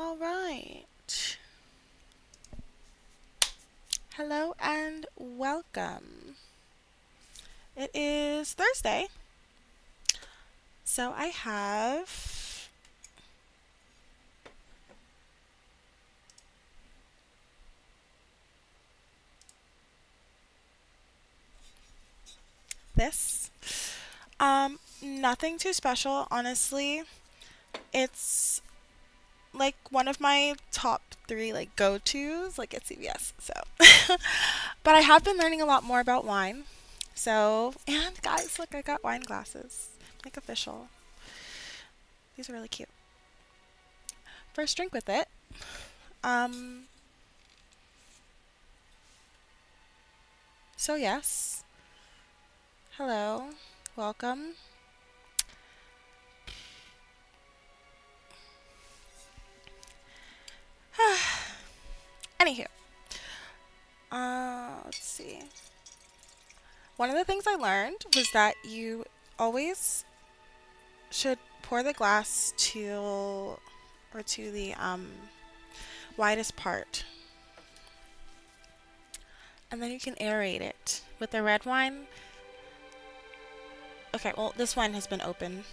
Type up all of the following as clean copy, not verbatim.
All right. Hello and welcome. It is Thursday, so I have this. Nothing too special, honestly. It's like one of my top three like go-tos, like at CVS. So, but I have been learning a lot more about wine. So, and guys, look, I got wine glasses, like official. These are really cute. First drink with it. Um, so yes. Hello. Welcome. Anywho, let's see. One of the things I learned was that you always should pour the glass to the widest part, and then you can aerate it with the red wine. Okay, well this wine has been opened.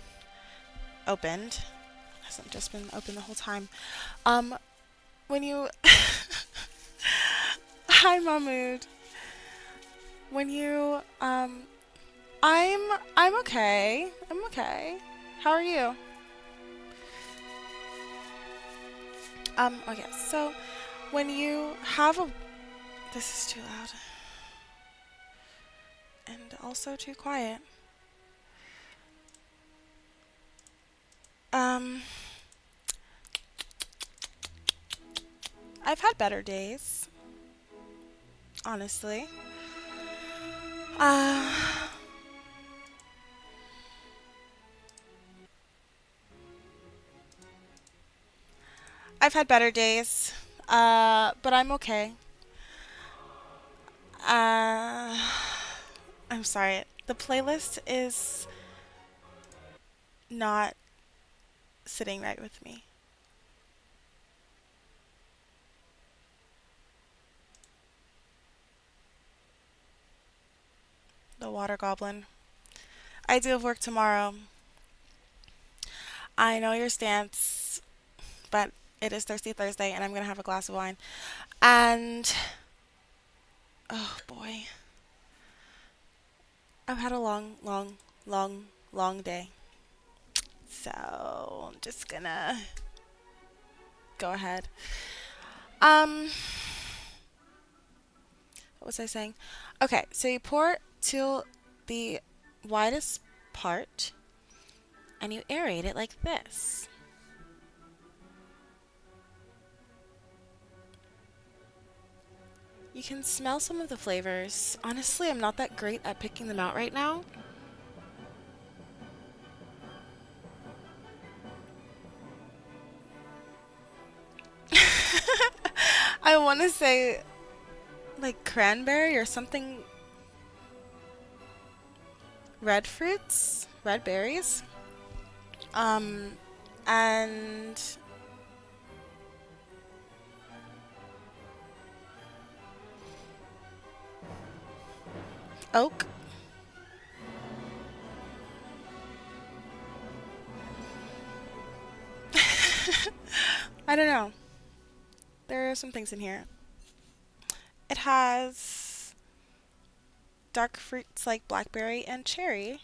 Hasn't just been open the whole time. Um, when you Hi Mahmood. When you I'm okay. I'm okay. How are you? Okay, so when you have a this is too loud and also too quiet. Um I've had better days, honestly. Uh I've had better days. But I'm okay. Uh I'm sorry. The playlist is not sitting right with me. The water goblin. I do have work tomorrow. I know your stance, but it is Thirsty Thursday and I'm gonna have a glass of wine. And oh boy, I've had a long day. So I'm just gonna go ahead. Um, what was I saying? Okay, so you pour till the widest part and you aerate it like this. You can smell some of the flavors. Honestly, I'm not that great at picking them out right now. I want to say like cranberry or something. Red fruits, red berries, um, and oak. I don't know. There are some things in here. It has dark fruits like blackberry and cherry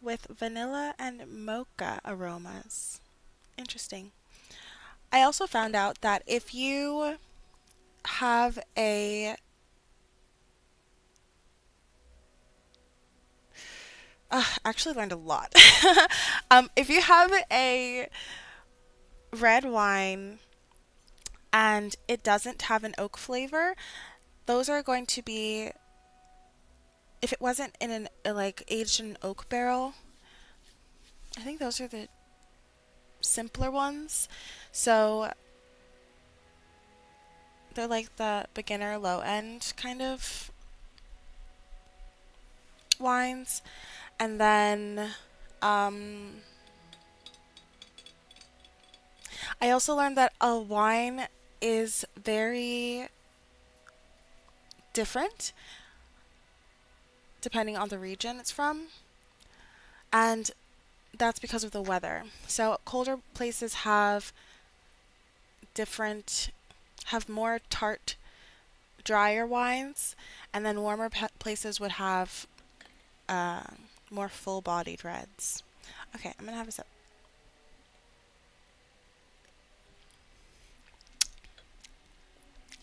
with vanilla and mocha aromas. Interesting. I also found out that if you have a actually learned a lot. If you have a red wine and it doesn't have an oak flavor, those are going to be if it wasn't in an like aged in an oak barrel. I think those are the simpler ones. So they're like the beginner low end kind of wines. And then um I also learned that a wine is very different depending on the region it's from, and that's because of the weather. So colder places different have more tart, drier wines, and then places would have uh, more full-bodied reds. Okay, I'm gonna have a sip.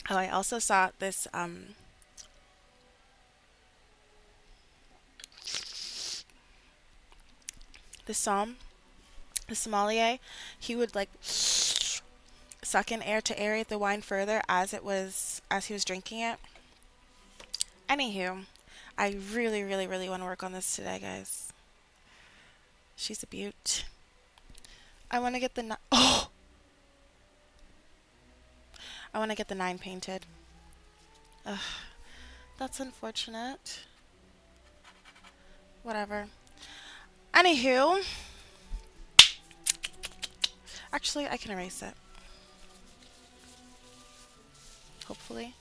Oh, I also saw this the the sommelier. He would like suck in air to aerate the wine further as he was drinking it. Anywho, I really, really, really want to work on this today, guys. She's a beaut. I want to get oh, I want to get the 9 painted. Ugh, that's unfortunate. Whatever. Anywho, actually, I can erase it. Hopefully.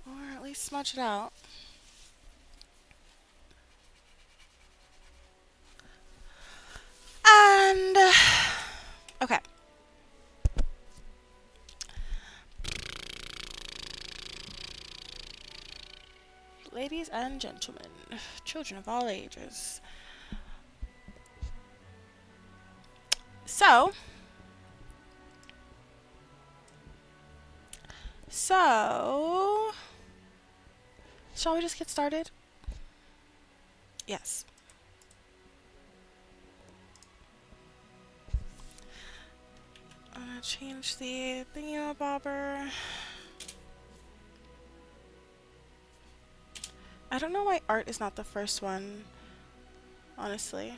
Or at least smudge it out. And, okay. Ladies and gentlemen, children of all ages. So, shall we just get started? Yes. I'm gonna change the thingamabobber. I don't know why art is not the first one, honestly.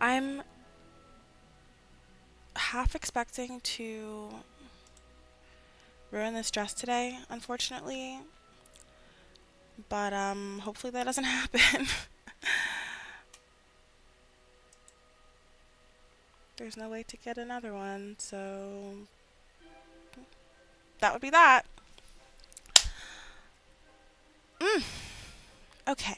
I'm half expecting to ruin this dress today, unfortunately. But hopefully that doesn't happen. There's no way to get another one, so that would be that. Okay.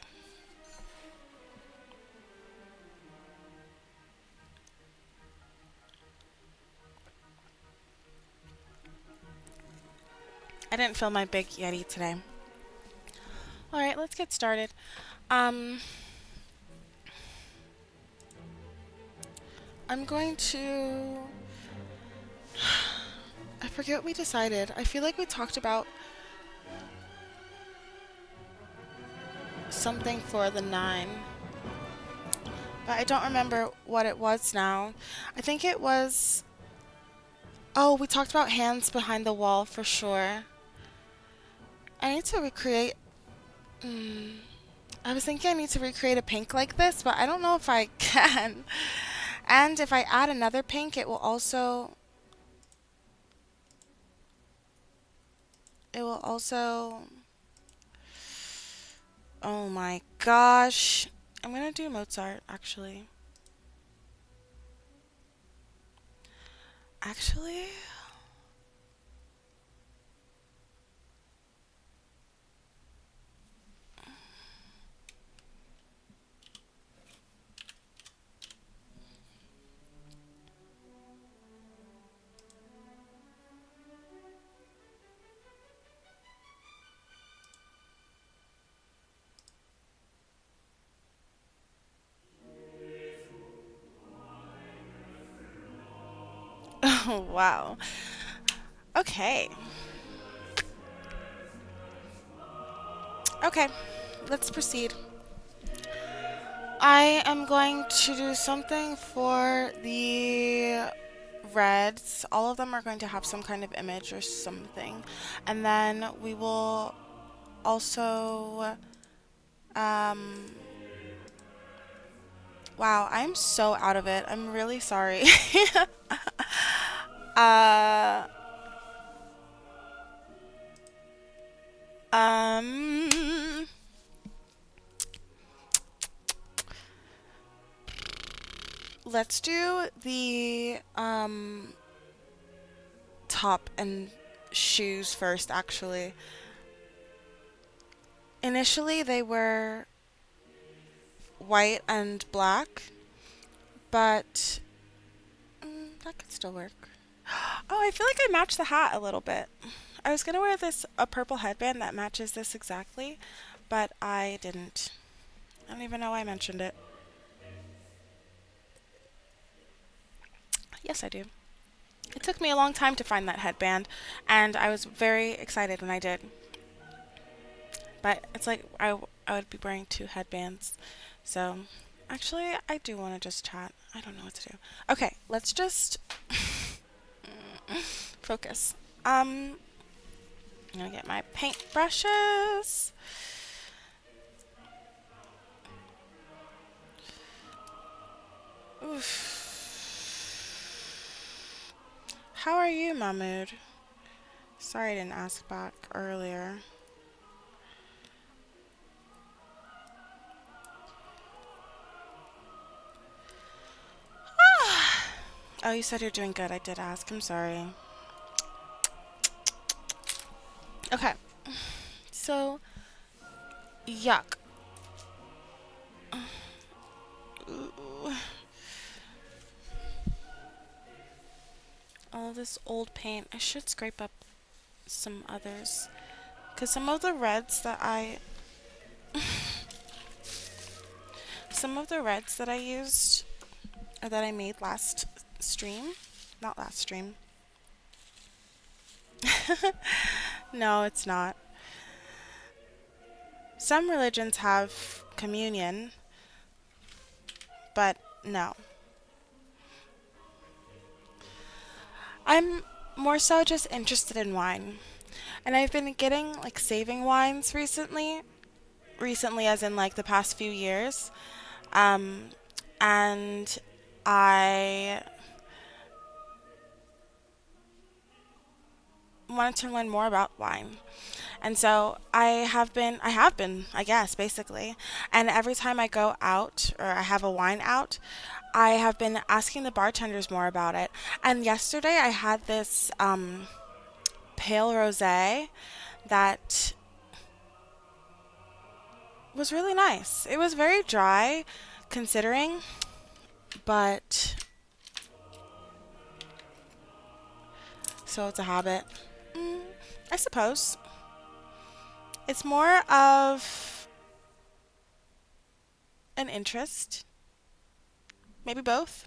I didn't fill my big Yeti today. Alright, let's get started. I'm going to... I forget what we decided. I feel like we talked about something for the 9. But I don't remember what it was now. I think it was... Oh, we talked about hands behind the wall for sure. I need to recreate... I was thinking I need to recreate a pink like this, but I don't know if I can. And if I add another pink, it will also... Oh my gosh. I'm gonna do Mozart, actually. Actually... Oh, wow. Okay. Okay, let's proceed. I am going to do something for the reds. All of them are going to have some kind of image or something. And then we will also Wow, I'm so out of it. I'm really sorry. uh, um, let's do the top and shoes first, actually. Initially, they were white and black, but that could still work. Oh, I feel like I matched the hat a little bit. I was gonna wear this a purple headband that matches this exactly, but I didn't. I don't even know why I mentioned it. Yes, I do. It took me a long time to find that headband, and I was very excited when I did. But it's like I would be wearing two headbands. So, actually, I do want to just chat. I don't know what to do. Okay, let's just focus. I'm gonna get my paint brushes. Oof. How are you, Mahmood? Sorry I didn't ask back earlier. Oh, you said you're doing good. I did ask. I'm sorry. Okay. So, yuck. Ooh. All this old paint. I should scrape up some others. Because some of the reds that I... some of the reds that I used, or that I made last stream. Not last stream. No, it's not. Some religions have communion, but no. I'm more so just interested in wine. And I've been getting like saving wines recently. Recently, as in like the past few years. Um, and I wanted to learn more about wine. And so I guess, basically. And every time I go out or I have a wine out, I have been asking the bartenders more about it. And yesterday I had this pale rosé that was really nice. It was very dry considering, but so it's a habit. Mm, I suppose. It's more of an interest, maybe both.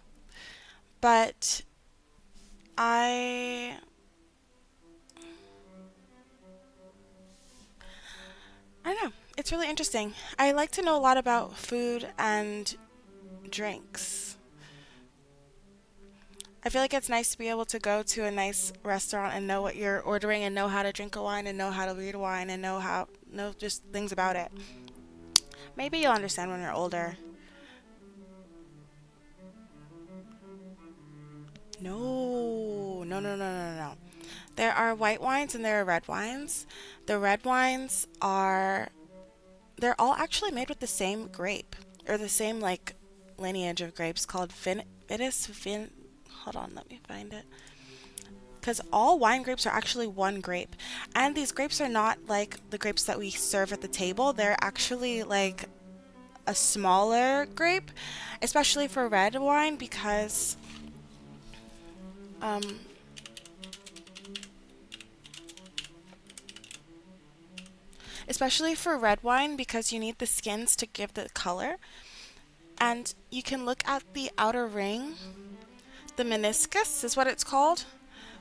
But I I don't know. It's really interesting. I like to know a lot about food and drinks. I feel like it's nice to be able to go to a nice restaurant and know what you're ordering and know how to drink a wine and know how to read a wine and know just things about it. Maybe you'll understand when you're older. No, no, no, no, no, no. There are white wines and there are red wines. The red wines are they're all actually made with the same grape or the same like lineage of grapes called Vitis Vin. Hold on, let me find it. Because all wine grapes are actually one grape, and these grapes are not like the grapes that we serve at the table. They're actually like a smaller grape, especially for red wine because um, especially for red wine because you need the skins to give the color. And you can look at the outer ring. The meniscus is what it's called,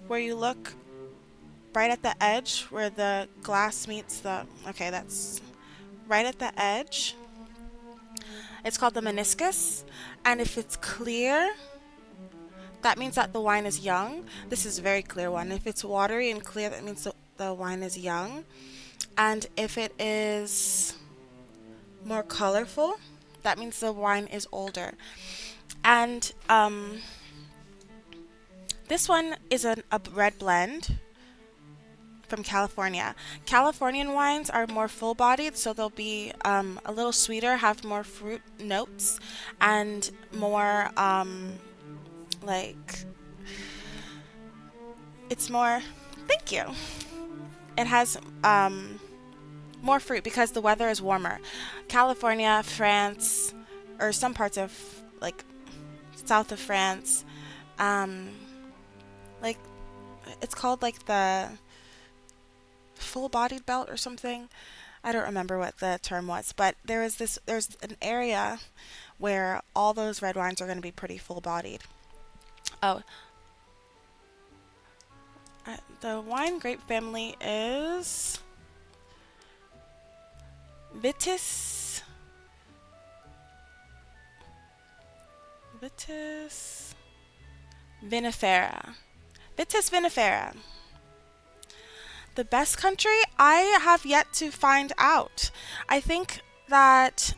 where you look right at the edge where the glass meets the. Okay, that's right at the edge. It's called the meniscus. And if it's clear, that means that the wine is young. This is a very clear one. If it's watery and clear, that means the wine is young. And if it is more colorful, That means the wine is older. And this one is a red blend from California. Californian wines are more full bodied, so they'll be a little sweeter, have more fruit notes, and more like it's more. Thank you. It has more fruit because the weather is warmer. California, France, or some parts of like south of France, um, like it's called like the full-bodied belt or something. I don't remember what the term was, but there's an area where all those red wines are going to be pretty full-bodied. Oh, the wine grape family is Vitis Vitis vinifera. Vitis vinifera. The best country? I have yet to find out. I think that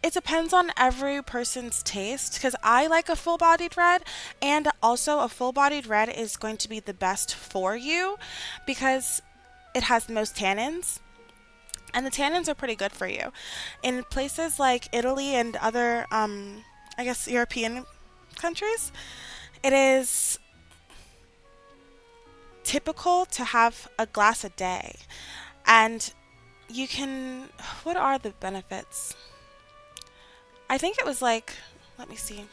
it depends on every person's taste because I like a full bodied red, and also a full bodied red is going to be the best for you because it has the most tannins. And the tannins are pretty good for you. In places like Italy and other, I guess, European countries, it is typical to have a glass a day. And you can, what are the benefits? I think it was like, let me see.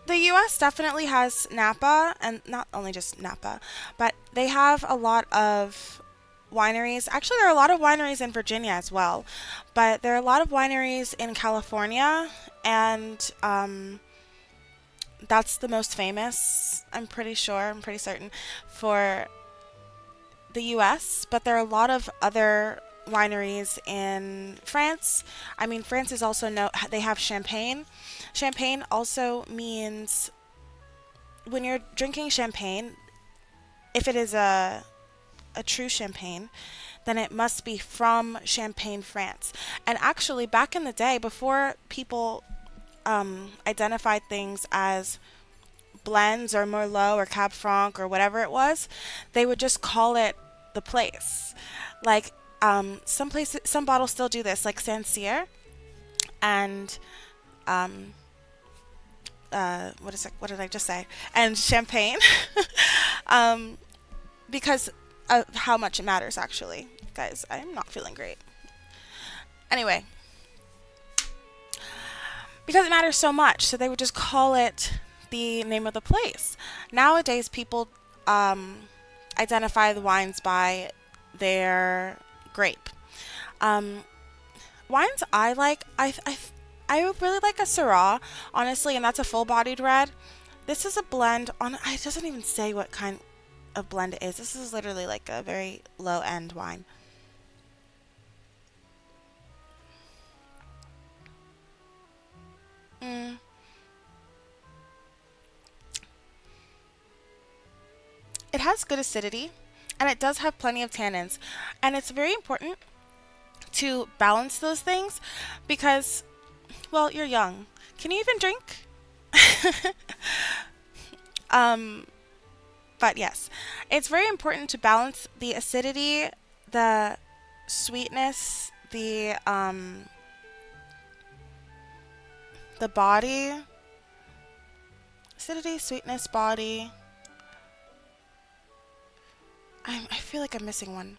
The US definitely has Napa, and not only just Napa, but they have a lot of wineries. Actually, there are a lot of wineries in Virginia as well, but there are a lot of wineries in California, and that's the most famous, I'm pretty sure, I'm pretty certain, for the US, but there are a lot of other wineries in France. I mean, France is also they have champagne. Champagne also means when you're drinking champagne, if it is a true champagne, then it must be from Champagne, France. And actually, back in the day, before people identified things as blends or Merlot or Cab Franc or whatever it was, they would just call it the place. Like some places, some bottles still do this, like Sancerre and um, what is it? What did I just say? And Champagne, um, because of how much it matters. Actually, guys, I'm not feeling great. Anyway, because it matters so much, so they would just call it the name of the place. Nowadays, people identify the wines by their grape. Um, Wines I like, I really like a Syrah, honestly, and that's a full-bodied red. This is a blend on. It doesn't even say what kind of blend it is. This is literally like a very low-end wine. Mm, it has good acidity, and it does have plenty of tannins, and it's very important to balance those things because, well, you're young. Can you even drink? um, but yes, it's very important to balance the acidity, the sweetness, the body, acidity, sweetness, body. I feel like I'm missing one.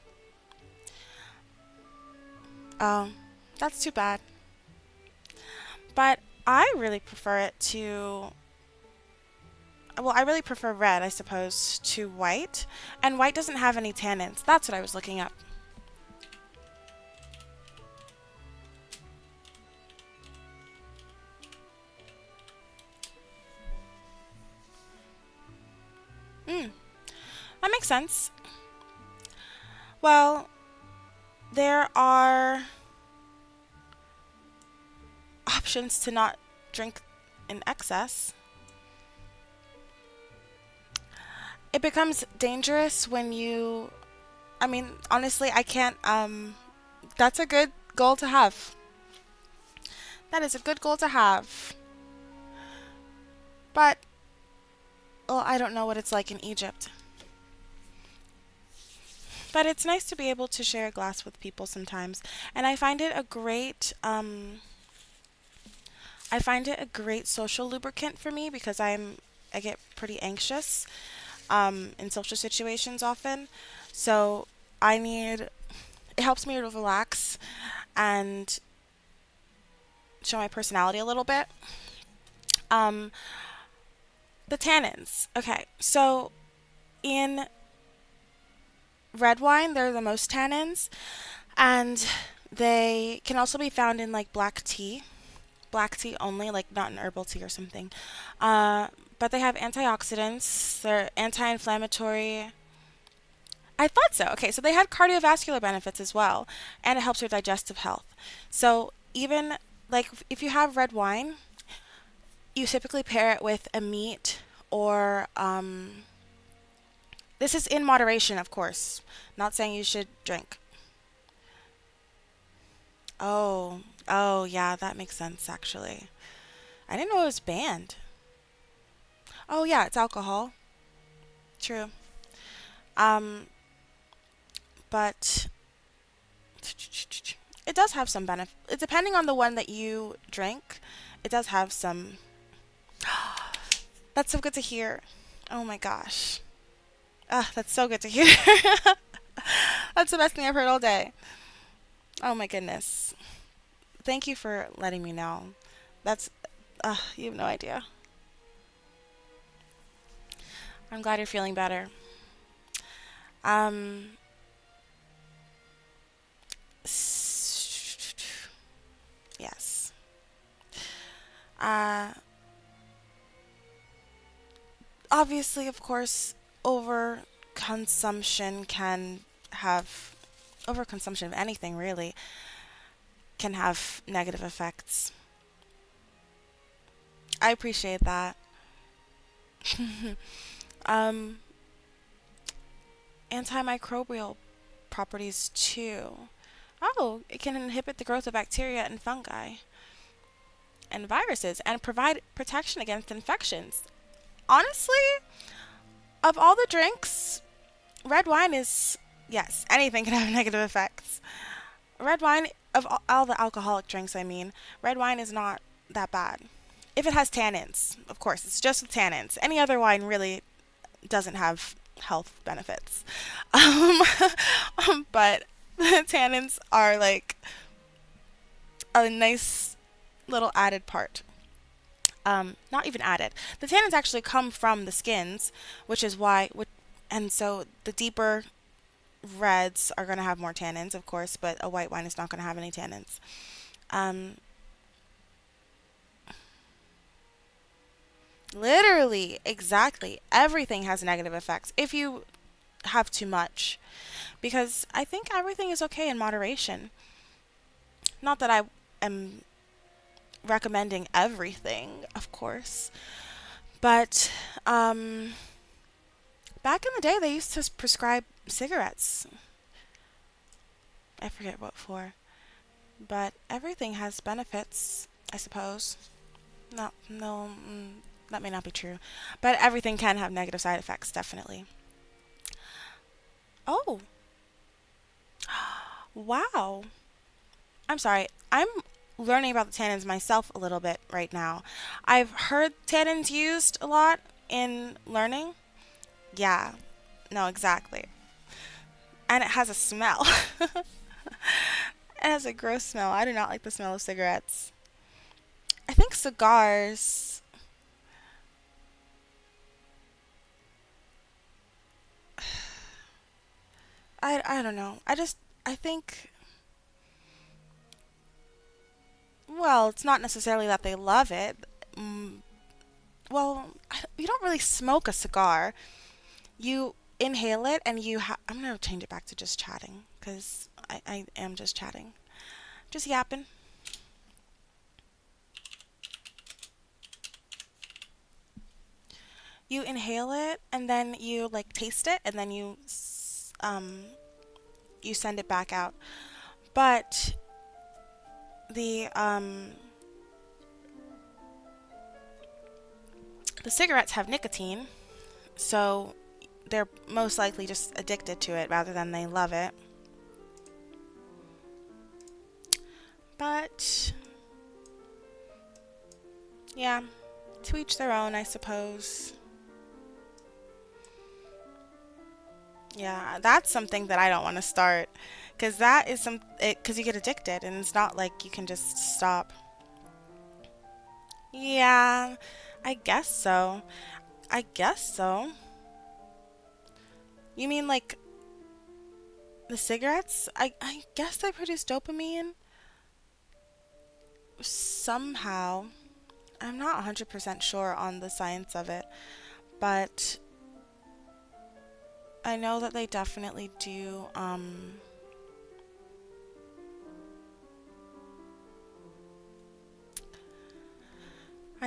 Oh, that's too bad. But I really prefer it to. Well, I really prefer red, I suppose, to white. And white doesn't have any tannins. That's what I was looking up. Hmm, that makes sense. Well, there are options to not drink in excess. It becomes dangerous when you, I mean, honestly, I can't, that's a good goal to have. That is a good goal to have. But, well, I don't know what it's like in Egypt. But it's nice to be able to share a glass with people sometimes. And I find it a great social lubricant for me because I get pretty anxious in social situations often. So I need, it helps me to relax and show my personality a little bit. Um, the tannins. Okay, so in red wine, there are the most tannins, and they can also be found in like black tea only, like not in herbal tea or something. Uh, but they have antioxidants, they're anti inflammatory. I thought so. Okay, so they had cardiovascular benefits as well, and it helps your digestive health. So even like if you have red wine, you typically pair it with a meat or this is in moderation, of course. Not saying you should drink. Oh, oh yeah, that makes sense actually. I didn't know it was banned. Oh yeah, it's alcohol. True. Um, but it does have some benefit. Depending on the one that you drink, it does have some. That's so good to hear. Oh my gosh. Ah, that's so good to hear. That's the best thing I've heard all day. Oh my goodness. Thank you for letting me know. That's, you have no idea. I'm glad you're feeling better. Um, yes. Uh, obviously, of course, overconsumption can have, overconsumption of anything really, can have negative effects. I appreciate that. um, antimicrobial properties too. Oh, it can inhibit the growth of bacteria and fungi and viruses and provide protection against infections. Honestly, of all the drinks, red wine is, yes, anything can have negative effects. Red wine, of all the alcoholic drinks, I mean, red wine is not that bad. If it has tannins, of course, it's just with tannins. Any other wine really doesn't have health benefits. Um, but the tannins are like a nice little added part. Not even added. The tannins actually come from the skins, which is why, and so the deeper reds are going to have more tannins, of course, but a white wine is not going to have any tannins. Um, literally, exactly. Everything has negative effects if you have too much, because I think everything is okay in moderation. Not that I am recommending everything, of course, but back in the day, they used to prescribe cigarettes. I forget what for. But everything has benefits, I suppose. No, no, that may not be true. But everything can have negative side effects, definitely. Oh, wow. I'm sorry. I'm learning about the tannins myself a little bit right now. I've heard tannins used a lot in learning. Yeah, no, exactly. And it has a smell. It has a gross smell. I do not like the smell of cigarettes. I think cigars. I don't know. I think, well, it's not necessarily that they love it. Mm, well, you don't really smoke a cigar. You inhale it and I'm going to change it back to just chatting because I am just chatting. Just yapping. You inhale it and then you like taste it and then you send it back out. But the um the cigarettes have nicotine, so they're most likely just addicted to it rather than they love it. But yeah, to each their own, I suppose. Yeah, that's something that I don't want to start because that is because you get addicted and it's not like you can just stop. Yeah, I guess so. I guess so. You mean like the cigarettes? I guess they produce dopamine somehow. I'm not 100% sure on the science of it, but I know that they definitely do. I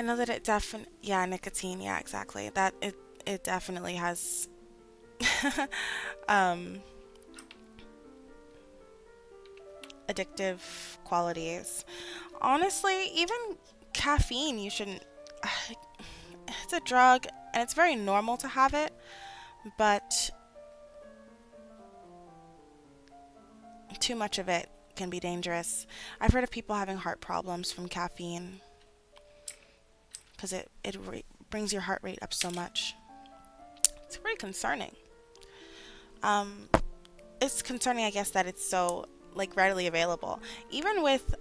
know that it definitely, yeah, nicotine, yeah, exactly. That it definitely has um, addictive qualities. Honestly, even caffeine, you shouldn't. It's a drug, and it's very normal to have it, but too much of it can be dangerous. I've heard of people having heart problems from caffeine because brings your heart rate up so much. It's pretty concerning. Um, it's concerning, I guess, that it's so like readily available. Even with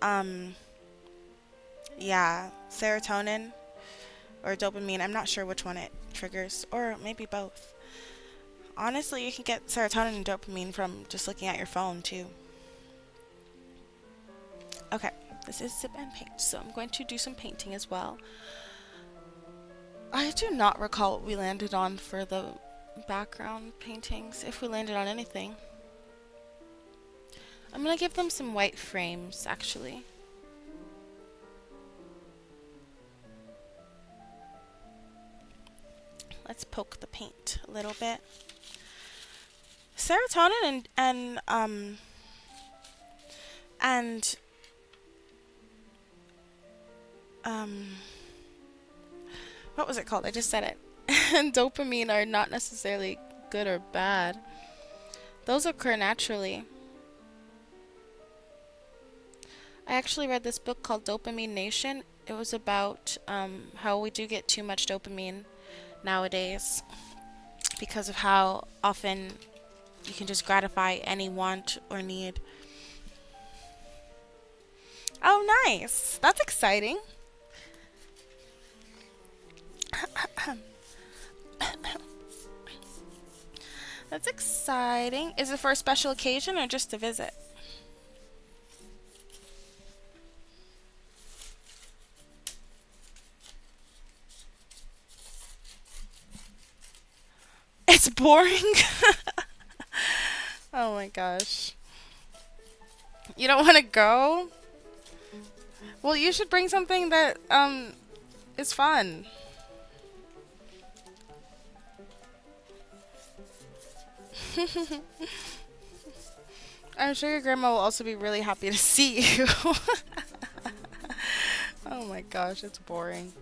yeah, serotonin or dopamine. I'm not sure which one it triggers, or maybe both. Honestly, you can get serotonin and dopamine from just looking at your phone too. Okay, this is sip and paint, so I'm going to do some painting as well. I do not recall what we landed on for the background paintings, if we landed on anything. I'm gonna give them some white frames, actually. Let's poke the paint a little bit. Serotonin and um what was it called? I just said it. And dopamine are not necessarily good or bad. Those occur naturally. I actually read this book called Dopamine Nation. It was about how we do get too much dopamine nowadays because of how often you can just gratify any want or need. Oh, nice. That's exciting. That's exciting. Is it for a special occasion or just to visit? It's boring. Oh my gosh. You don't want to go? Well, you should bring something that is fun. I'm sure your grandma will also be really happy to see you. Oh my gosh, it's boring.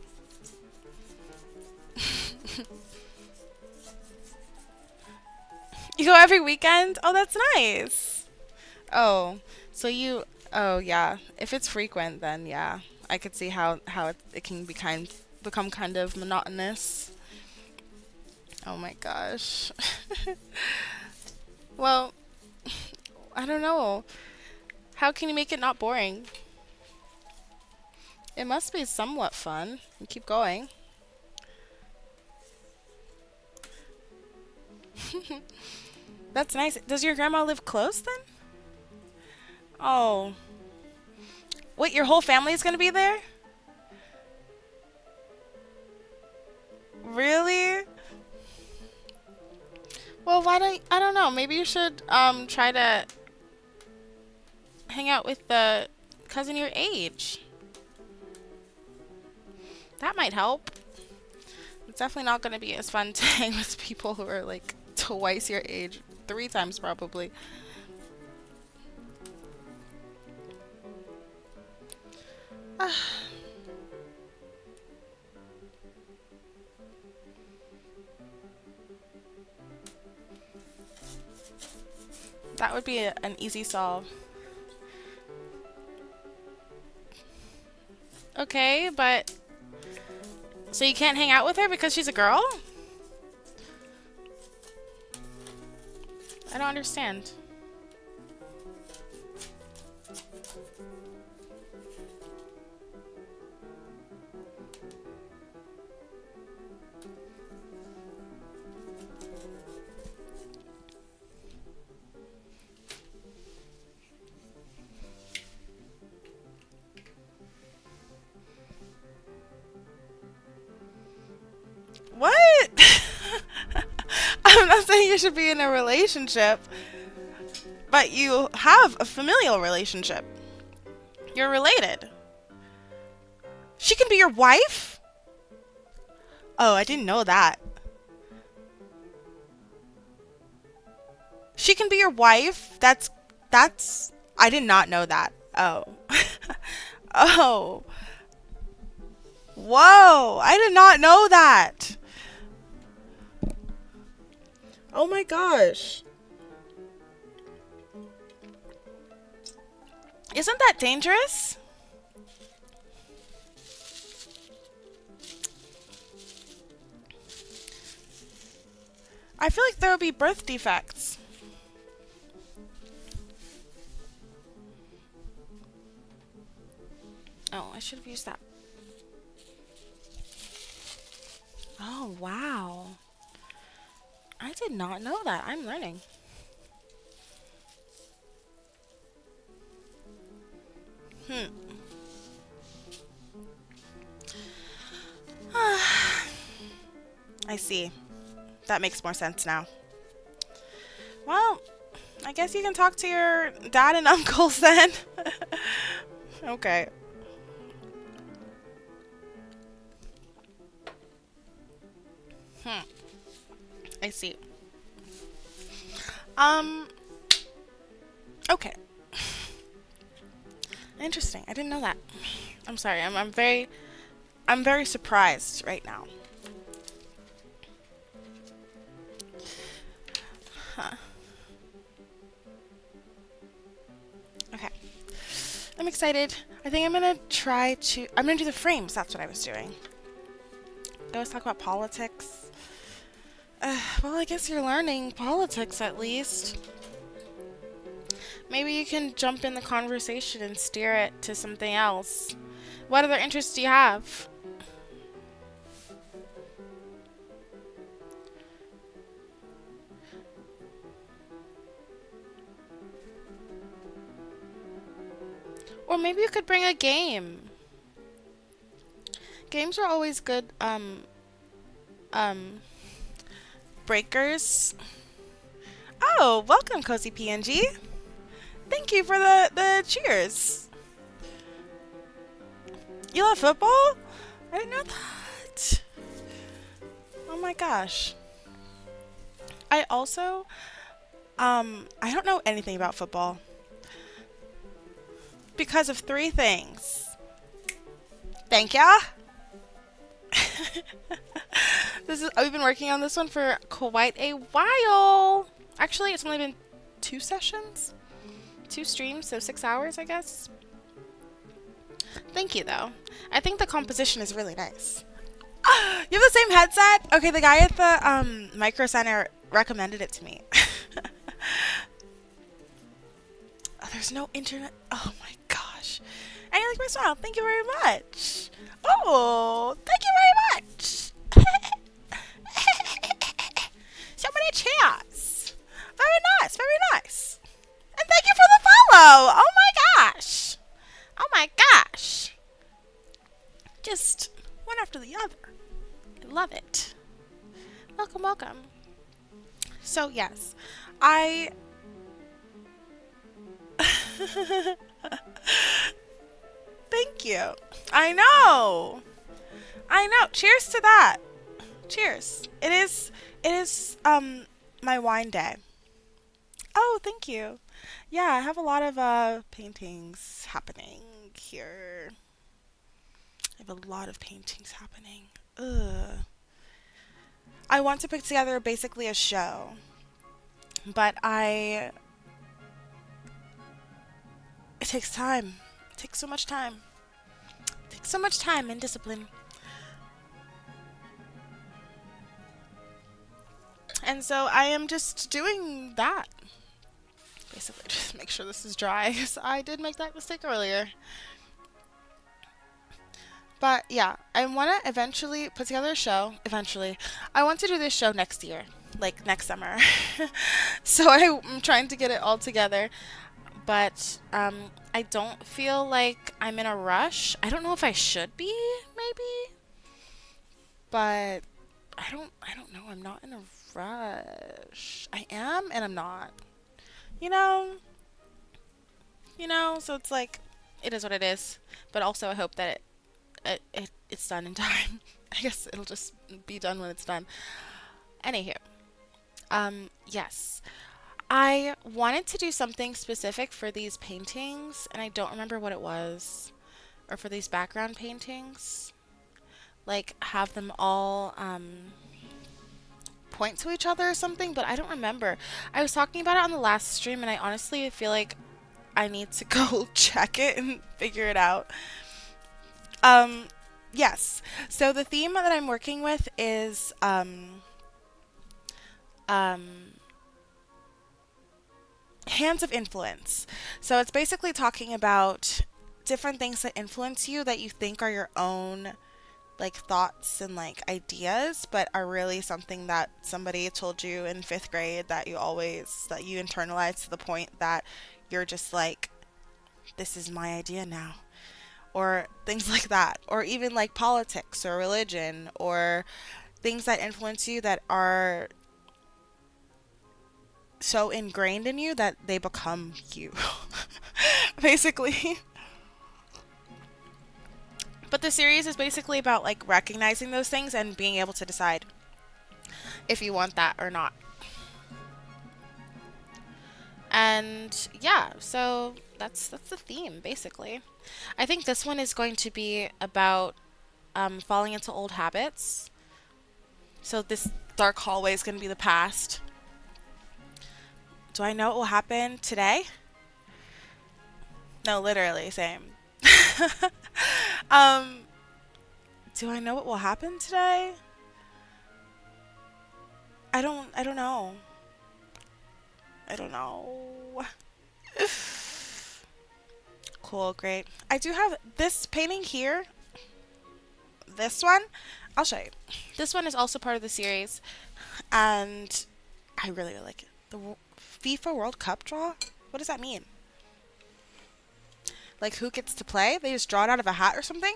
You go every weekend? Oh, that's nice. Oh, so you. Oh yeah. If it's frequent, then yeah, I could see how it can become kind of monotonous. Oh my gosh. Well, I don't know. How can you make it not boring? It must be somewhat fun. You keep going. That's nice. Does your grandma live close then? Oh. Wait, your whole family is gonna be there? Really? Well, why don't I don't know. Maybe you should try to hang out with the cousin your age. That might help. definitely not going to be as fun to hang with people who are like twice your age, three times probably. That would be an easy solve. Okay, but so you can't hang out with her because she's a girl? I don't understand. What? I'm not saying you should be in a relationship, but you have a familial relationship. You're related. She can be your wife? Oh, I didn't know that. She can be your wife? That's I did not know that. Oh. Oh. Whoa, I did not know that. Oh my gosh. Isn't that dangerous? I feel like there would be birth defects. Oh, I should have used that. Oh, wow. I did not know that. I'm learning. Hmm. I see. That makes more sense now. Well, I guess you can talk to your dad and uncles then. Okay. Hmm. I see. Um. Okay. Interesting. I didn't know that. I'm sorry. I'm very surprised right now. Huh. Okay. I'm excited. I think I'm gonna do the frames. That's what I was doing. I always talk about politics. Well, I guess you're learning politics at least. Maybe you can jump in the conversation and steer it to something else. What other interests do you have? Or maybe you could bring a game. Games are always good, um, breakers. Oh, welcome, Cozy PNG. Thank you for the cheers. You love football? I didn't know that. Oh my gosh. I also, I don't know anything about football. Because of three things. Thank ya. We've been working on this one for quite a while. Actually, it's only been 2 sessions, 2 streams, so 6 hours, I guess. Thank you, though. I think the composition is really nice. You have the same headset? Okay, the guy at the Micro Center recommended it to me. Oh, there's no internet. Oh my gosh. And you like my smile. Thank you very much. Oh, thank you very much. So many cheers. Very nice, very nice. And thank you for the follow. Oh my gosh. Oh my gosh. Just one after the other. I love it. Welcome, welcome. So, yes. Thank you. I know. Cheers to that. Cheers. It is my wine day. Oh, thank you. Yeah, I have a lot of paintings happening here. I have a lot of paintings happening. Ugh. I want to put together basically a show, but I it takes time. It takes so much time. It takes so much time and discipline. And so I am just doing that. Basically, just make sure this is dry. 'Cause I did make that mistake earlier. But yeah, I want to eventually put together a show. Eventually. I want to do this show next year. Like next summer. So I'm trying to get it all together. But I don't feel like I'm in a rush. I don't know if I should be, maybe. But I don't know. I'm not in a rush. I am and I'm not. You know? So it's like it is what it is. But also I hope that it's done in time. I guess it'll just be done when it's done. Anywho, yes. I wanted to do something specific for these paintings, and I don't remember what it was. Or for these background paintings. Like, have them all, point to each other or something, but I don't remember. I was talking about it on the last stream, and I honestly feel like I need to go check it and figure it out. Um, yes. So the theme that I'm working with is, um, hands of influence. So it's basically talking about different things that influence you that you think are your own like thoughts and like ideas, but are really something that somebody told you in fifth grade that you internalize to the point that you're just like, this is my idea now. Or things like that. Or even like politics or religion or things that influence you that are so ingrained in you that they become you. Basically. But the series is basically about like recognizing those things and being able to decide if you want that or not. And yeah, so that's the theme basically. I think this one is going to be about falling into old habits. So this dark hallway is going to be the past. Do I know what will happen today? No, literally, same. um, do I know what will happen today? I don't know. I don't know. Cool, great. I do have this painting here. This one, I'll show you. This one is also part of the series, and I really, really like it. The FIFA World Cup draw? What does that mean? Like, who gets to play? They just draw it out of a hat or something?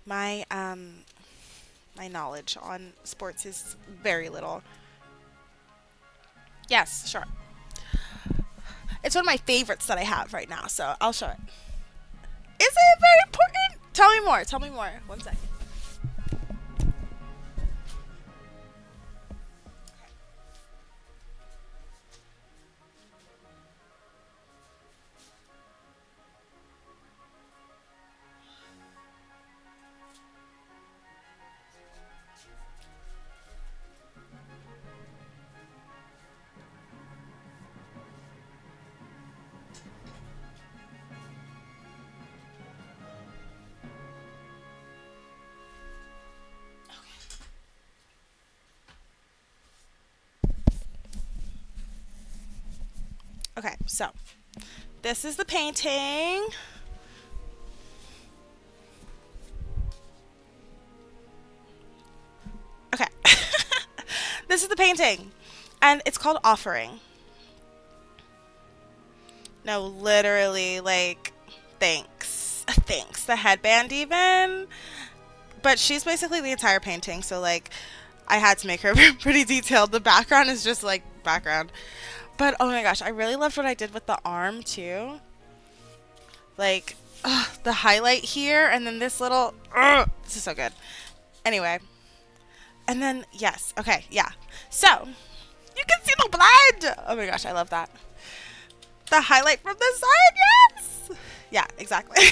My, my knowledge on sports is very little. Yes, sure. It's one of my favorites that I have right now, so I'll show it. Is it very important? Tell me more. Tell me more. One second. Okay, so this is the painting. Okay. This is the painting. And it's called Offering. No, literally, like, thanks. Thanks. The headband, even. But she's basically the entire painting, so, like, I had to make her pretty detailed. The background is just, like, background. But, oh my gosh, I really loved what I did with the arm, too. Like, the highlight here, and then this little, this is so good. Anyway, and then, yes, okay, yeah. So, you can see the blood. Oh my gosh, I love that. The highlight from the side, yes! Yeah, exactly.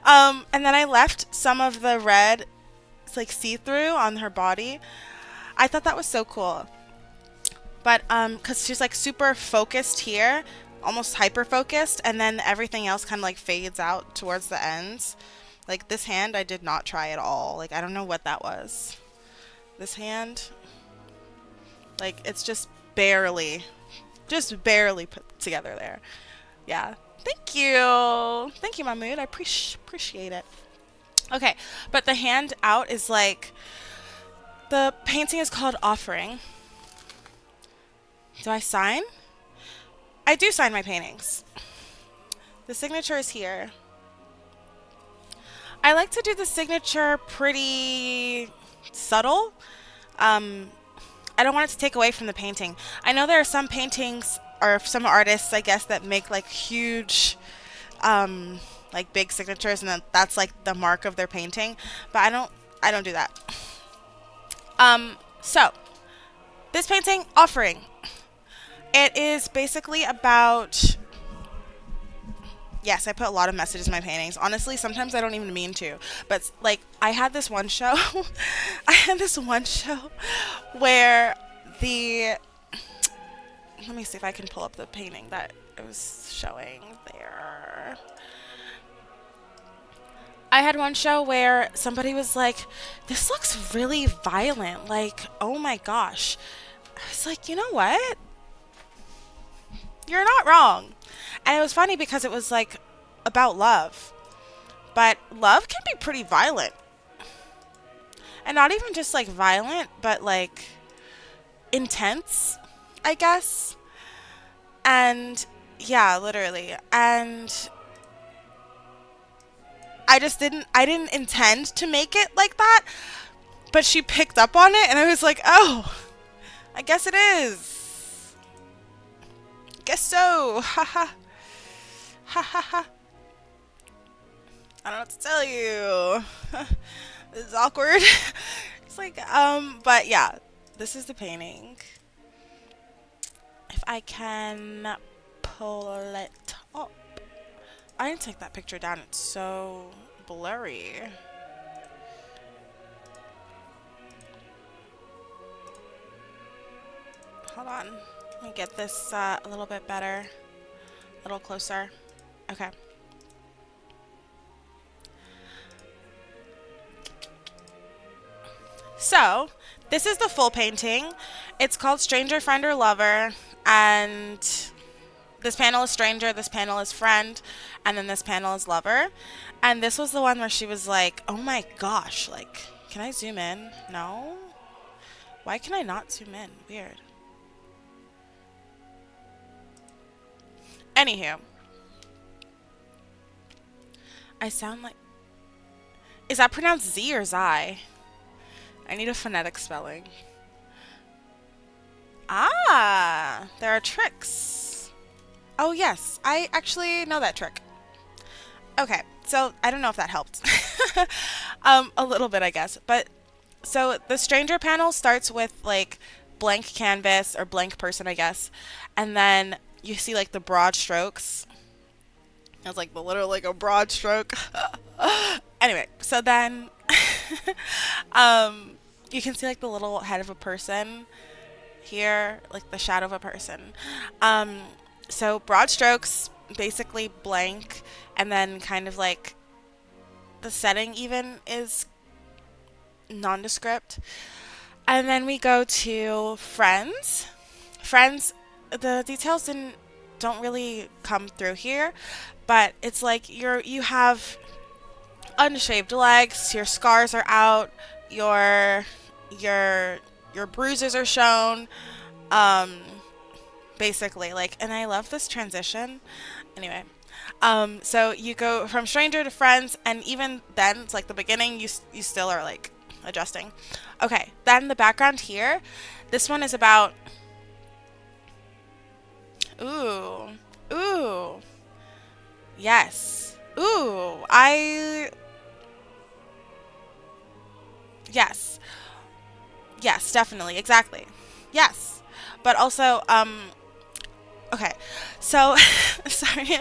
And then I left some of the red, it's like see-through on her body. I thought that was so cool. But, because she's like super focused here, almost hyper focused, and then everything else kind of like fades out towards the ends. Like this hand, I did not try at all. Like, I don't know what that was. This hand, like, it's just barely put together there. Yeah. Thank you. Thank you, Mahmood. I appreciate it. Okay, but the hand out is like, the painting is called Offering. Do I sign? I do sign my paintings. The signature is here. I like to do the signature pretty subtle. I don't want it to take away from the painting. I know there are some paintings or some artists, I guess, that make like huge, like big signatures, and then that's like the mark of their painting. But I don't do that. So this painting, Offering. It is basically about, yes, I put a lot of messages in my paintings. Honestly, sometimes I don't even mean to. But like, I had this one show, where let me see if I can pull up the painting that it was showing there. I had one show where somebody was like, this looks really violent. Like, oh my gosh. I was like, you know what? You're not wrong. And it was funny because it was like about love. But love can be pretty violent. And not even just like violent, but like intense, I guess. And yeah, literally. And I didn't intend to make it like that. But she picked up on it and I was like, oh, I guess it is. Guess so. Ha ha. Ha ha ha. I don't know what to tell you. This is awkward. It's like, but yeah, this is the painting. If I can pull it up. I didn't take that picture down. It's so blurry. Hold on. Let me get this a little bit better. A little closer. Okay. So, this is the full painting. It's called Stranger, Friend, or Lover. And this panel is Stranger, this panel is Friend, and then this panel is Lover. And this was the one where she was like, oh my gosh, like, can I zoom in? No? Why can I not zoom in? Weird. Anywho. I sound like... Is that pronounced Z or Zai? I need a phonetic spelling. Ah, there are tricks. Oh yes, I actually know that trick. Okay, so I don't know if that helped. A little bit, I guess. But so the Stranger panel starts with like blank canvas or blank person, I guess, and then you see like the broad strokes. It's like the literal like a broad stroke. Anyway, so then you can see like the little head of a person here, like the shadow of a person. So broad strokes, basically blank, and then kind of like the setting even is nondescript. And then we go to Friends. Friends, the details don't really come through here, but it's like you have unshaved legs, your scars are out, your bruises are shown, basically, like, and I love this transition. Anyway, so you go from Stranger to Friends, and even then, it's like the beginning, you still are like adjusting. Okay, then the background here, this one is about, ooh, yes, Ooh, I yes. Yes, definitely. Exactly. Yes. But also okay. So sorry.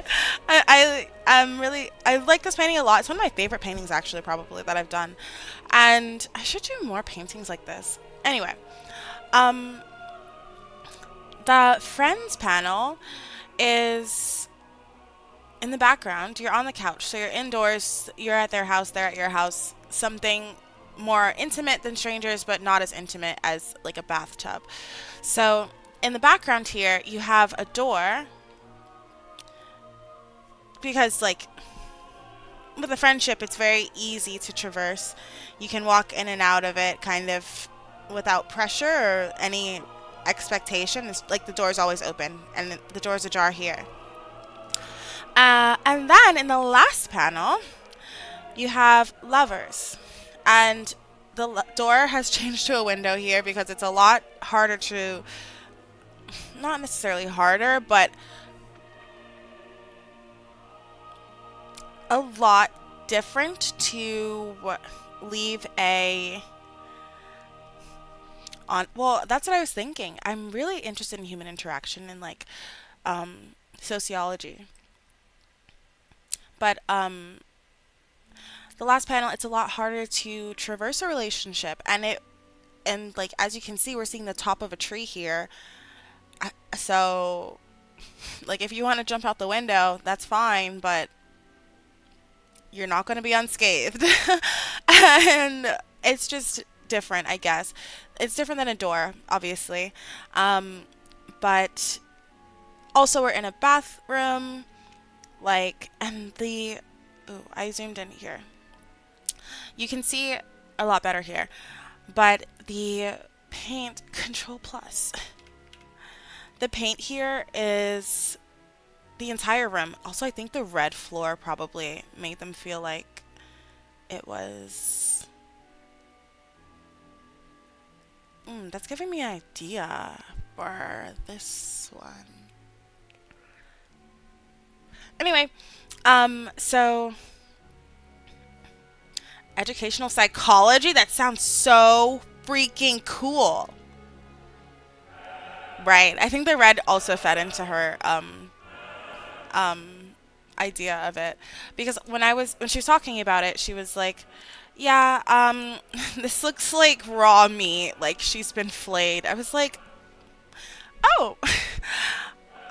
I'm really I like this painting a lot. It's one of my favorite paintings actually probably that I've done. And I should do more paintings like this. Anyway, um the friends panel is in the background. You're on the couch. So you're indoors, you're at their house, they're at your house. Something more intimate than strangers, but not as intimate as like a bathtub. So in the background here, you have a door because like with a friendship, it's very easy to traverse. You can walk in and out of it kind of without pressure or any expectation. It's like the door's always open and the door's ajar here. And then in the last panel, you have lovers. And the door has changed to a window here because it's a lot harder to, not necessarily harder, but a lot different to leave a on well that's what I was thinking. I'm really interested in human interaction and like sociology, but the last panel, it's a lot harder to traverse a relationship, and like as you can see, we're seeing the top of a tree here. So like if you want to jump out the window, that's fine, but you're not going to be unscathed. And it's just different, I guess. It's different than a door, obviously. Um, but also, we're in a bathroom, like, and the. Ooh, I zoomed in here. You can see a lot better here. But the paint, Control Plus. The paint here is the entire room. Also, I think the red floor probably made them feel like it was. That's giving me an idea for this one. Anyway, so educational psychology, that sounds so freaking cool. Right. I think the red also fed into her idea of it because when she was talking about it, she was like, "Yeah, this looks like raw meat, like she's been flayed." I was like, "Oh,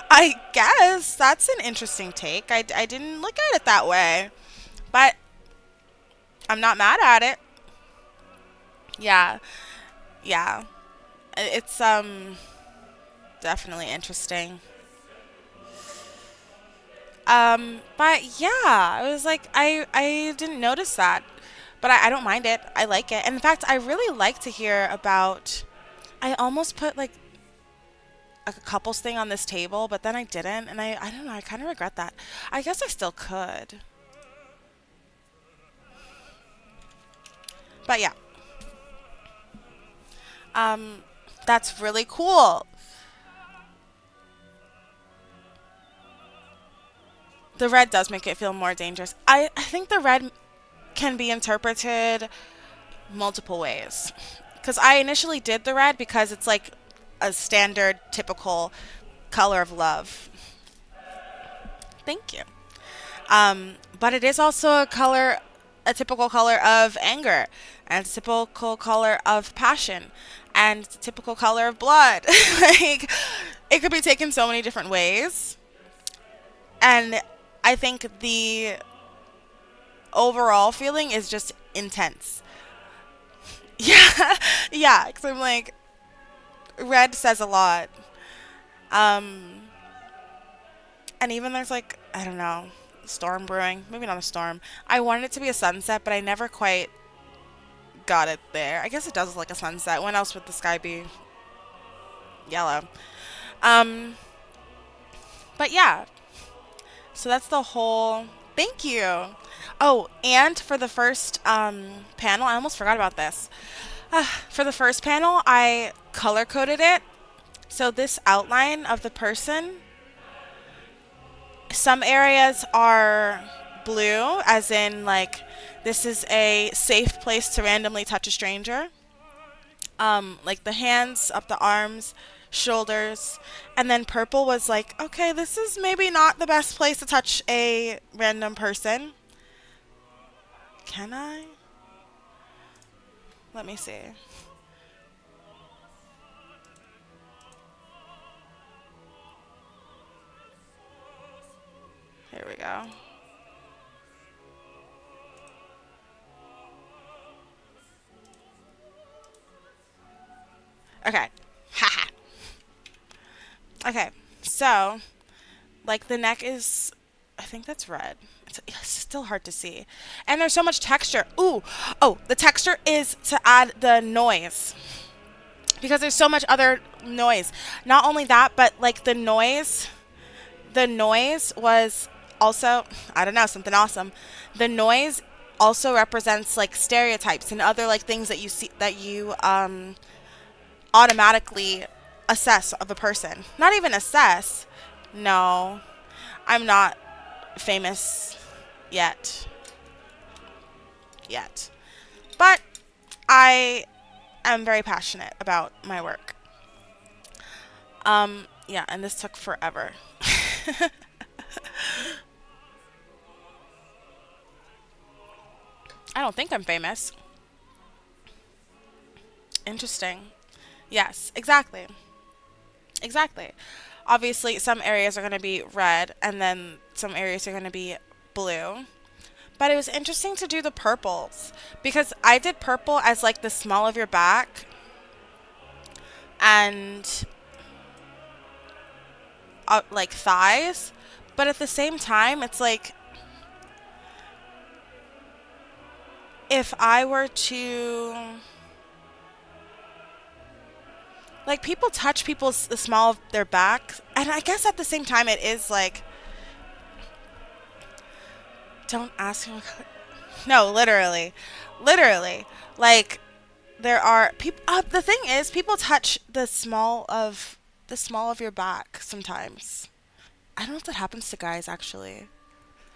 I guess that's an interesting take. I didn't look at it that way, but I'm not mad at it." Yeah, yeah, it's definitely interesting. But yeah, I was like, I didn't notice that, but I don't mind it. I like it. And in fact, I really like to hear about. I almost put like a couples thing on this table, but then I didn't, and I don't know. I kind of regret that. I guess I still could, but yeah, um, that's really cool. The red does make it feel more dangerous. I think the red can be interpreted multiple ways. Because I initially did the red because it's like a standard, typical color of love. Thank you. But it is also a typical color of anger, and a typical color of passion, and a typical color of blood. Like, it could be taken so many different ways. And I think the overall feeling is just intense. Yeah, yeah, because I'm like, red says a lot. Um, and even there's like, I don't know, storm brewing. Maybe not a storm. I wanted it to be a sunset, but I never quite got it there. I guess it does look like a sunset. When else would the sky be yellow? Um, but yeah, so that's the whole. Thank you. Oh, and for the first panel, I almost forgot about this. For the first panel, I color coded it. So this outline of the person, some areas are blue, as in like this is a safe place to randomly touch a stranger. Like the hands, up the arms, shoulders, and then purple was like, okay, this is maybe not the best place to touch a random person. Can I? Let me see. Here we go. Okay. Haha. Okay. So, like the neck is, I think that's red. It's still hard to see. And there's so much texture. Ooh. Oh, the texture is to add the noise. Because there's so much other noise. Not only that, but like the noise was also, I don't know, something awesome. The noise also represents like stereotypes and other like things that you see that you automatically assess of a person. Not even assess. No, I'm not famous yet. Yet. But I am very passionate about my work. Yeah, and this took forever. I don't think I'm famous. Interesting. Yes, exactly. Exactly. Obviously, some areas are going to be red, and then some areas are going to be blue. But it was interesting to do the purples because I did purple as like the small of your back and like thighs. But at the same time, it's like if I were to like people touch people's the small of their back, and I guess at the same time it is like don't ask me. No, literally, literally, like there are people. The thing is, people touch the small of your back sometimes. I don't know if that happens to guys actually.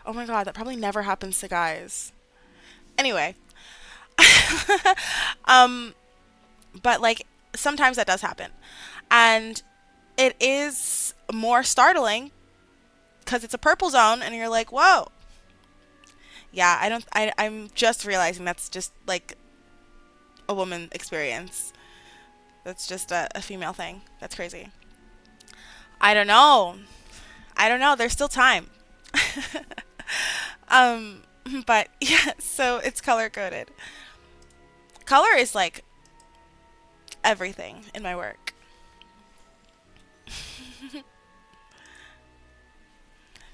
Oh my god, that probably never happens to guys. Anyway, um, but like sometimes that does happen, and it is more startling because it's a purple zone, and you're like, whoa. Yeah, I don't. I'm just realizing that's just like a woman experience. That's just a female thing. That's crazy. I don't know. I don't know. There's still time. um, but yeah, so it's color coded. Color is like everything in my work.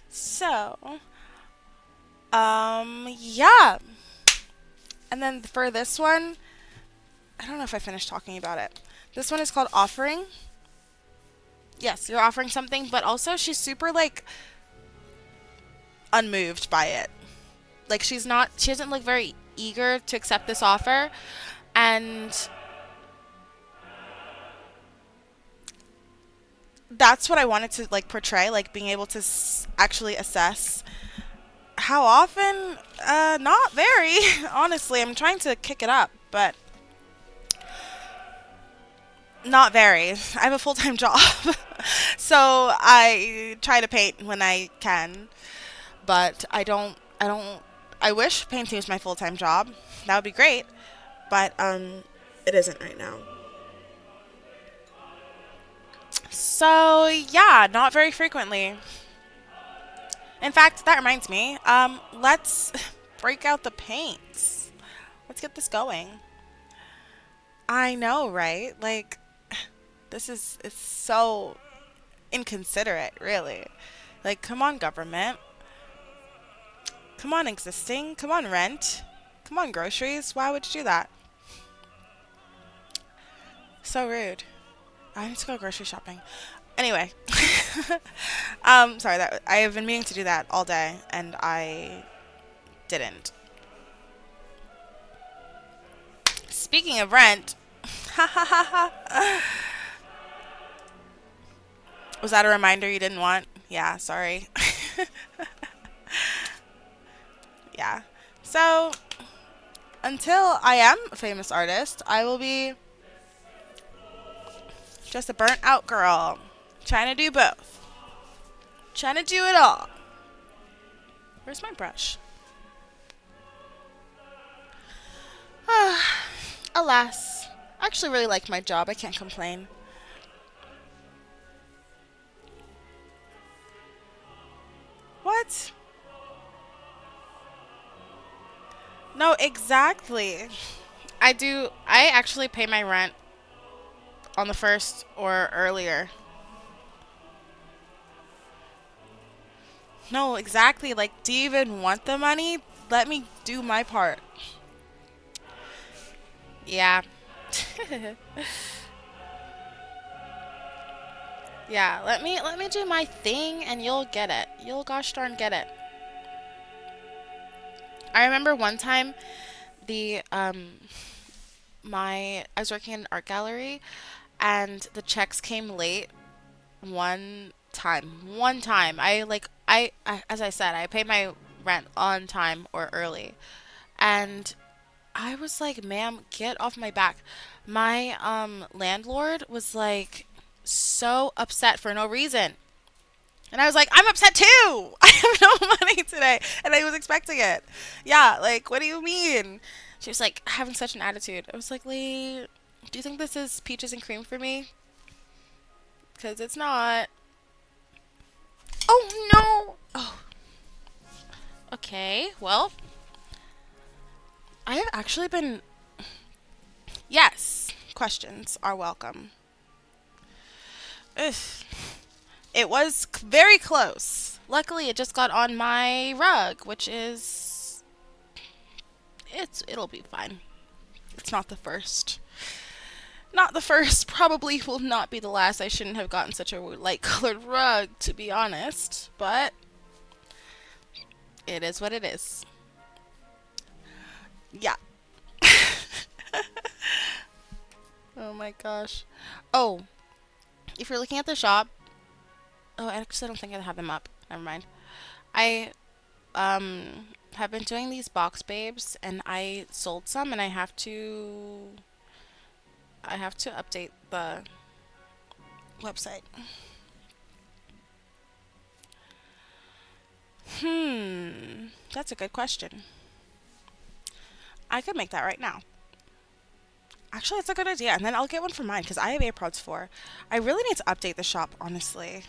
So, yeah. And then for this one, I don't know if I finished talking about it. This one is called Offering. Yes, you're offering something, but also she's super like unmoved by it. Like she doesn't look very eager to accept this offer. And that's what I wanted to like portray, like being able to actually assess how often. Not very. Honestly, I'm trying to kick it up, but not very. I have a full-time job. So I try to paint when I can, but I don't I wish painting was my full-time job. That would be great, but it isn't right now. So yeah, not very frequently. In fact, that reminds me. Let's break out the paints. Let's get this going. I know, right? Like this is it's so inconsiderate, really. Like, come on, government. Come on, existing. Come on, rent. Come on, groceries. Why would you do that? So rude. I need to go grocery shopping. Anyway, sorry that I have been meaning to do that all day, and I didn't. Speaking of rent, was that a reminder you didn't want? Yeah, sorry. Yeah. So until I am a famous artist, I will be just a burnt out girl trying to do both. Trying to do it all. Where's my brush? Alas. I actually really like my job. I can't complain. What? No, exactly. I actually pay my rent on the first or earlier. No, exactly. Like, do you even want the money? Let me do my part. Yeah. Yeah, let me do my thing and you'll get it. You'll gosh darn get it. I remember one time the my I was working in an art gallery and the checks came late one time. One time. I as I said, I paid my rent on time or early. And I was like, "Ma'am, get off my back." My landlord was like so upset for no reason. And I was like, "I'm upset too. I have no money today." And I was expecting it. Yeah, like, what do you mean? She was like having such an attitude. I was like, "Lee, do you think this is peaches and cream for me? Because it's not." Oh no. Oh, okay. Well, I have actually been. Yes, questions are welcome. Ugh. It was very close. Luckily, it just got on my rug, which is it'll be fine. It's not the first. Not the first, probably will not be the last. I shouldn't have gotten such a light colored rug, to be honest, but it is what it is. Yeah. Oh my gosh. Oh, if you're looking at the shop, oh, actually, I don't think I have them up. Never mind. I have been doing these box babes, and I sold some, and I have to update the website. That's a good question. I could make that right now. Actually, it's a good idea, and then I'll get one for mine because I have AirPods 4. I really need to update the shop, honestly.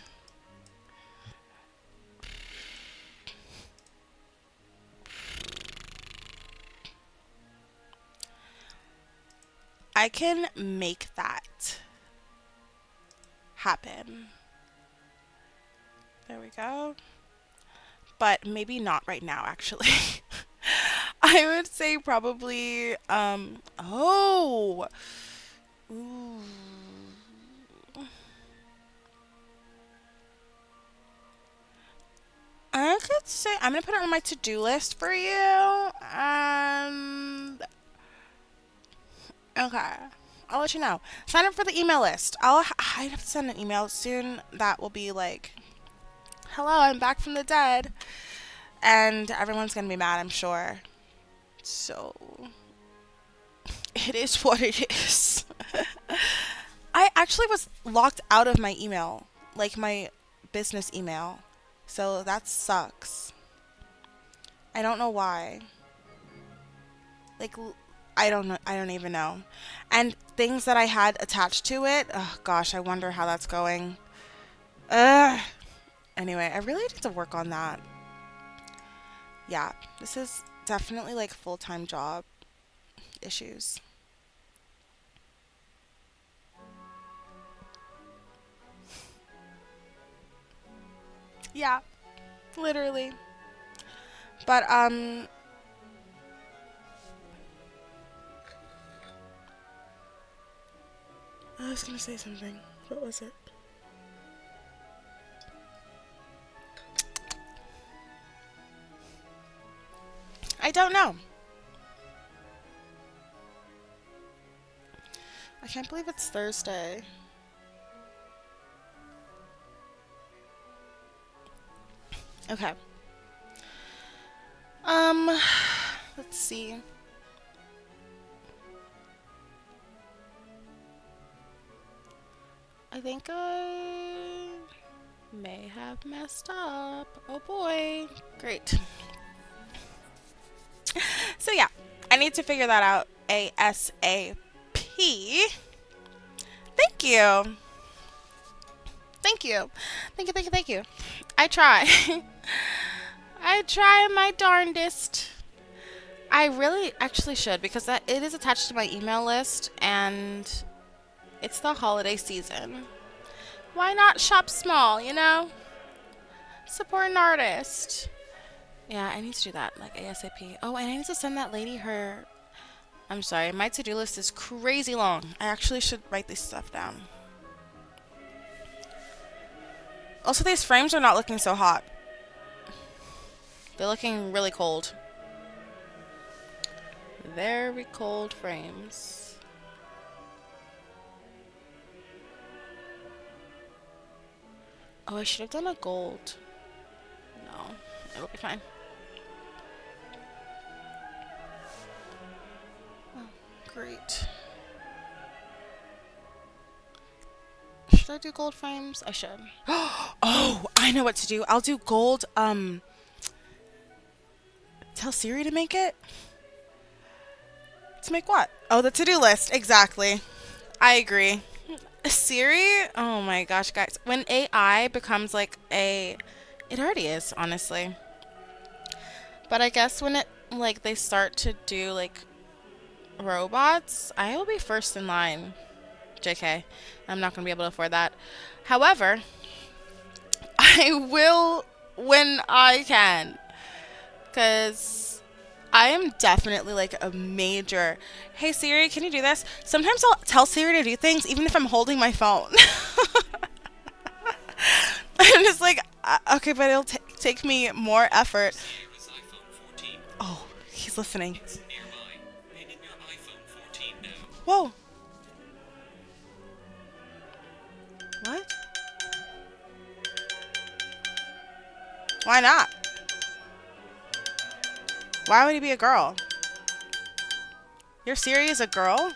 I can make that happen. There we go. But maybe not right now, actually. I would say probably, oh, ooh. I could say I'm gonna put it on my to-do list for you. Okay. I'll let you know. Sign up for the email list. I have to send an email soon that will be like, "Hello, I'm back from the dead," and everyone's gonna be mad, I'm sure. So it is what it is. I actually was locked out of my email, like my business email. So that sucks. I don't know why. Like I don't know. I don't even know. And things that I had attached to it. Oh gosh, I wonder how that's going. Ugh. Anyway, I really need to work on that. Yeah, this is definitely like full-time job issues. Yeah, literally. But I was gonna say something. What was it? I don't know. I can't believe it's Thursday. Okay. Um, let's see. I think I may have messed up. Oh boy. Great. So yeah, I need to figure that out ASAP. Thank you. Thank you. Thank you, thank you, thank you. I try. I try my darndest. I really actually should because that it is attached to my email list and it's the holiday season. Why not shop small, you know? Support an artist. Yeah, I need to do that like ASAP. Oh, and I need to send that lady her. I'm sorry, my to-do list is crazy long. I actually should write this stuff down. Also, these frames are not looking so hot. They're looking really cold. Very cold frames. Oh, I should have done a gold. No, it'll be fine. Oh, great. Should I do gold frames? I should. Oh, I know what to do. I'll do gold. Tell Siri to make it. To make what? Oh, the to-do list. Exactly. I agree. Siri? Oh my gosh, guys. When AI becomes like a. It already is, honestly. But I guess when it, like, they start to do, like, robots, I will be first in line. JK. I'm not going to be able to afford that. However, I will when I can. Because I am definitely like a major. Hey Siri, can you do this? Sometimes I'll tell Siri to do things even if I'm holding my phone. I'm just like, okay, but it'll take me more effort. Oh, he's listening. Whoa. What? Why not? Why would he be a girl? Your Siri is a girl?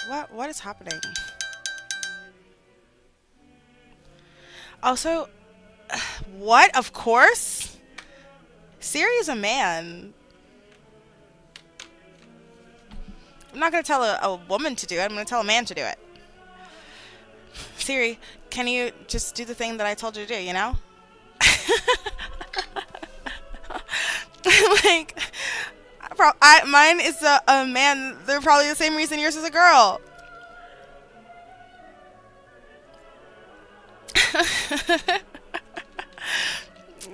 What is happening? Also, what? Of course? Siri is a man. I'm not going to tell a woman to do it. I'm going to tell a man to do it. Siri, can you just do the thing that I told you to do, you know? Like, mine is a man. They're probably the same reason yours is a girl.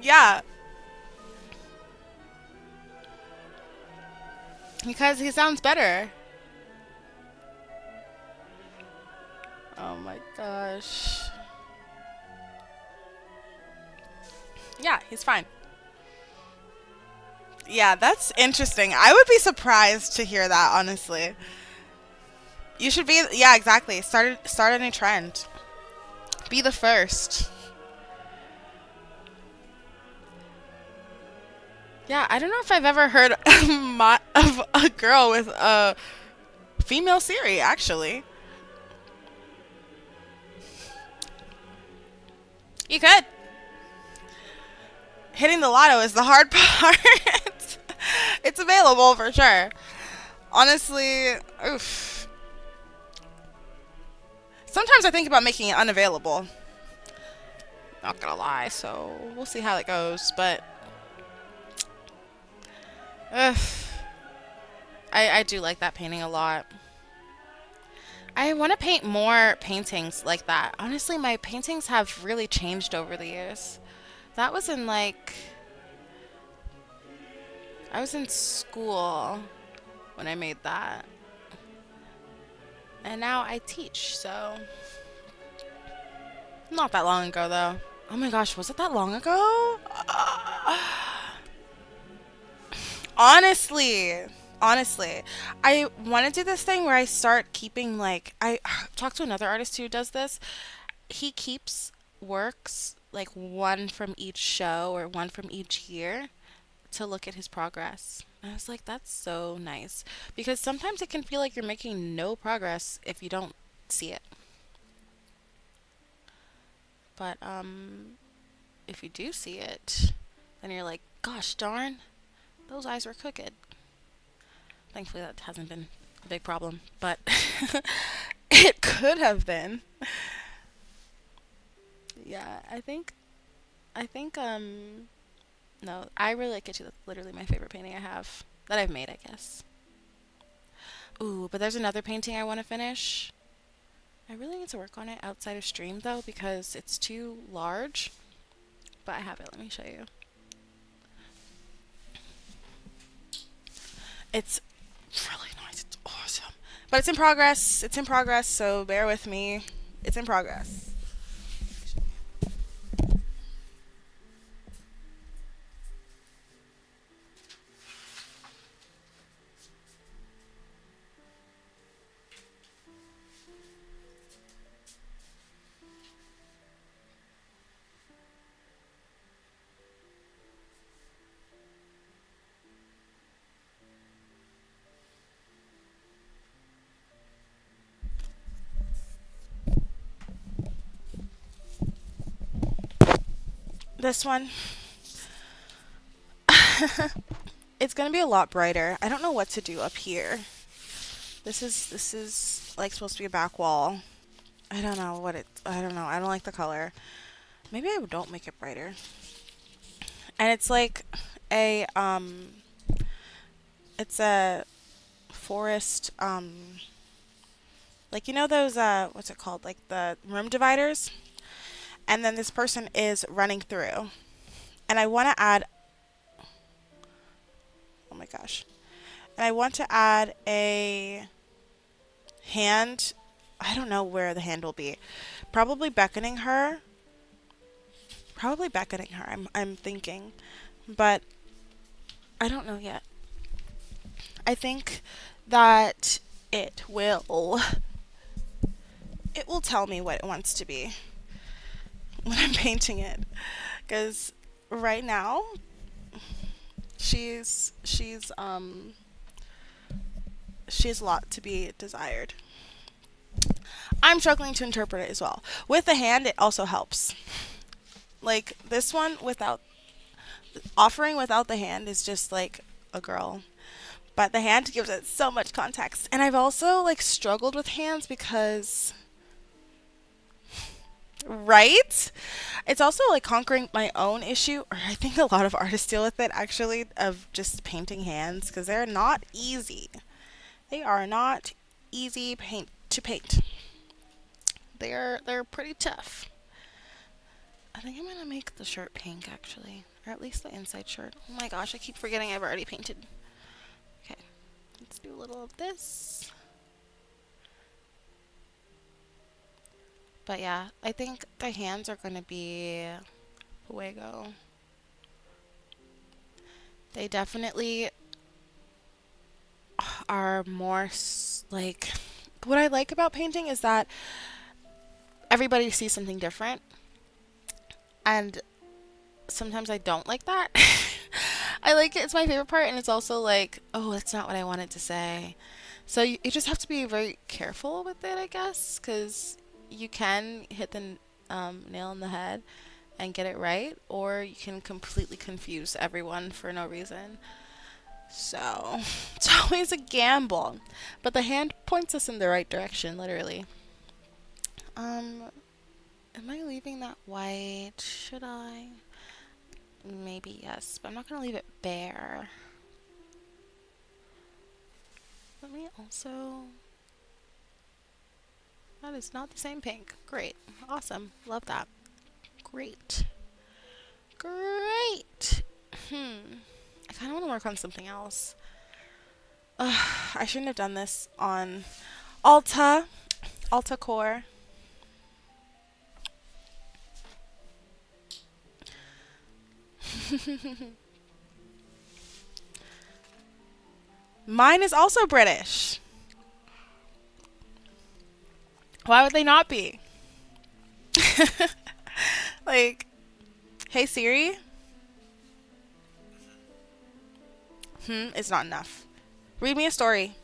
Yeah. Because he sounds better. Oh my gosh. Yeah, he's fine. Yeah, that's interesting. I would be surprised to hear that, honestly. You should be, yeah, exactly. Start a new trend. Be the first. Yeah, I don't know if I've ever heard of a girl with a female Siri, actually. You could. Hitting the lotto is the hard part. It's available for sure. Honestly, oof. Sometimes I think about making it unavailable. Not gonna lie, so we'll see how it goes. But, ugh, I do like that painting a lot. I want to paint more paintings like that. Honestly, my paintings have really changed over the years. That was in like, I was in school when I made that. And now I teach, so not that long ago though. Oh my gosh, was it that long ago? Honestly, honestly, I want to do this thing where I start keeping like I talked to another artist who does this. He keeps works like one from each show or one from each year to look at his progress. And I was like, that's so nice. Because sometimes it can feel like you're making no progress if you don't see it. But if you do see it, then you're like, gosh darn, those eyes were crooked. Thankfully that hasn't been a big problem, but it could have been. Yeah, I think no, I really like it too. That's literally my favorite painting I have that I've made, I guess. Ooh, but there's another painting I want to finish. I really need to work on it outside of stream though because it's too large. But I have it. Let me show you. It's really nice. It's awesome. But it's in progress. It's in progress, so bear with me. It's in progress. This one, it's gonna be a lot brighter. I don't know what to do up here. This is like supposed to be a back wall. I don't know what it. I don't know. I don't like the color. Maybe I don't make it brighter. And it's like a it's a forest like you know those what's it called, like the room dividers, and then this person is running through, and I want to add, oh my gosh, and I want to add a hand. I don't know where the hand will be. Probably beckoning her. Probably beckoning her. I'm thinking, but I don't know yet. I think that it will tell me what it wants to be when I'm painting it. Because right now she's she has a lot to be desired. I'm struggling to interpret it as well. With the hand, it also helps. Like this one without offering without the hand is just like a girl. But the hand gives it so much context. And I've also like struggled with hands because right? It's also like conquering my own issue, or I think a lot of artists deal with it actually, of just painting hands because they're not easy. They are not easy paint to paint. They're pretty tough. I think I'm gonna make the shirt pink actually, or at least the inside shirt. Oh my gosh, I keep forgetting I've already painted. Okay, let's do a little of this. But yeah, I think the hands are gonna be fuego. They definitely are more like, what I like about painting is that everybody sees something different, and sometimes I don't like that. I like it, it's my favorite part, and it's also like, oh, that's not what I wanted to say. So you just have to be very careful with it, I guess, because you can hit the nail on the head and get it right, or you can completely confuse everyone for no reason. So it's always a gamble, but the hand points us in the right direction, literally. Um, am I leaving that white? Should I? Maybe yes, but I'm not gonna leave it bare. Let me also. That is not the same pink. Great. Awesome. Love that. Great. Great. I kind of want to work on something else. I shouldn't have done this on Alta. Alta Core. Mine is also British. Why would they not be? Like, Hey Siri, it's not enough. Read me a story.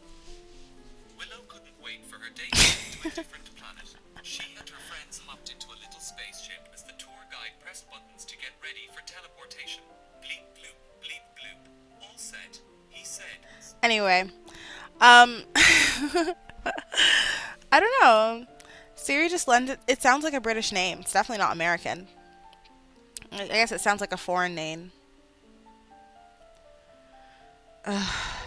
Willow couldn't wait for her date to a different planet. She and her friends hopped into a little spaceship as the tour guide pressed buttons to get ready for teleportation. Bleep bloop, bleep bloop. All set, he said. Anyway, I don't know. Siri just lends it. It sounds like a British name. It's definitely not American. I guess it sounds like a foreign name. Oh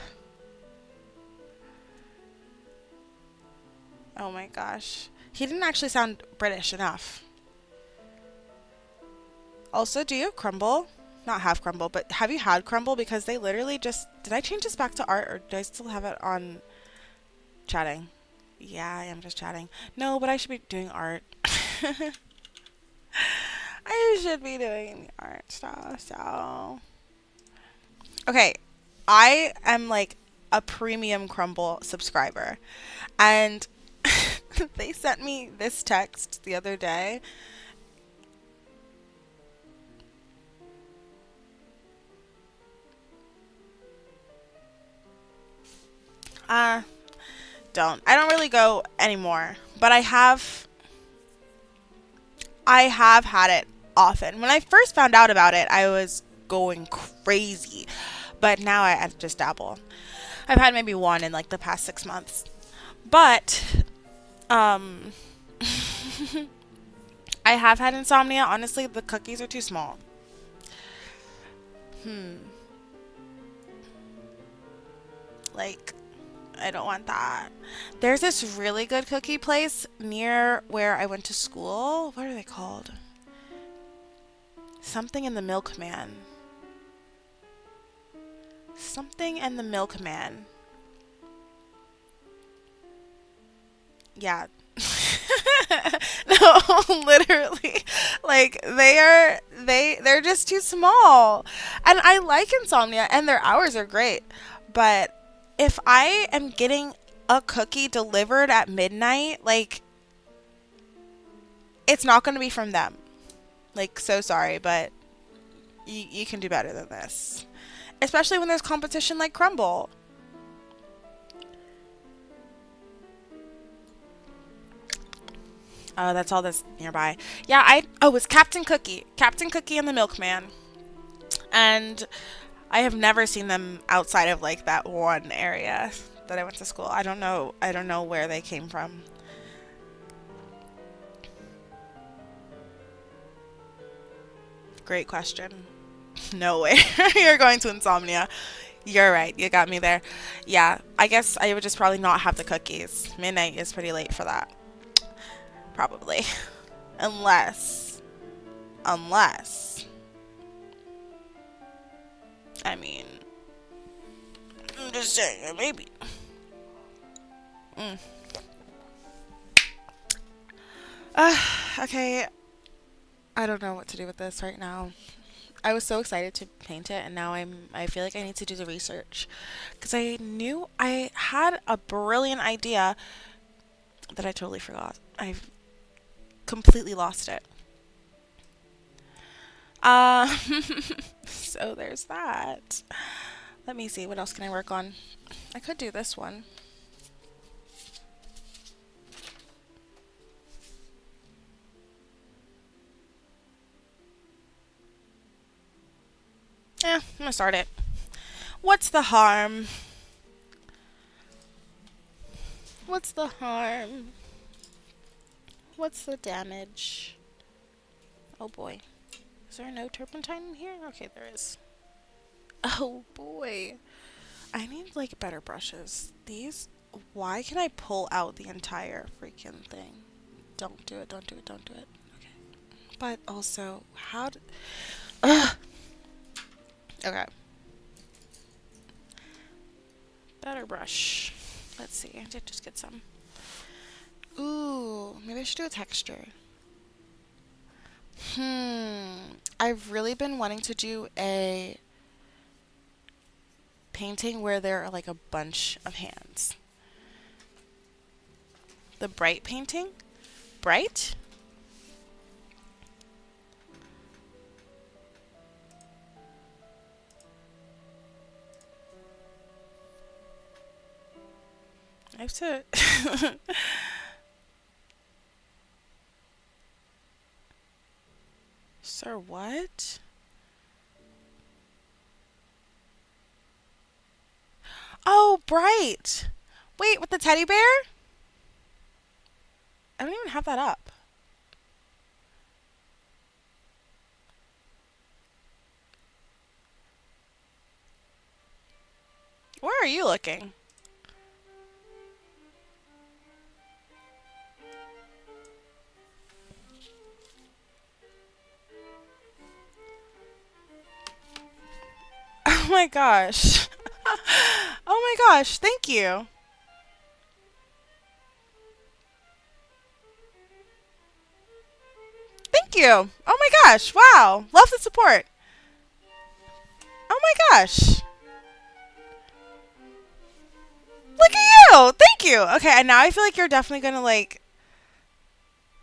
my gosh. He didn't actually sound British enough. Also, do you have crumble? Not have crumble, but have you had crumble? Because they literally just. Did I change this back to art or do I still have it on chatting? Yeah, I am just chatting. No, but I should be doing art. I should be doing the art stuff, so. Okay, I am like a premium crumble subscriber. And they sent me this text the other day. Uh, don't. I don't really go anymore, but I have had it often. When I first found out about it, I was going crazy. But now I just dabble. I've had maybe one in like the past 6 months. But um I have had insomnia. Honestly, the cookies are too small. Like I don't want that. There's this really good cookie place near where I went to school. What are they called? Something in the Milkman. Something and the Milkman. Yeah. No, literally. Like they're just too small. And I like insomnia and their hours are great. But if I am getting a cookie delivered at midnight, like it's not going to be from them. Like so sorry, but you can do better than this. Especially when there's competition like Crumble. Oh, that's all that's nearby. Yeah, it's Captain Cookie. Captain Cookie and the Milkman. And I have never seen them outside of like that one area that I went to school. I don't know where they came from. Great question. No way. You're going to insomnia. You're right. You got me there. Yeah, I guess I would just probably not have the cookies. Midnight is pretty late for that. Probably. Unless, I mean, I'm just saying, maybe. Mm. Uh, okay, I don't know what to do with this right now. I was so excited to paint it, and now I feel like I need to do the research because I knew I had a brilliant idea that I totally forgot. I've completely lost it. Uh, so there's that. Let me see. What else can I work on? I could do this one. I'm gonna start it. What's the harm? What's the harm? What's the damage? Oh boy. Is there no turpentine in here? Okay, there is. Oh boy. I need like better brushes. These. Why can I pull out the entire freaking thing? Don't do it, don't do it, don't do it. Okay. But also, how d Ugh. Okay. Better brush. Let's see. I did just get some. Ooh, maybe I should do a texture. I've really been wanting to do a painting where there are like a bunch of hands. The bright painting? Bright? I have to. Sir, what? Oh, Bright. Wait, with the teddy bear? I don't even have that up. Where are you looking? Oh my gosh. Oh my gosh, thank you. Thank you. Oh my gosh, wow. Love the support. Oh my gosh. Look at you. Thank you. Okay, and now I feel like you're definitely gonna like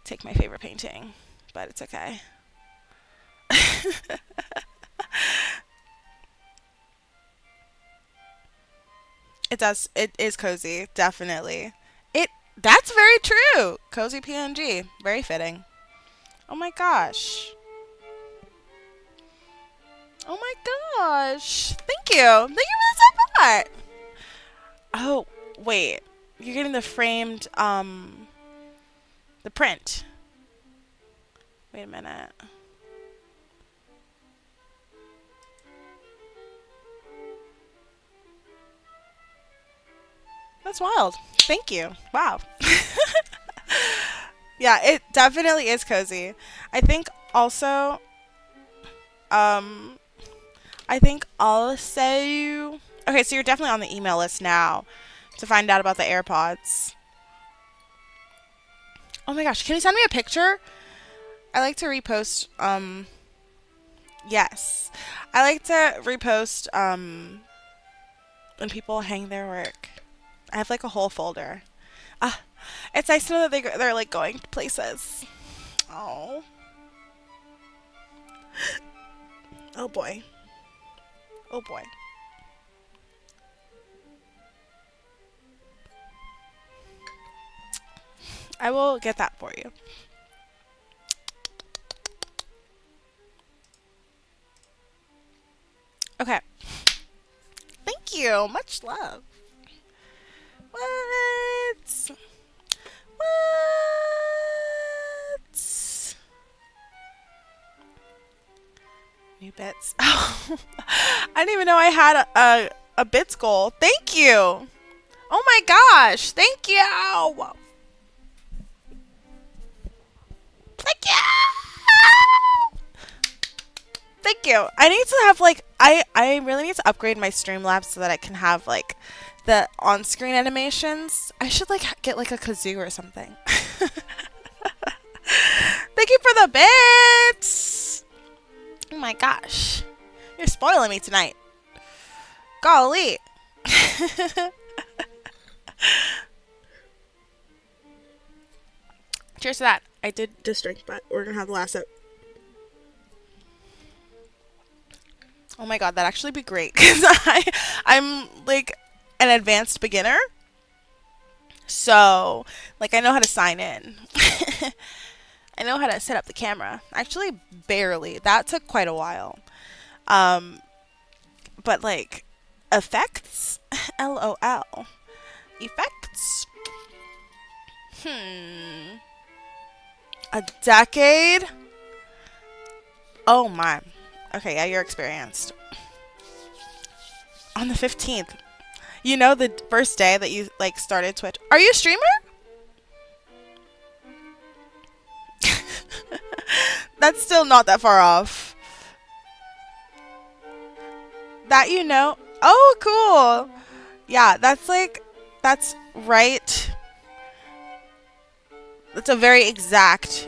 take my favorite painting, but it's okay. It does. It is cozy, definitely. It. That's very true. Cozy PNG, very fitting. Oh my gosh. Oh my gosh. Thank you. Thank you for the support. Oh wait, you're getting the framed the print. Wait a minute. That's wild. Thank you. Wow. Yeah, it definitely is cozy. I think also, um, I think also. Okay, so you're definitely on the email list now to find out about the AirPods. Oh my gosh, can you send me a picture? I like to repost. Yes, I like to repost. When people hang their work. I have like a whole folder. Ah, it's nice to know that they're like going places. Oh, oh boy, oh boy. I will get that for you. Okay. Thank you. Much love. What? What? New bits. Oh, I didn't even know I had a bits goal. Thank you. Oh my gosh. Thank you. Thank you. Thank you. I need to have like I really need to upgrade my Streamlabs so that I can have like the on-screen animations. I should like get like a kazoo or something. Thank you for the bits. Oh my gosh. You're spoiling me tonight. Golly. Cheers to that. I did just drink, but we're gonna have the last sip. Oh my god, that'd actually be great because I'm like an advanced beginner, so like I know how to sign in. I know how to set up the camera. Actually, barely. That took quite a while. Um, but like effects, LOL, effects. Hmm, a decade. Oh my. Okay, yeah, you're experienced. On the 15th. You know the first day that you like started Twitch. Are you a streamer? That's still not that far off. That you know. Oh, cool. Yeah, that's like that's right. That's a very exact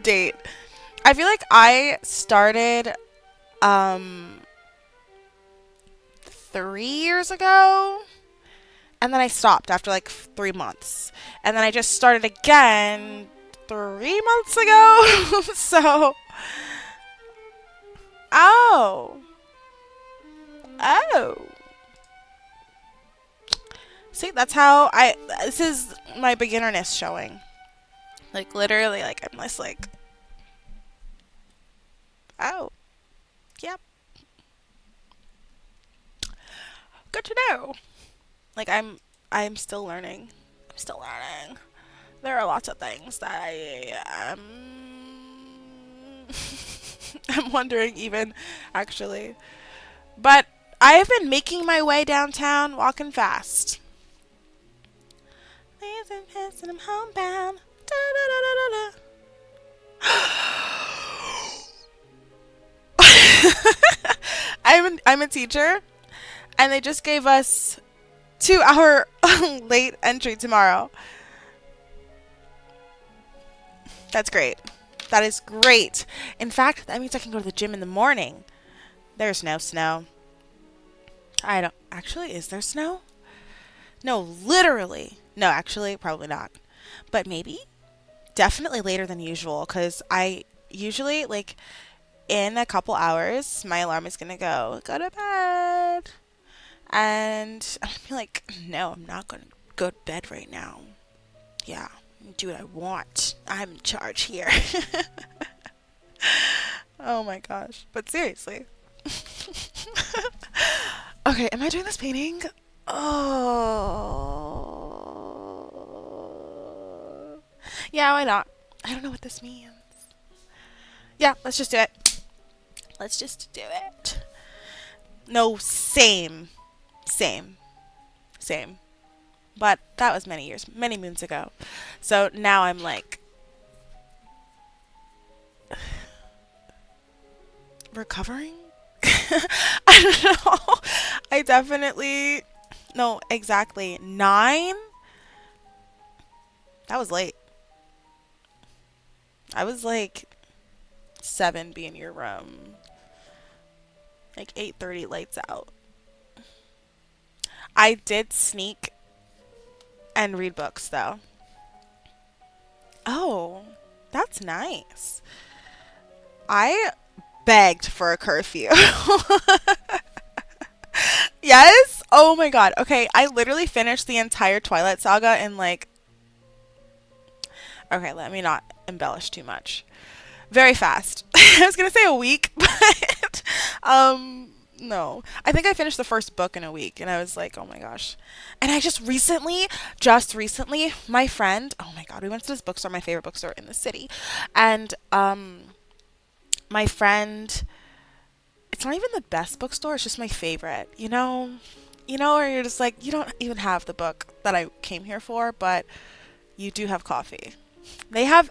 date. I feel like I started um 3 years ago, and then I stopped after like 3 months, and then I just started again 3 months ago. So, oh, oh. See, that's how I. This is my beginnerness showing. Like literally, like I'm just like, oh, yep, good to know. Like I'm still learning. I'm still learning. There are lots of things that I'm wondering even actually. But I have been making my way downtown, walking fast. Lazy fast and I'm homebound. Da, da, da, da, da. I'm a teacher, and they just gave us 2 hour late entry tomorrow. That's great. That is great. In fact, that means I can go to the gym in the morning. There's no snow. I don't. Actually, is there snow? No, literally. No, actually, probably not. But maybe? Definitely later than usual, because I usually, like, in a couple hours, my alarm is going to go to bed. And I'm like, no, I'm not going to go to bed right now. Yeah, do what I want. I'm in charge here. Oh my gosh. But seriously. Okay, am I doing this painting? Oh. Yeah, why not? I don't know what this means. Yeah, let's just do it. Let's just do it. No, same. Same. Same. But that was many years, many moons ago. So now I'm like recovering? I don't know. I definitely. No, exactly. 9? That was late. I was like 7 be in your room. Like 8:30 lights out. I did sneak and read books though. Oh, that's nice. I begged for a curfew. Yes? Oh my god. Okay, I literally finished the entire Twilight Saga in like. Okay, let me not embellish too much. Very fast. I was gonna say a week, but no. I think I finished the first book in a week, and I was like, oh my gosh. And I just recently, my friend, oh my god, we went to this bookstore, my favorite bookstore in the city, and my friend, it's not even the best bookstore, it's just my favorite. Where you're just like, you don't even have the book that I came here for, but you do have coffee. They have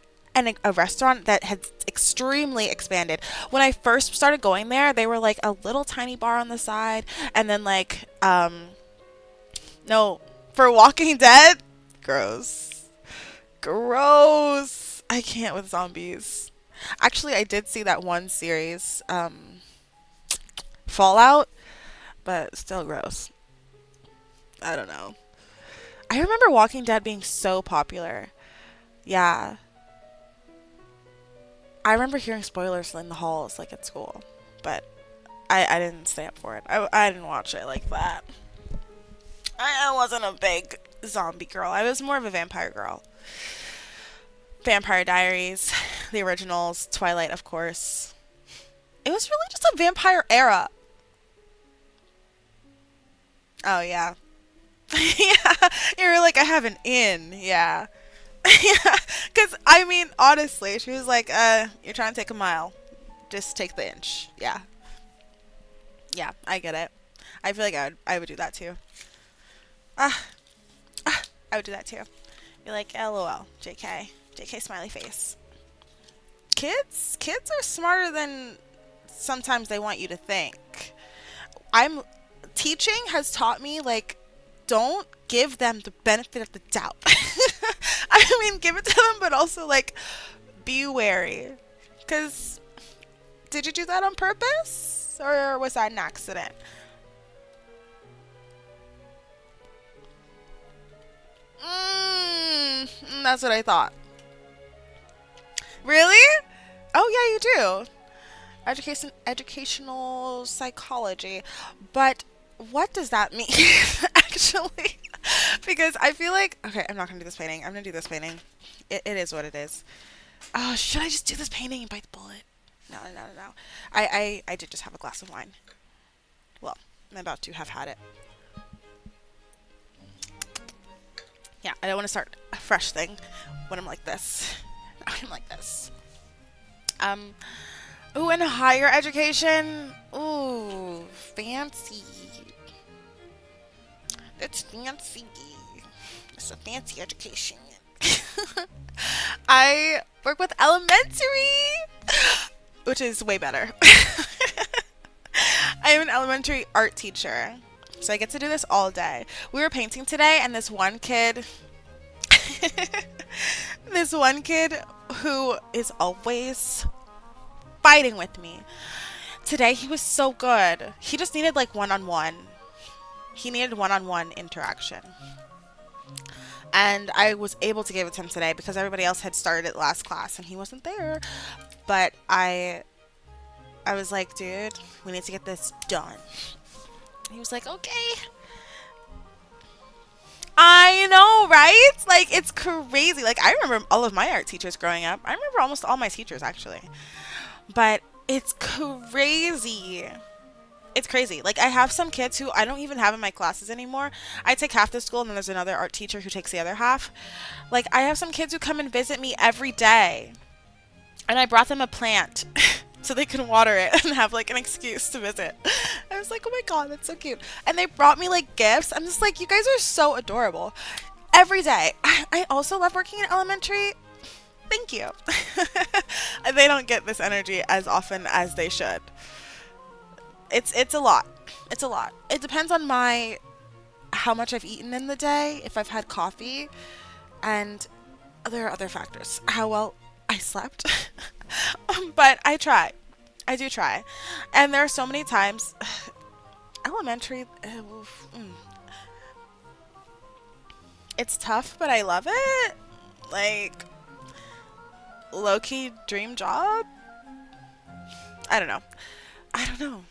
a restaurant that has extremely expanded. When I first started going there, they were like a little tiny bar on the side, and then like no, for Walking Dead, gross, gross. I can't with zombies. Actually, I did see that one series, Fallout, but still gross. I don't know. I remember Walking Dead being so popular. Yeah. I remember hearing spoilers in the halls, like at school, but I didn't stay up for it. I didn't watch it like that. I wasn't a big zombie girl. I was more of a vampire girl. Vampire Diaries, the originals, Twilight, of course. It was really just a vampire era. Oh, yeah. Yeah. You were like, I have an in. Yeah. Yeah. Because, I mean, honestly, she was like, you're trying to take a mile. Just take the inch. Yeah. Yeah, I get it. I feel like I would do that too. Ah, I would do that too. Be like, LOL, JK. JK smiley face. Kids are smarter than sometimes they want you to think. I'm Teaching has taught me like don't give them the benefit of the doubt. I mean, give it to them, but also like be wary. Cuz did you do that on purpose or was that an accident? That's what I thought. Really? Oh yeah, you do. Educational psychology. But what does that mean? Actually, Because I feel like, okay, I'm not gonna do this painting. I'm gonna do this painting. It is what it is. Oh, should I just do this painting and bite the bullet? No, no, no, no. I did just have a glass of wine. Well, I'm about to have had it. Yeah, I don't want to start a fresh thing when I'm like this. I'm like this. Um, ooh, in higher education. Ooh, fancy. That's fancy. It's a fancy education. I work with elementary, which is way better. I am an elementary art teacher, so I get to do this all day. We were painting today, and this one kid who is always fighting with me. Today he was so good. He just needed like one-on-one. He needed one-on-one interaction. And I was able to give it to him today because everybody else had started it last class and he wasn't there. But I was like, dude, we need to get this done. He was like, okay. I know, right? Like, it's crazy. Like, I remember all of my art teachers growing up. I remember almost all my teachers, actually. But it's crazy. It's crazy. Like, I have some kids who I don't even have in my classes anymore. I take half the school, and then there's another art teacher who takes the other half. Like, I have some kids who come and visit me every day. And I brought them a plant so they can water it and have, like, an excuse to visit. I was like, oh my god, that's so cute. And they brought me, like, gifts. I'm just like, you guys are so adorable. Every day. I also love working in elementary. Thank you. They don't get this energy as often as they should. It's a lot. It's a lot. It depends on how much I've eaten in the day, if I've had coffee, and there are other factors. How well I slept. But I try. I do try. And there are so many times elementary it's tough, but I love it. Like low-key dream job. I don't know. I don't know.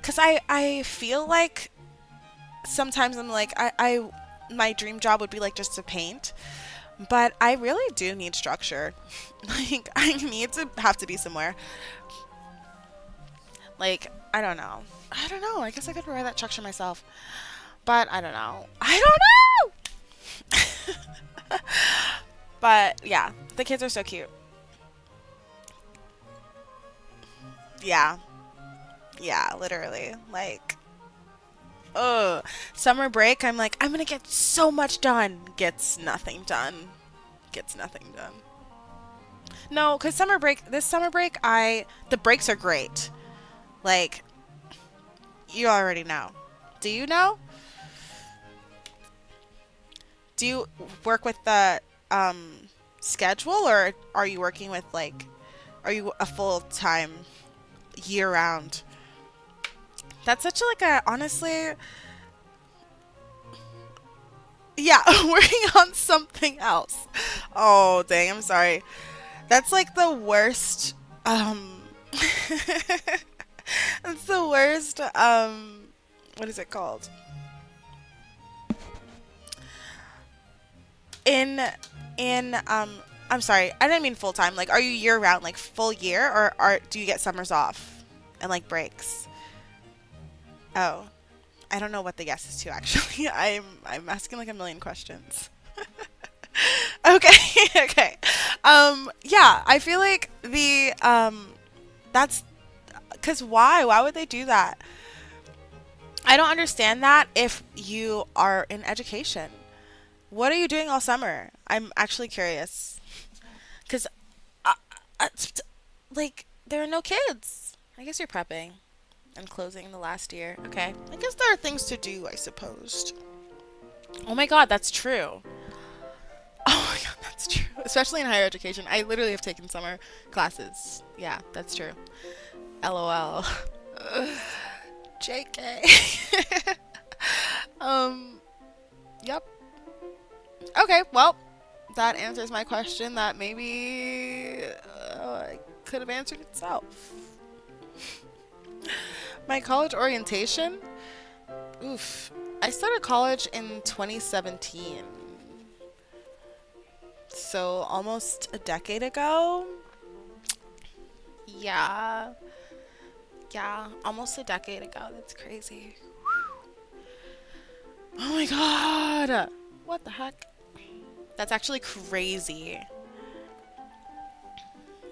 Cause I feel like sometimes I'm like I my dream job would be like just to paint, but I really do need structure. Like I need to have to be somewhere. Like I don't know. I don't know. I guess I could provide that structure myself, but I don't know. I don't know. But yeah, the kids are so cute. Yeah, yeah, literally. Like summer break, I'm like, I'm gonna get so much done. Gets nothing done. Gets nothing done. No, because this summer break, the breaks are great. Like, you already know. Do you know? Do you work with the schedule, or are you working with, like, are you a full-time, year-round? That's such a, like, honestly, yeah, working on something else. Oh, dang, I'm sorry. That's like the worst. That's the worst. What is it called? In I'm sorry. I didn't mean full time. Like, are you year round, like full year, or do you get summers off and like breaks? Oh, I don't know what the yes is to actually. I'm asking like a million questions. Okay, okay. Yeah, I feel like that's because why? Why would they do that? I don't understand that if you are in education. What are you doing all summer? I'm actually curious. Because, uh, uh, like, there are no kids. I guess you're prepping and closing the last year. Okay. I guess there are things to do, I suppose. Oh my god, that's true. Oh my god, that's true. Especially in higher education. I literally have taken summer classes. Yeah, that's true. LOL. JK. um, yep. Okay, well, that answers my question that maybe I could have answered itself. My college orientation? Oof. I started college in 2017. So almost a decade ago. Yeah. Yeah, almost a decade ago. That's crazy. Oh my god. What the heck? That's actually crazy.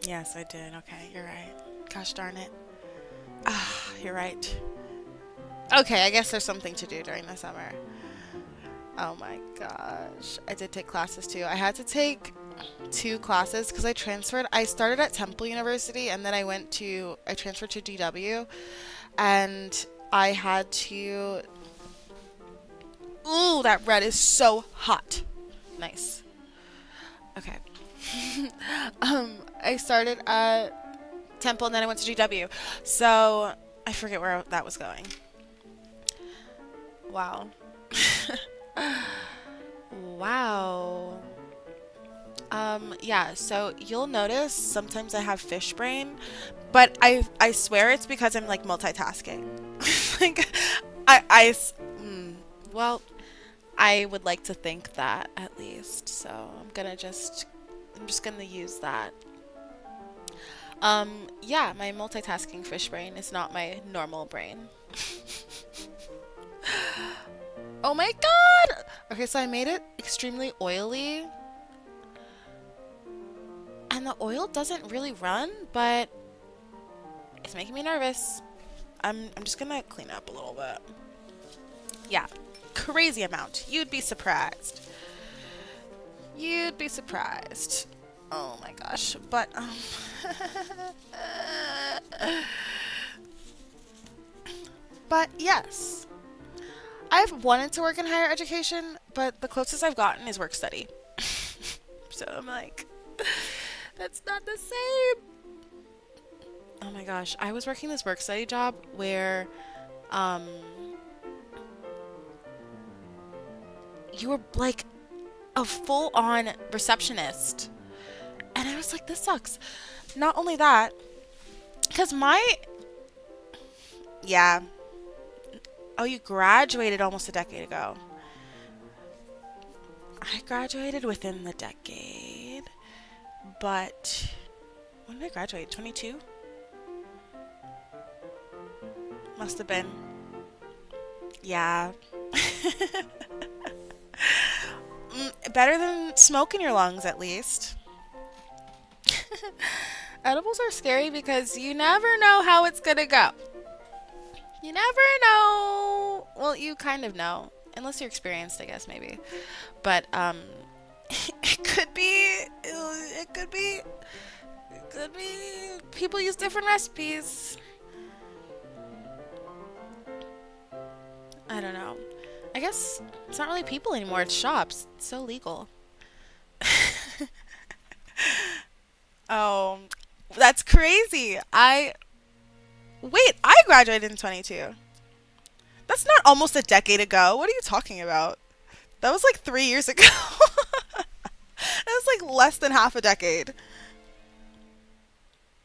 Yes, I did. Okay, you're right. Gosh darn it. Ah, you're right. Okay, I guess there's something to do during the summer. Oh my gosh. I did take classes too. I had to take two classes because I transferred. I started at Temple University and then I transferred to DW and I had to. Ooh, that red is so hot. Nice. Okay. I started at Temple and then I went to GW. So I forget where that was going. Wow. Wow. Yeah, so you'll notice sometimes I have fish brain, but I swear it's because I'm like multitasking. Like mm, well, I would like to think that at least. So I'm just gonna use that. Yeah, my multitasking fish brain is not my normal brain. Oh my god! Okay, so I made it extremely oily, and the oil doesn't really run, but it's making me nervous. I'm just gonna clean up a little bit. Yeah, crazy amount. You'd be surprised. You'd be surprised. Oh my gosh. But but yes. I've wanted to work in higher education, but the closest I've gotten is work study. So I'm like, that's not the same. Oh my gosh. I was working this work study job where um you were like a full on receptionist. And I was like, this sucks. Not only that, because yeah. Oh, you graduated almost a decade ago. I graduated within the decade, but when did I graduate? 22? Must have been. Yeah. Better than smoke in your lungs, at least. Edibles are scary because you never know how it's gonna go. You never know. Well, you kind of know, unless you're experienced, I guess maybe. But it could be. It could be. It could be. People use different recipes. I don't know. I guess it's not really people anymore. It's shops. It's so legal. Oh, that's crazy. I graduated in 22. That's not almost a decade ago. What are you talking about? That was like 3 years ago. That was like less than half a decade.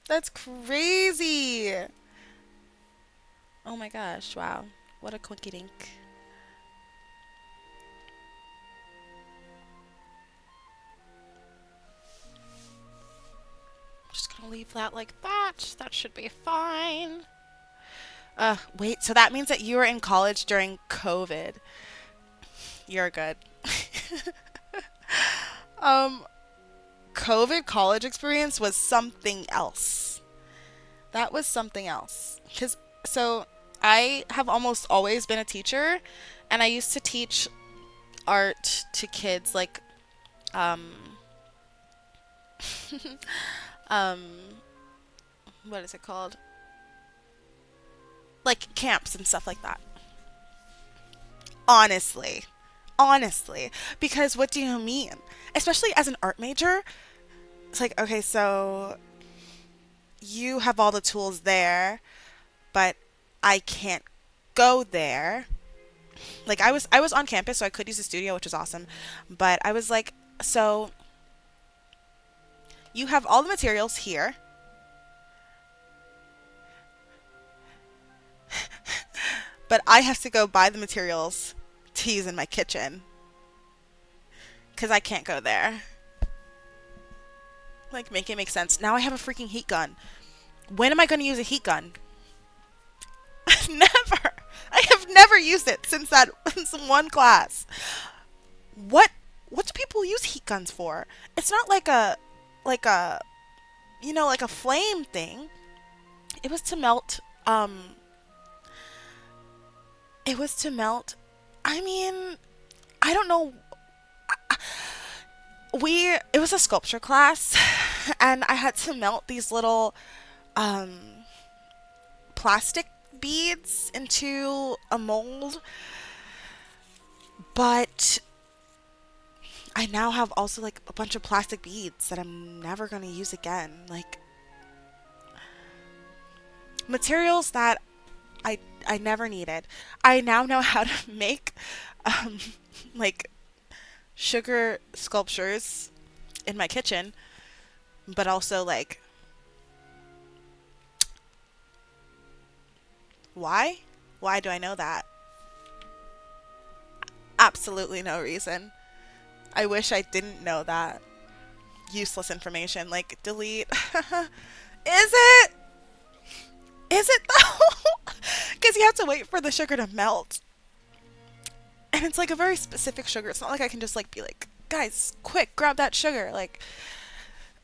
That's crazy. Oh my gosh, wow. What a quinky dink. Just gonna leave that like that. That should be fine. Wait, so that means that you were in college during COVID. You're good. um, COVID college experience was something else. That was something else. So I have almost always been a teacher, and I used to teach art to kids like um um what is it called? Like camps and stuff like that. Honestly. Honestly. Because what do you mean? Especially as an art major, it's like, okay, so you have all the tools there, but I can't go there. Like I was on campus so I could use the studio, which was awesome. But I was like, so you have all the materials here, but I have to go buy the materials to use in my kitchen because I can't go there. Like, make it make sense. Now I have a freaking heat gun. When am I going to use a heat gun? Never. I have never used it since that since one class. What what do people use heat guns for? It's not like a like a flame thing. It was to melt it was to melt I mean, I don't know. We It was a sculpture class and I had to melt these little um plastic beads into a mold, but I now have also like a bunch of plastic beads that I'm never going to use again. Like materials that I never needed. I now know how to make um like sugar sculptures in my kitchen, but also like why? Why do I know that? Absolutely no reason. I wish I didn't know that. Useless information. Like delete. Is it? Is it though? Because you have to wait for the sugar to melt. And it's like a very specific sugar. It's not like I can just like be like, guys, quick, grab that sugar. Like,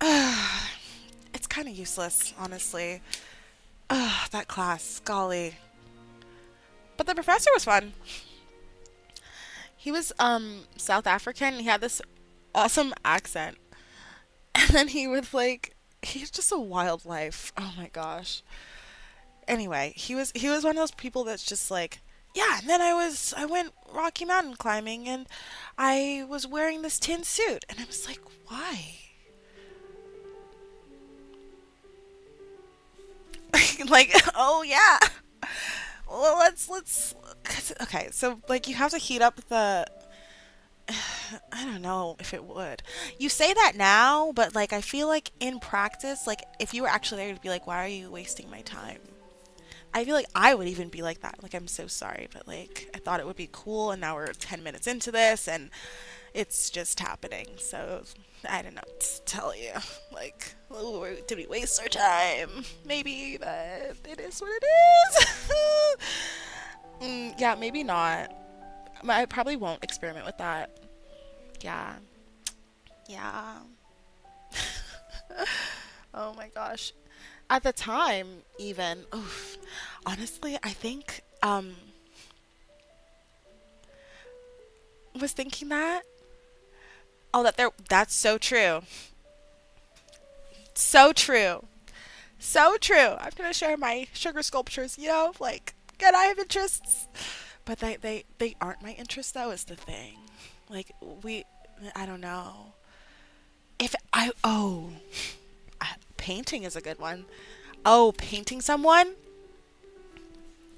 it's kind of useless, honestly. That class, golly. But the professor was fun. He was South African. He had this awesome accent. And then he would like he's just a wild life. Oh my gosh. Anyway, he was one of those people that's just like, yeah, and then I went Rocky Mountain climbing and I was wearing this tin suit and I was like, why? Like, oh yeah. Well, let's okay, so like you have to heat up the I don't know if it would. You say that now, but like I feel like in practice, like if you were actually there, you'd be like, why are you wasting my time? I feel like I would even be like that. Like, I'm so sorry, but like, I thought it would be cool, and now we're 10 minutes into this, and it's just happening. So, I don't know what to tell you. Like, oh, did we waste our time? Maybe, but it is what it is. Yeah, maybe not. I probably won't experiment with that. Yeah. Yeah. Oh my gosh. At the time, even, oof, honestly, I think, was thinking that. Oh, that's so true. So true. So true. I'm gonna share my sugar sculptures, like, good, I have interests. But they aren't my interests, though, is the thing. Like, I don't know. Painting is a good one. Oh, painting someone?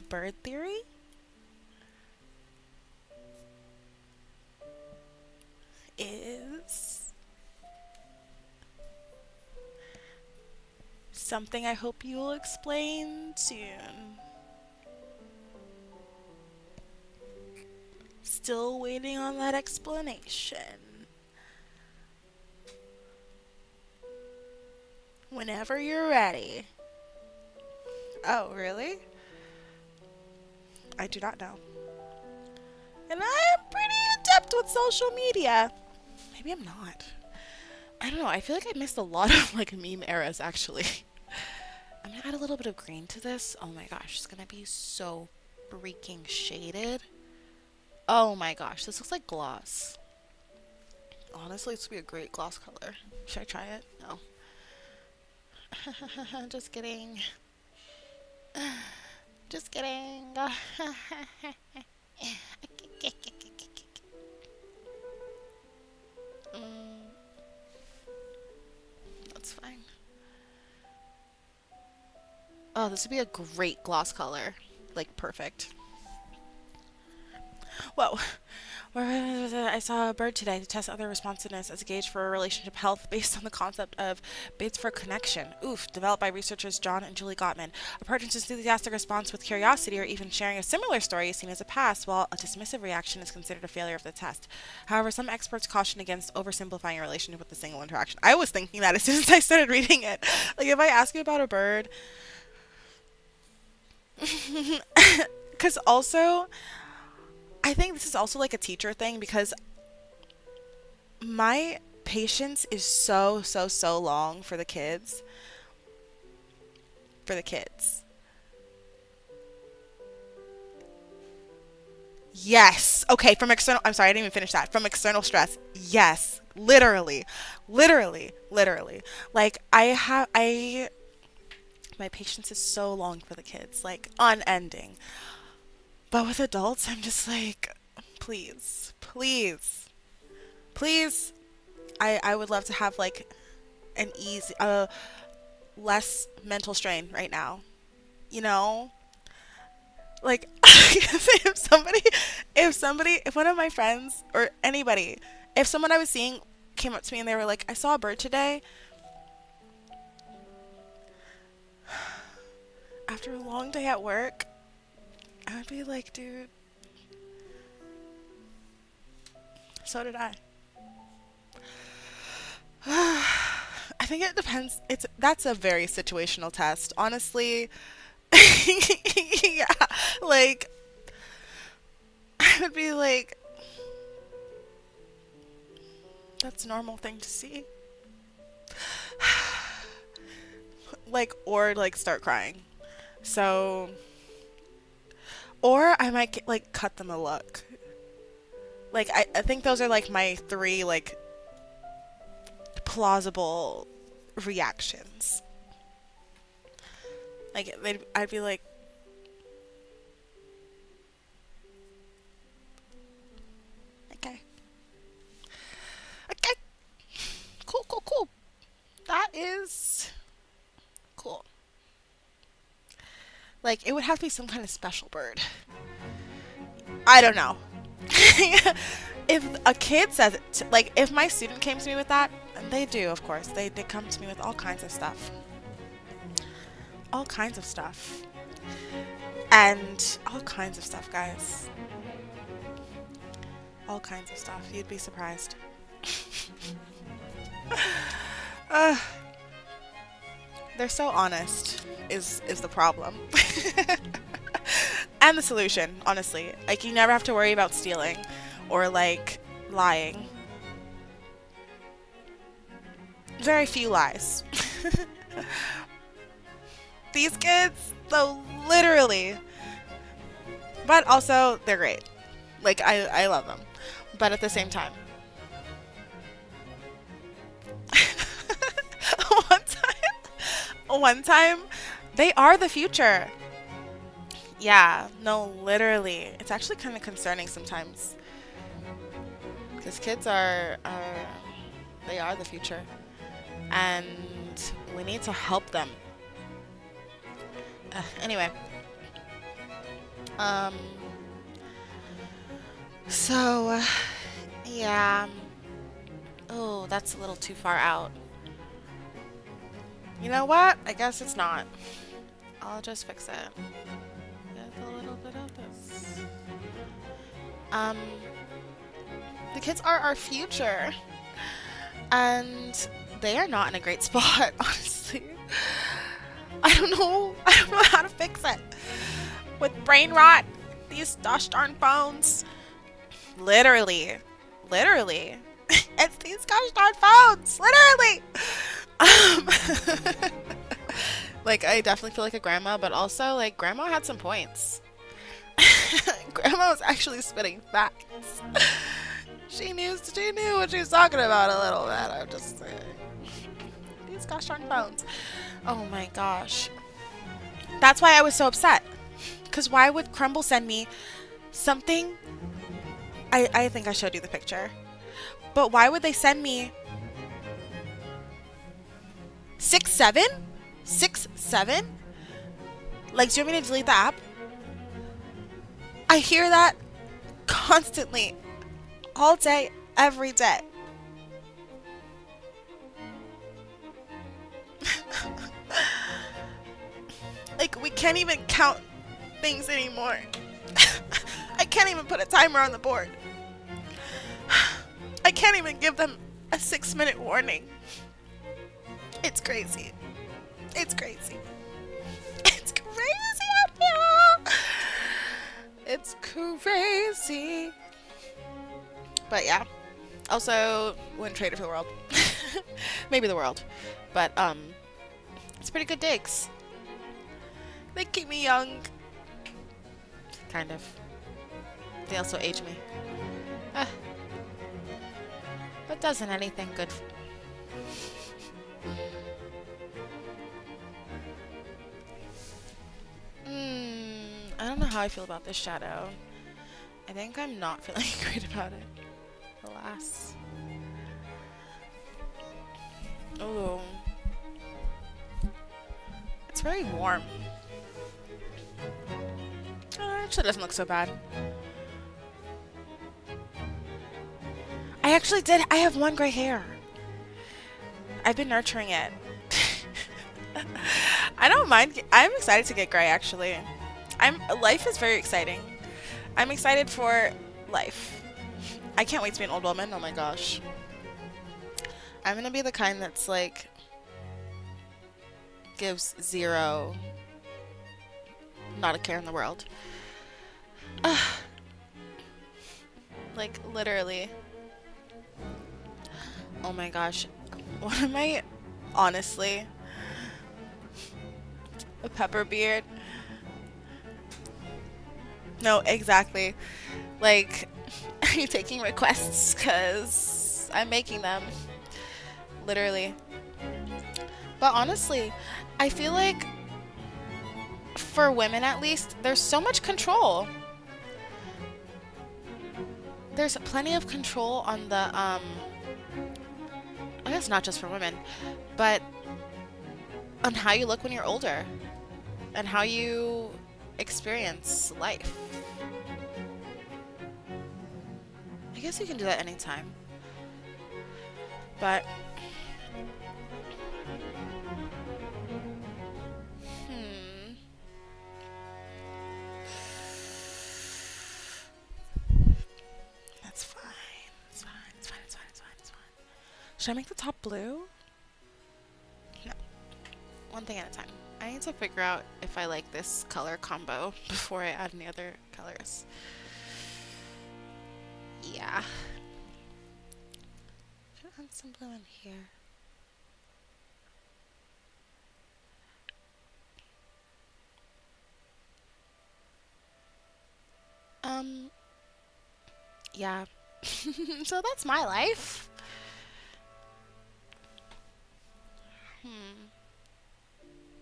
Bird theory? Is something I hope you will explain soon. Still waiting on that explanation. Whenever you're ready. Oh, really? I do not know. And I'm pretty adept with social media. Maybe I'm not. I don't know. I feel like I missed a lot of like meme eras actually. I'm gonna add a little bit of green to this. Oh my gosh, it's gonna be so freaking shaded. Oh my gosh, this looks like gloss. Honestly, this would be a great gloss color. Should I try it? No. Just kidding. Just kidding. Mm, that's fine. Oh, this would be a great gloss color. Like, perfect. Whoa. I saw a bird today to test other responsiveness as a gauge for relationship health based on the concept of bids for connection. Oof, developed by researchers John and Julie Gottman. A person's enthusiastic response with curiosity or even sharing a similar story is seen as a pass, while a dismissive reaction is considered a failure of the test. However, some experts caution against oversimplifying a relationship with a single interaction. I was thinking that as soon as I started reading it. Like, if I ask you about a bird, because also, I think this is also like a teacher thing because my patience is so long for the kids. For the kids. Yes. Okay, from external, I'm sorry, I didn't even finish that. From external stress. Yes. Literally. Literally. Like my patience is so long for the kids, like unending. But with adults, I'm just like, please. I would love to have like an easy, less mental strain right now. You know, like if one of my friends or anybody, if someone I was seeing came up to me and they were like, I saw a bird today after a long day at work, I would be like, dude, so did I. I think it depends. That's a very situational test, honestly. Yeah, like I would be like, that's a normal thing to see. Like, or like start crying. So, or I might get, like cut them a look. Like I think those are like my three like plausible reactions. Like I'd be like, okay, okay, cool. That is cool. Like it would have to be some kind of special bird. I don't know. If a kid says it, like if my student came to me with that, and they do, of course, they come to me with all kinds of stuff, all kinds of stuff, and all kinds of stuff, guys, all kinds of stuff. You'd be surprised. uh, they're so honest. Is the problem. And the solution, honestly. Like you never have to worry about stealing or like lying. Very few lies. These kids, though, literally. But also, they're great. Like, I love them. But at the same time. one one time, they are the future. Yeah, no, literally. It's actually kind of concerning sometimes. Because kids they are the future. And we need to help them. Anyway. Um, so, yeah. Oh, that's a little too far out. You know what? I guess it's not. I'll just fix it. With a little bit of this. Um, the kids are our future. And they are not in a great spot, honestly. I don't know how to fix it. With brain rot, these gosh darn phones. Literally. It's these gosh darn phones. Literally. Like, I definitely feel like a grandma, but also, like, grandma had some points. Grandma was actually spitting facts. She knew what she was talking about a little bit. I'm just saying. These gosh darn phones. Oh my gosh. That's why I was so upset. Because why would Crumble send me something? I think I showed you the picture. But why would they send me 6'7"? 6'7"? Like, do you want me to delete the app? I hear that constantly. all day, every day. Like, we can't even count things anymore. I can't even put a timer on the board. I can't even give them a 6 minute warning. It's crazy. It's crazy. It's crazy out here. It's crazy. But yeah. Also, wouldn't trade it for the world. Maybe the world. But it's pretty good digs. They keep me young. Kind of. They also age me. Ah, but doesn't anything good. I don't know how I feel about this shadow. I think I'm not feeling great about it. Alas. Oh. It's very warm. Actually doesn't look so bad. I actually did. I have one gray hair. I've been nurturing it. I don't mind. I'm excited to get gray actually. Life is very exciting. I'm excited for life. I can't wait to be an old woman. Oh my gosh. I'm gonna be the kind that's like gives zero, not a care in the world. Like literally. Oh my gosh. What am I honestly? A pepper beard? No, exactly. Like, are you taking requests? Because I'm making them. Literally. But honestly, I feel like for women at least, there's so much control. There's plenty of control on the, I guess not just for women, but on how you look when you're older and how you experience life. I guess you can do that anytime. But, hmm. That's fine. It's fine. It's fine. It's fine. It's fine. It's fine. Should I make the top blue? No. One thing at a time. I need to figure out if I like this color combo before I add any other colors. Yeah. Should I add some blue in here? Um, yeah. So that's my life. Hmm.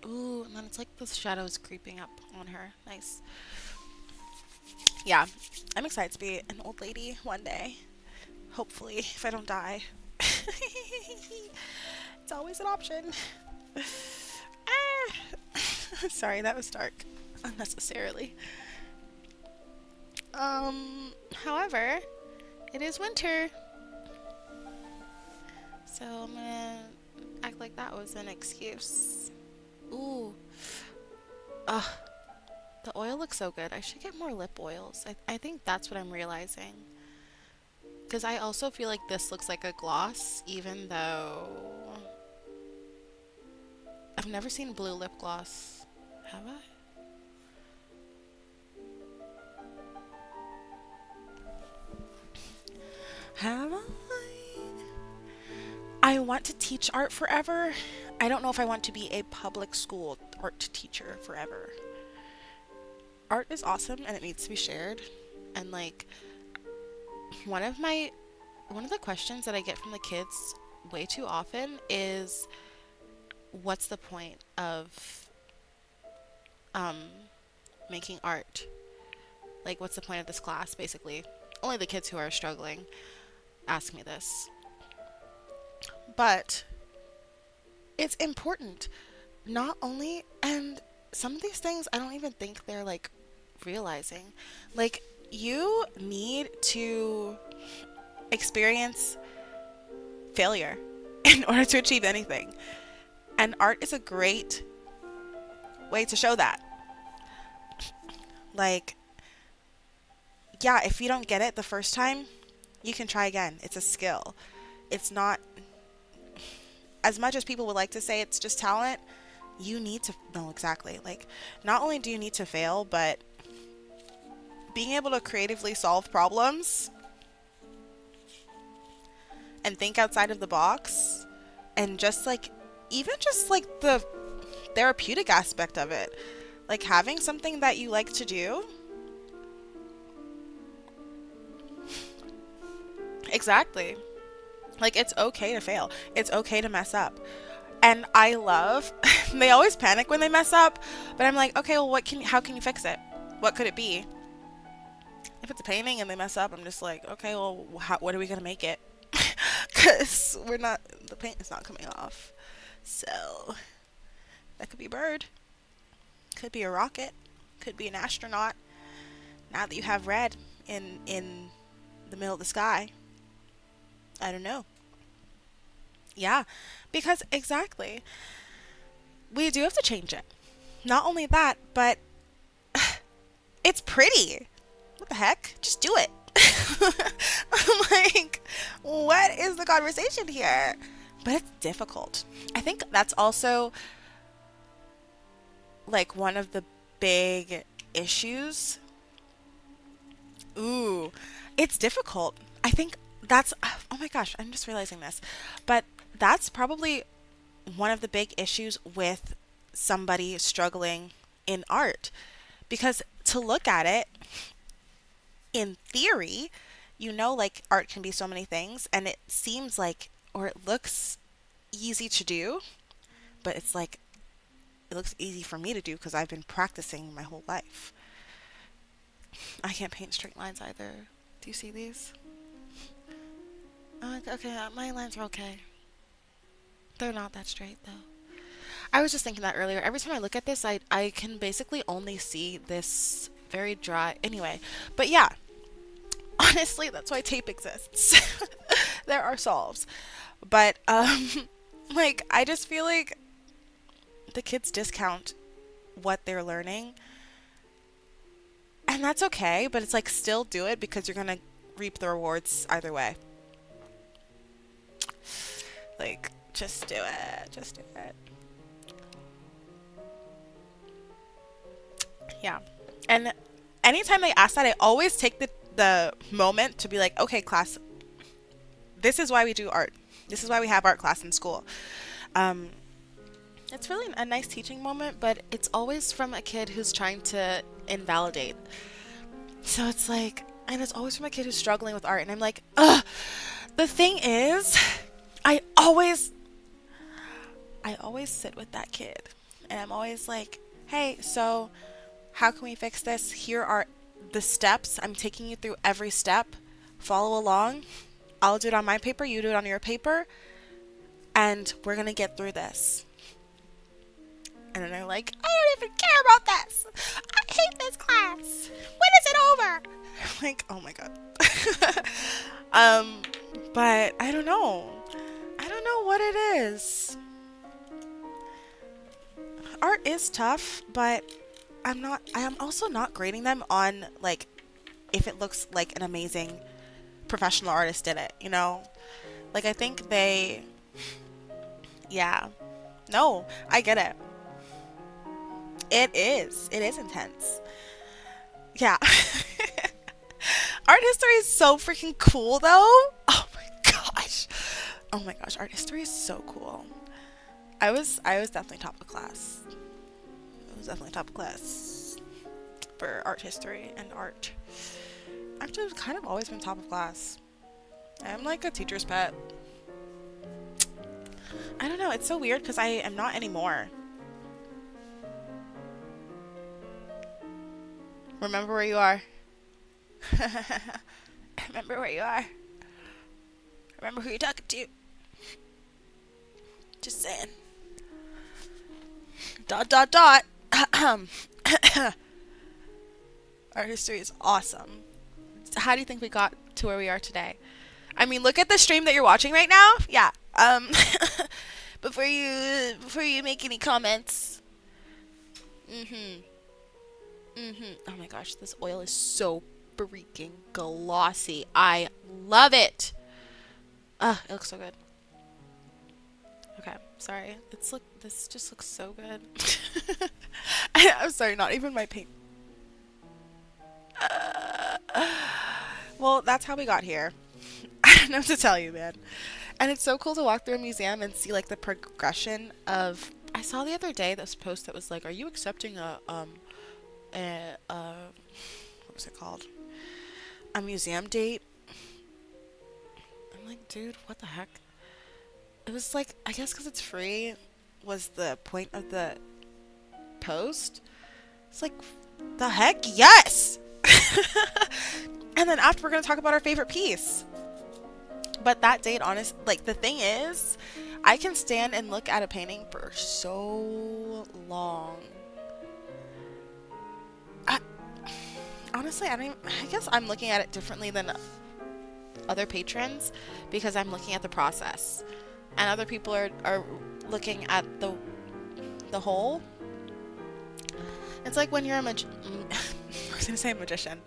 Ooh, and then it's like the shadows creeping up on her. Nice. Yeah, I'm excited to be an old lady one day. Hopefully, if I don't die. It's always an option. Sorry, that was dark. Unnecessarily. However, it is winter. So I'm gonna act like that was an excuse. Ooh. Ugh. The oil looks so good. I should get more lip oils. I think that's what I'm realizing. Because I also feel like this looks like a gloss, even though I've never seen blue lip gloss. Have I? Have I? I want to teach art forever. I don't know if I want to be a public school art teacher forever. Art is awesome and it needs to be shared. And like one of my one of the questions that I get from the kids way too often is what's the point of um making art? Like what's the point of this class basically? Only the kids who are struggling ask me this. But it's important. Not only, and some of these things I don't even think they're like realizing. Like, you need to experience failure in order to achieve anything. And art is a great way to show that. Like, yeah, if you don't get it the first time, you can try again. It's a skill. It's not, as much as people would like to say it's just talent, you need to know exactly. Like, not only do you need to fail, but being able to creatively solve problems and think outside of the box and just like, even just like the therapeutic aspect of it. Like having something that you like to do. Exactly. Like it's okay to fail. It's okay to mess up. And I love they always panic when they mess up, but I'm like, okay, well how can you fix it? What could it be? If it's a painting and they mess up, I'm just like, okay, well what are we going to make it? Cuz the paint is not coming off. So, that could be a bird, could be a rocket, could be an astronaut. Now that you have red in the middle of the sky, I don't know. Yeah, because exactly. We do have to change it. Not only that, but it's pretty. What the heck? Just do it. I'm like, what is the conversation here? But it's difficult. I think that's also like one of the big issues. Ooh, it's difficult. I think that's, oh my gosh, I'm just realizing this. But that's probably one of the big issues with somebody struggling in art. Because to look at it, in theory, like art can be so many things, and it seems like, or it looks easy to do, but it's like, it looks easy for me to do because I've been practicing my whole life. I can't paint straight lines either. Do you see these? Oh, okay, my lines are okay. They're not that straight though. I was just thinking that earlier. Every time I look at this, I can basically only see this very dry. Anyway, but yeah, honestly, that's why tape exists. There are solves. But, like, I just feel like the kids discount what they're learning. And that's okay, but it's like, still do it because you're gonna reap the rewards either way. Like, just do it. Just do it. Yeah. And anytime they ask that, I always take the moment to be like, okay, class, this is why we do art. This is why we have art class in school. Um, it's really a nice teaching moment, but it's always from a kid who's trying to invalidate. So it's like, and it's always from a kid who's struggling with art. And I'm like, ugh. The thing is, I always sit with that kid. And I'm always like, hey, so how can we fix this? Here are the steps. I'm taking you through every step. Follow along. I'll do it on my paper. You do it on your paper. And we're going to get through this. And then they're like, I don't even care about this. I hate this class. When is it over? I'm like, oh my God. But I don't know. I don't know what it is. Art is tough, but I am also not grading them on like if it looks like an amazing professional artist did it, Like I think yeah. No, I get it. It is. It is intense. Yeah. Art history is so freaking cool though. Oh my gosh. Oh my gosh, art history is so cool. I was definitely top of class. I was definitely top of class for art history and art. Actually, I've kind of always been top of class. I'm like a teacher's pet. I don't know, it's so weird because I am not anymore. Remember where you are. Remember where you are. Remember who you're talking to. Just saying. Dot dot dot. Art history is awesome. How do you think we got to where we are today? I mean, look at the stream that you're watching right now. Yeah. Before you make any comments. Mhm. Mhm. Oh my gosh, this oil is so freaking glossy. I love it. Ah, it looks so good. Okay, sorry. This just looks so good. I'm sorry, not even my paint. Well, that's how we got here. I don't know what to tell you, man. And it's so cool to walk through a museum and see like the progression of. I saw the other day this post that was like, "Are you accepting a what was it called? A museum date?" I'm like, dude, what the heck? It was like, I guess because it's free was the point of the post. It's like, the heck, yes. And then after we're gonna talk about our favorite piece. But that date, honest, like the thing is, I can stand and look at a painting for so long. I, honestly, I don't even, I guess I'm looking at it differently than other patrons because I'm looking at the process, and other people are looking at the whole. It's like when you're I was gonna say magician.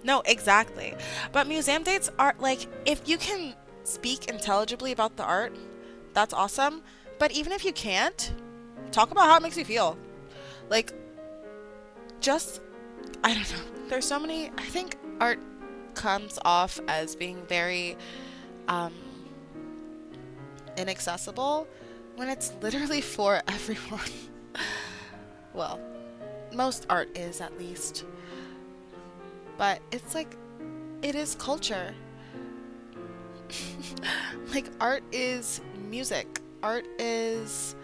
No, exactly. But museum dates are like, if you can speak intelligibly about the art, that's awesome. But even if you can't, talk about how it makes you feel. Like, just, I don't know. There's so many, I think art comes off as being very um, inaccessible when it's literally for everyone. Well, most art is at least. But it's like, it is culture. Like, art is music. Art is,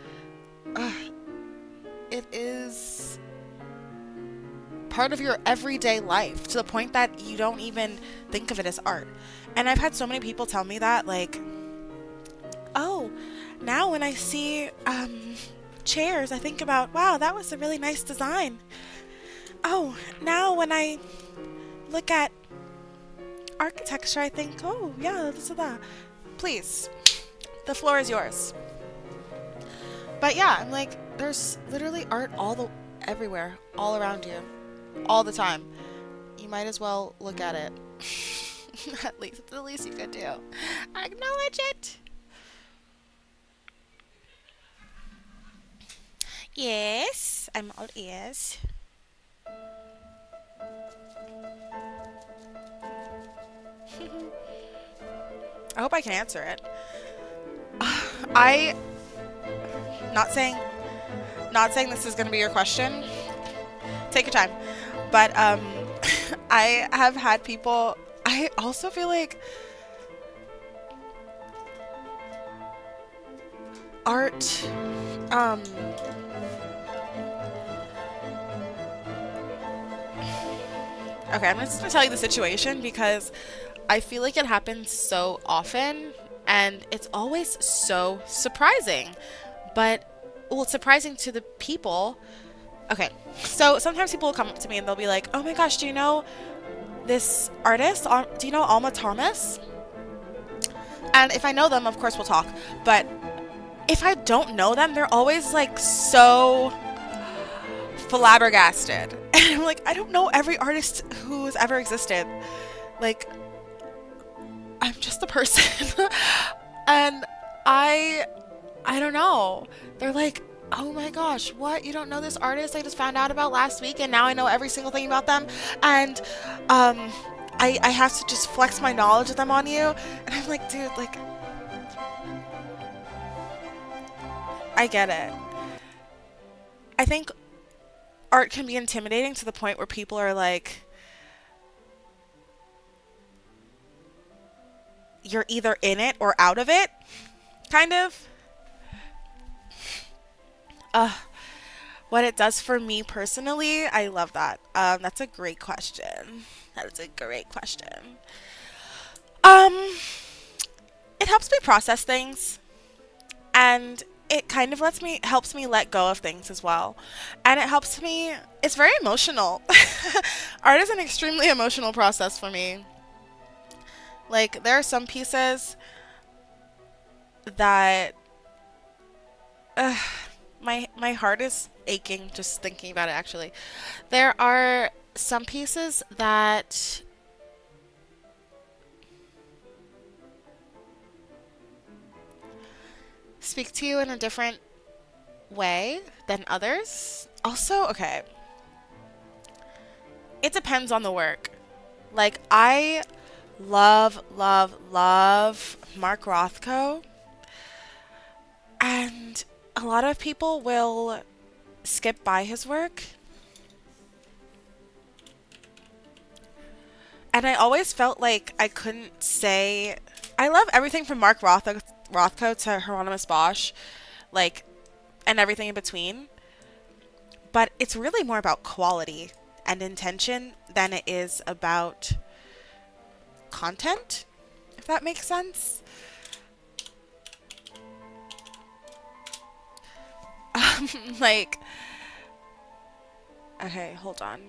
it is part of your everyday life to the point that you don't even think of it as art. And I've had so many people tell me that, like, oh, now when I see chairs, I think about, wow, that was a really nice design. Oh, now when I look at architecture, I think, oh, yeah, this is that. Please, the floor is yours. But yeah, I'm like, there's literally art everywhere, all around you, all the time. You might as well look at it. At least, it's the least you could do. Acknowledge it. Yes, I'm all ears. I hope I can answer it. I not saying this is going to be your question. Take your time. But I have had people, I also feel like art okay, I'm just going to tell you the situation because I feel like it happens so often and it's always so surprising. But, well, it's surprising to the people. Okay, so sometimes people will come up to me and they'll be like, oh my gosh, do you know this artist? Do you know Alma Thomas? And if I know them, of course we'll talk. But if I don't know them, they're always like so flabbergasted. And I'm like, I don't know every artist who has ever existed. Like, I'm just a person. And I don't know. They're like, oh my gosh, what? You don't know this artist I just found out about last week and now I know every single thing about them? And I have to just flex my knowledge of them on you. And I'm like, dude, like, I get it. I think art can be intimidating to the point where people are like, you're either in it or out of it, kind of. What it does for me personally, I love that. That's a great question. That is a great question. Um, it helps me process things, and it kind of helps me let go of things as well. And it helps me, it's very emotional. Art is an extremely emotional process for me. Like there are some pieces that my heart is aching just thinking about it actually. There are some pieces that speak to you in a different way than others. Also, okay, it depends on the work. Like I love, love, love Mark Rothko, and a lot of people will skip by his work. And I always felt like I couldn't say. I love everything from Rothko to Hieronymus Bosch, like, and everything in between. But it's really more about quality and intention than it is about content, if that makes sense. Like, okay, hold on.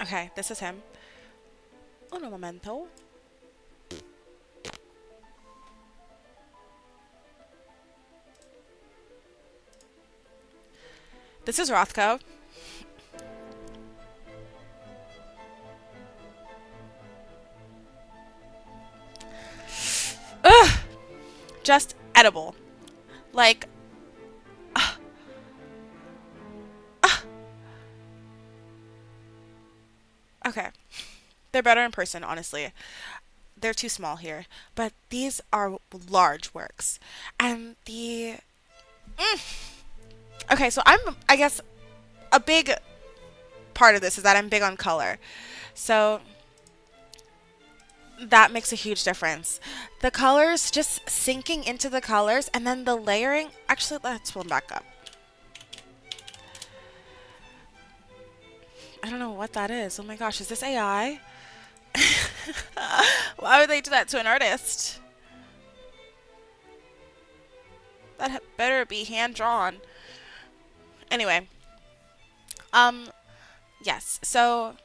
Okay, this is him. Un momento. This is Rothko. Ugh! Just edible. Like, okay. They're better in person, honestly. They're too small here. But these are large works. And the. Okay, so I guess, a big part of this is that I'm big on color. So that makes a huge difference. The colors, just sinking into the colors, and then the layering. Actually, let's pull them back up. I don't know what that is. Oh my gosh, is this AI? Why would they do that to an artist? That better be hand drawn. Anyway, um, yes. So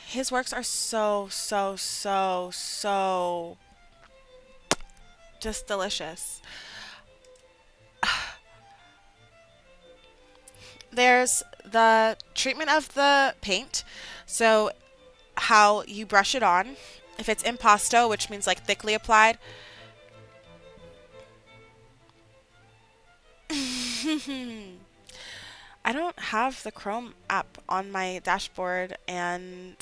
his works are so, so, so, so just delicious. There's the treatment of the paint. So how you brush it on. If it's impasto, which means like thickly applied. I don't have the Chrome app on my dashboard, and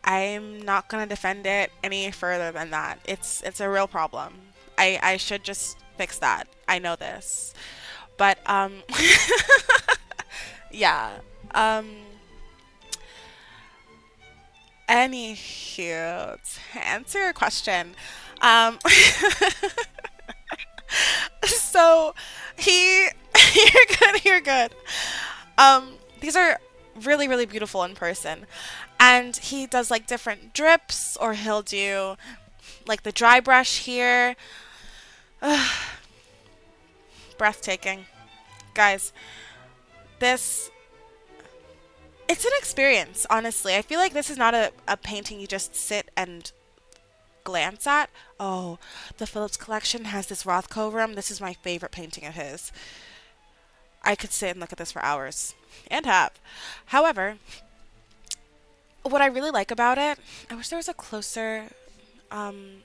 I'm not gonna defend it any further than that. It's a real problem. I should just fix that. I know this. But yeah. Um Anywho, to answer your question, um so he you're good, you're good. These are really, really beautiful in person. And he does like different drips, or he'll do like the dry brush here. Breathtaking. Guys, this it's an experience, honestly. I feel like this is not a painting you just sit and glance at. Oh, the Phillips collection has this Rothko room. This is my favorite painting of his. I could sit and look at this for hours. And have. However, what I really like about it, I wish there was a closer um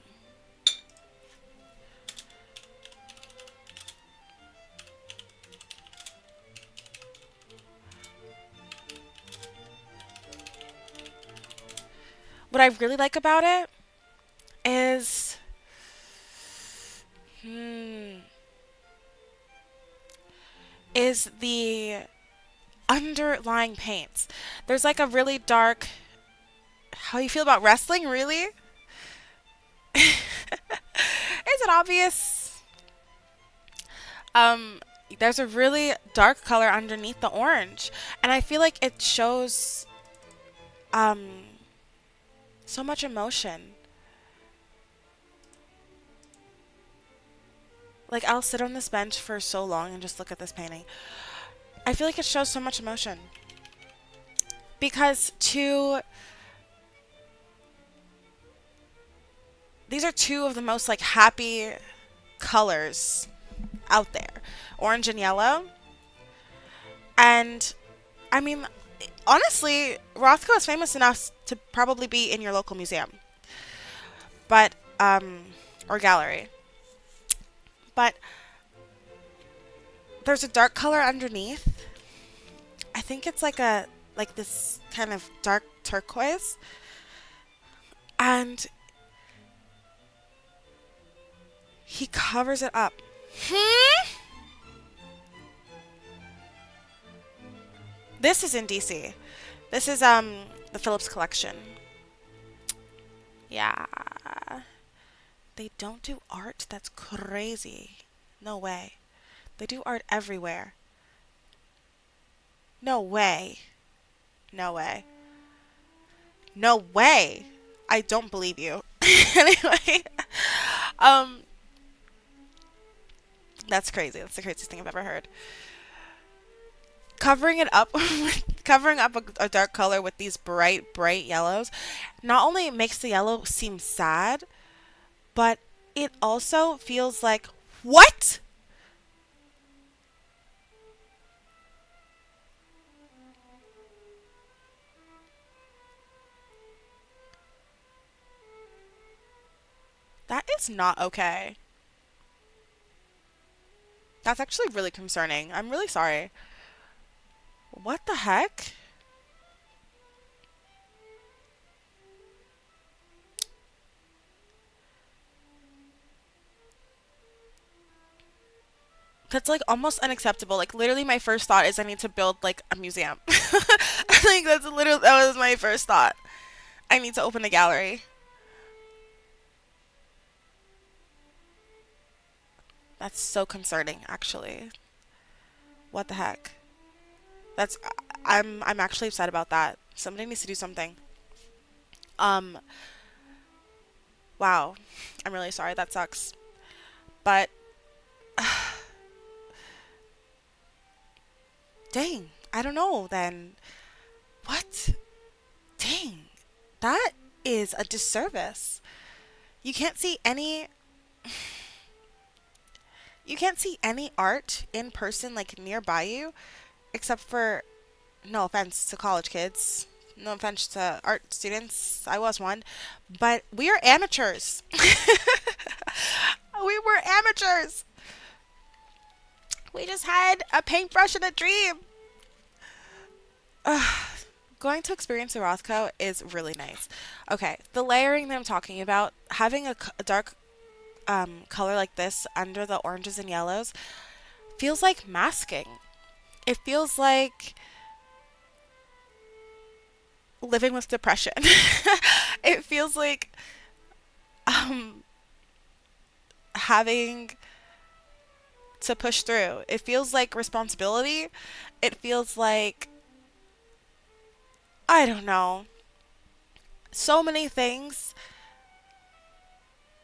what I really like about it is hmm, is the underlying paints. There's like a really dark. How you feel about wrestling, really? Is it obvious? Um, there's a really dark color underneath the orange, and I feel like it shows um so much emotion. Like I'll sit on this bench for so long and just look at this painting. I feel like it shows so much emotion. because these are two of the most like happy colors out there, orange and yellow. And I mean, honestly, Rothko is famous enough to probably be in your local museum, but or gallery. But there's a dark color underneath. I think it's like this kind of dark turquoise, and he covers it up. Hmm? This is in DC. This is the Phillips collection. Yeah. They don't do art? That's crazy. No way. They do art everywhere. No way. No way. No way. I don't believe you. Anyway, um that's crazy. That's the craziest thing I've ever heard. Covering it up covering up a dark color with these bright yellows not only makes the yellow seem sad, but it also feels like, what? That is not okay. That's actually really concerning. I'm really sorry. What the heck? That's like almost unacceptable. Like literally my first thought is I need to build like a museum. Like that's literally that was my first thought. I need to open a gallery. That's so concerning actually. What the heck? That's I'm actually upset about that. Somebody needs to do something. Um wow. I'm really sorry. That sucks. But dang, I don't know then. What? Dang. That is a disservice. You can't see any you can't see any art in person like nearby you except for, no offense to college kids, no offense to art students, I was one, but we are amateurs. We were amateurs. We just had a paintbrush and a dream. Going to experience the Rothko is really nice. Okay, the layering that I'm talking about, having a dark color like this under the oranges and yellows feels like masking. It feels like living with depression. It feels like um, having to push through. It feels like responsibility. It feels like, I don't know, so many things.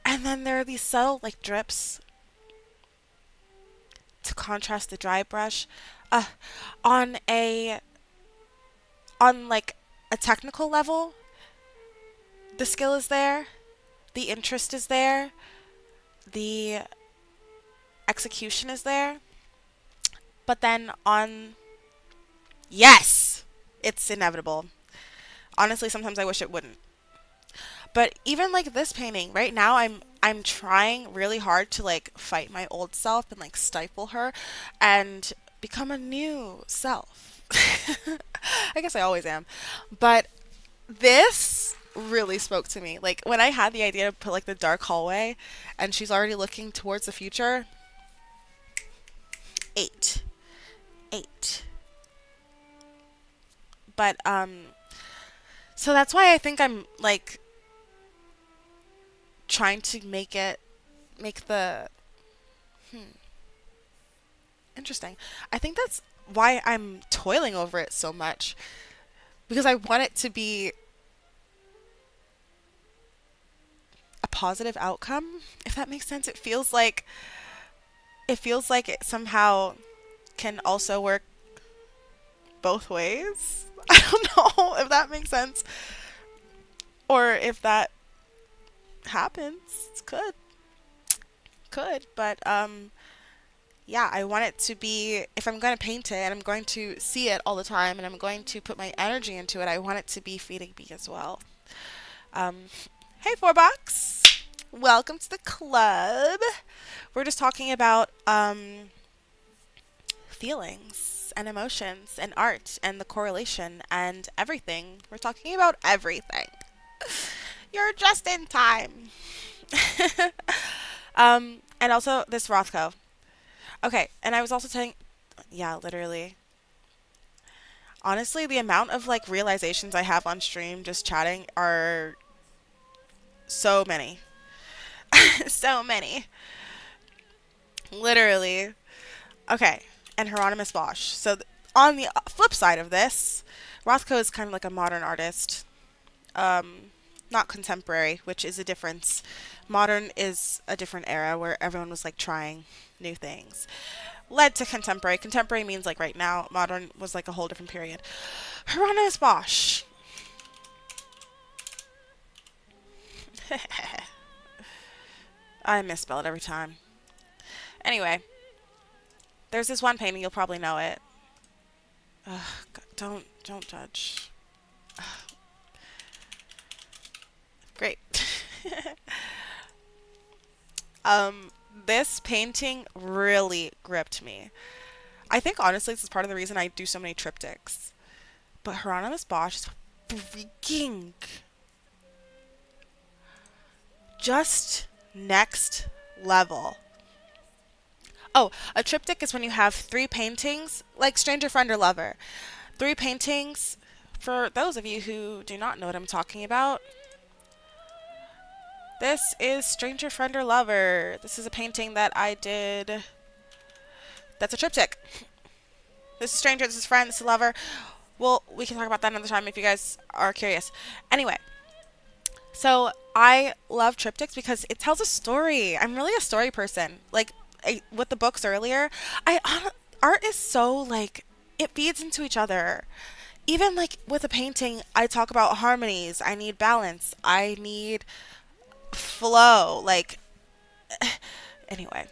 And then there are these subtle like drips to contrast the dry brush. Uh, on a on like a technical level, the skill is there, the interest is there, the execution is there. But then on, yes, it's inevitable. Honestly, sometimes I wish it wouldn't. But even like this painting, right now I'm trying really hard to like fight my old self and like stifle her and become a new self. I guess I always am. But this really spoke to me. Like when I had the idea to put like the dark hallway and she's already looking towards the future, 8. 8. But so that's why I think I'm like trying to make the interesting. I think that's why I'm toiling over it so much because I want it to be a positive outcome, if that makes sense. It feels like it somehow can also work both ways. I don't know if that makes sense or if that happens. It could, but yeah, I want it to be, if I'm going to paint it and I'm going to see it all the time and I'm going to put my energy into it, I want it to be feeding me as well. Um, hey, 4 bucks. Welcome to the club. We're just talking about feelings and emotions and art and the correlation and everything. We're talking about everything. You're just in time. And also this Rothko. Okay, and I was also saying, yeah, literally. Honestly, the amount of like realizations I have on stream just chatting are so many. So many. Literally. Okay, and Hieronymus Bosch. So on the flip side of this, Rothko is kind of like a modern artist. Um, Not contemporary, which is a difference. Modern is a different era where everyone was like trying new things. Led to contemporary. Contemporary means like right now. Modern was like a whole different period. Hieronymus Bosch. I misspell it every time. Anyway, there's this one painting, you'll probably know it. Ugh, don't judge. Great. um, this painting really gripped me. I think honestly this is part of the reason I do so many triptychs. But Hieronymus Bosch is freaking just next level. Oh, a triptych is when you have 3 paintings, like Stranger Friend or Lover. 3 paintings, for those of you who do not know what I'm talking about, this is Stranger Friend or Lover. This is a painting that I did. That's a triptych. This is Stranger, this is Friend, this is Lover. Well, we can talk about that another time if you guys are curious. Anyway, so I love triptychs because it tells a story. I'm really a story person. Like with the books earlier, art is so like it feeds into each other. Even like with a painting, I talk about harmonies. I need balance. I need flow. Like anyway,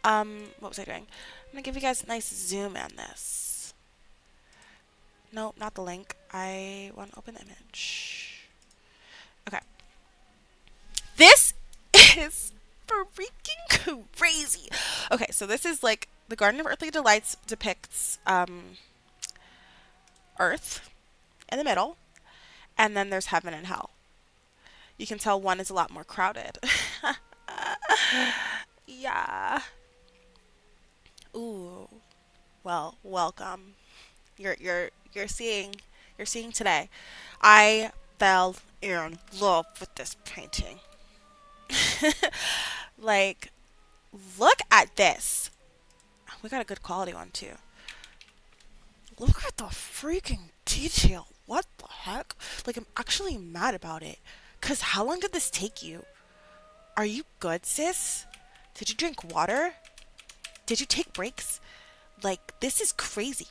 what was I doing? I'm gonna give you guys a nice zoom in this. No, not the link. I want to open the image. Okay. This is freaking crazy. Okay, so this is like the Garden of Earthly Delights depicts Earth in the middle, and then there's heaven and hell. You can tell one is a lot more crowded. Yeah. Ooh. Well, welcome. You're seeing today. I fell in love with this painting. Like, look at this. We got a good quality one too. Look at the freaking detail. What the heck? Like, I'm actually mad about it. Cause how long did this take you? Are you good, sis? Did you drink water? Did you take breaks? Like, this is crazy.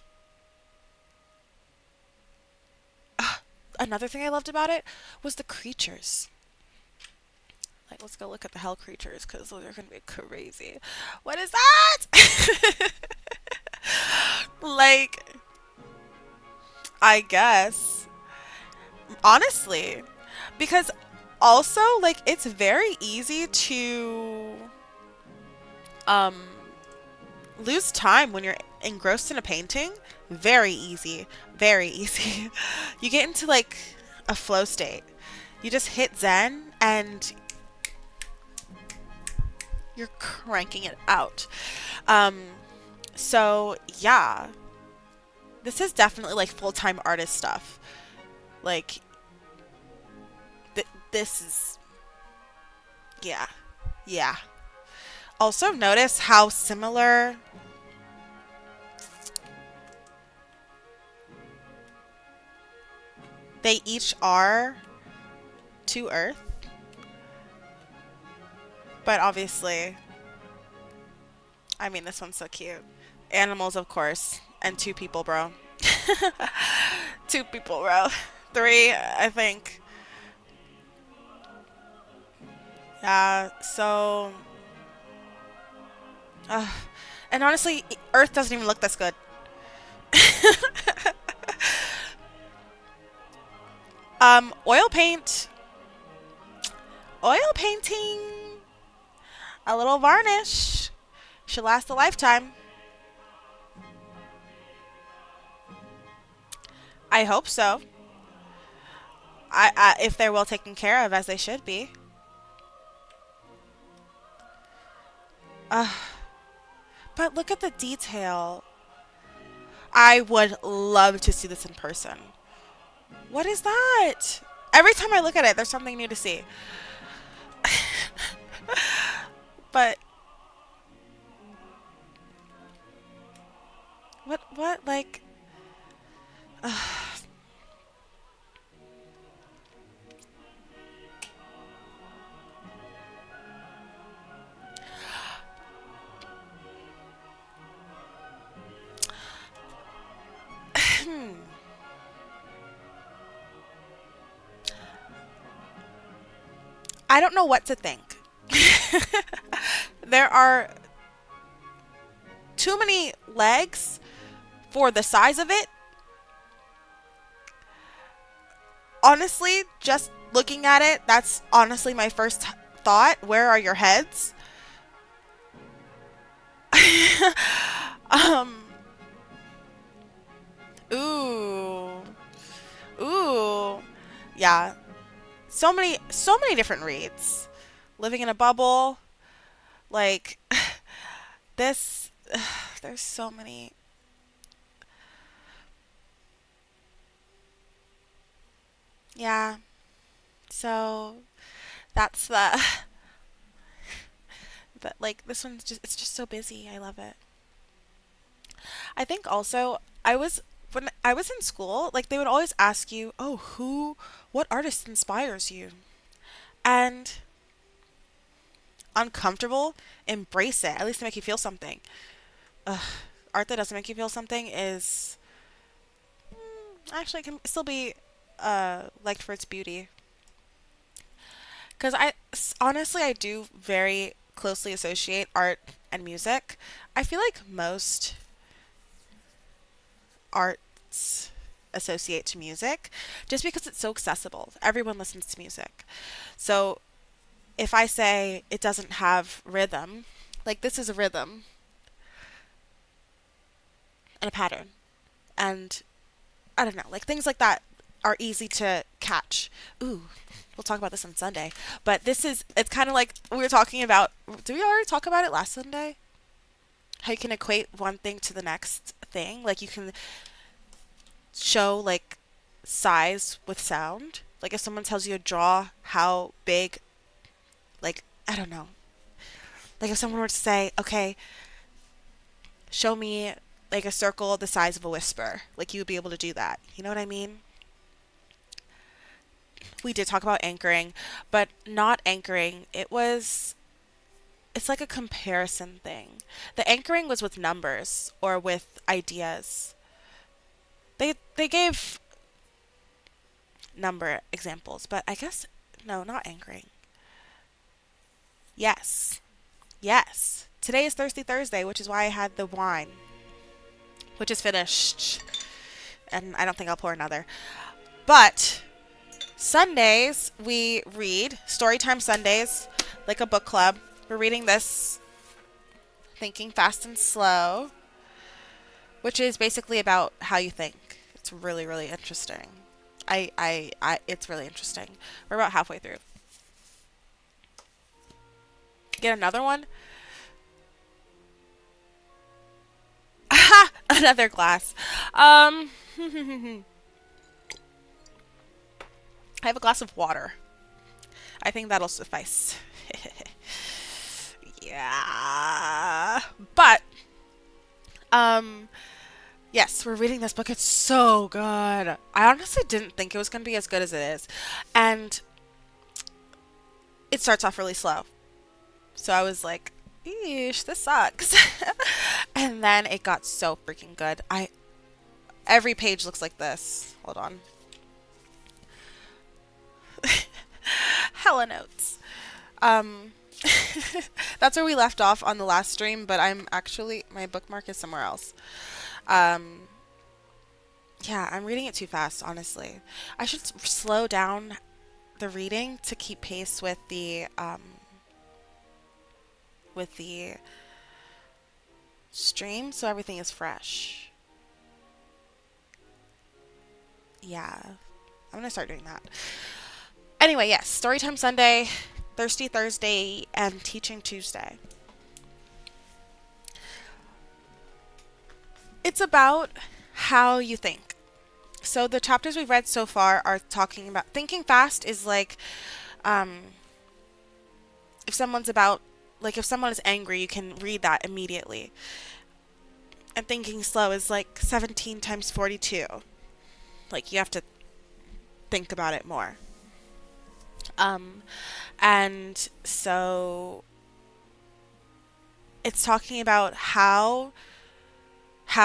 Another thing I loved about it was the creatures. Like, let's go look at the hell creatures because those are going to be crazy. What is that? Like, I guess. Honestly. Because also, like, it's very easy to um, lose time when you're engrossed in a painting. Very easy. Very easy. You get into, like, a flow state. You just hit Zen and you're cranking it out. Um, so yeah, this is definitely like full-time artist stuff. Like this is yeah, yeah. Also notice how similar they each are to Earth, but obviously, I mean this one's so cute. Animals, of course, and 2 people, bro. Two people row. Three, I think. Yeah, so. Uh, and honestly, Earth doesn't even look this good. Oil paint. Oil painting. A little varnish. Should last a lifetime. I hope so. If they're well taken care of, as they should be. Uh, but look at the detail. I would love to see this in person. What is that? Every time I look at it, there's something new to see. But what, like, I don't know what to think. There are too many legs for the size of it. Honestly, just looking at it, that's honestly my first thought. Where are your heads? um, ooh, ooh, yeah. So many different reads. Living in a bubble, like this. There's so many. Yeah. So that's the like this one's just it's just so busy. I love it. I think also I was when I was in school, like they would always ask you, "Oh, what artist inspires you?" And uncomfortable, embrace it. At least to make you feel something. Ugh, art that doesn't make you feel something is actually can still be liked for its beauty. Because honestly I do very closely associate art and music. I feel like most arts associate to music just because it's so accessible. Everyone listens to music. So if I say it doesn't have rhythm, like this is a rhythm and a pattern, and I don't know, like things like that are easy to catch. Ooh, we'll talk about this on Sunday. But it's kind of like we were talking about. Did we already talk about it last Sunday? How you can equate one thing to the next thing. Like you can show like size with sound. Like if someone tells you to draw how big, like, I don't know. Like if someone were to say, okay, show me like a circle the size of a whisper. Like you would be able to do that. You know what I mean? We did talk about anchoring, but not anchoring. It's like a comparison thing. The anchoring was with numbers or with ideas. They gave number examples, but I guess no, not anchoring. Yes. Yes. Today is Thirsty Thursday, which is why I had the wine, which is finished. And I don't think I'll pour another. But Sundays, we read Storytime Sundays, like a book club. We're reading this, Thinking Fast and Slow, which is basically about how you think. It's really, really interesting. It's really interesting. We're about halfway through. Get another one? Aha! Another glass. I have a glass of water. I think that'll suffice. Yeah. But, um, yes, we're reading this book. It's so good. I honestly didn't think it was going to be as good as it is. And it starts off really slow. So I was like, eesh, this sucks. And then it got so freaking good. Every page looks like this. Hold on. Hella notes. Um, that's where we left off on the last stream, but my bookmark is somewhere else. Um, yeah, I'm reading it too fast, honestly. I should slow down the reading to keep pace with the stream so everything is fresh. Yeah, I'm gonna start doing that. Anyway, yes, Storytime Sunday, Thirsty Thursday, and Teaching Tuesday. It's about how you think. So the chapters we've read so far are talking about thinking fast is like um, if someone's about if someone is angry, you can read that immediately. And thinking slow is like 17 times 42. Like you have to think about it more. Um, and so it's talking about how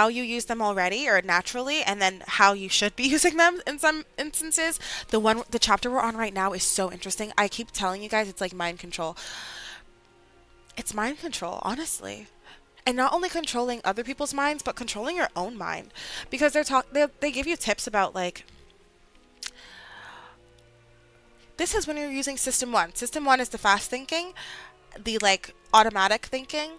you use them already or naturally, and then how you should be using them in some instances. The chapter we're on right now is so interesting. I keep telling you guys it's like mind control. It's mind control, honestly. And not only controlling other people's minds, but controlling your own mind. Because they give you tips about like this is when you're using system 1. System 1 is the fast thinking, the like automatic thinking.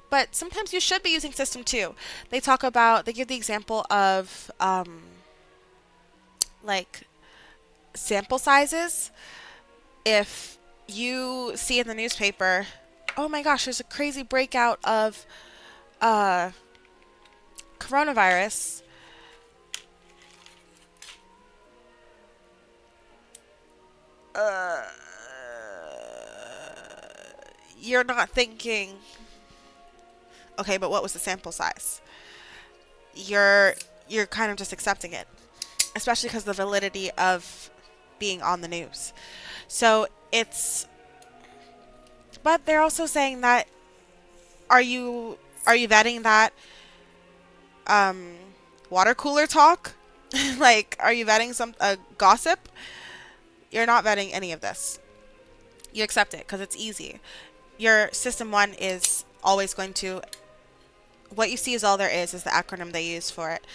But sometimes you should be using system 2. They give the example of like sample sizes. If you see in the newspaper, oh my gosh, there's a crazy breakout of coronavirus. Uh, you're not thinking, okay, but what was the sample size? You're kind of just accepting it, especially because of the validity of being on the news. So but they're also saying that are you vetting that um, water cooler talk? Like, are you vetting some gossip? You're not vetting any of this. You accept it because it's easy. Your system 1 is always going to what you see is all there is the acronym they use for it.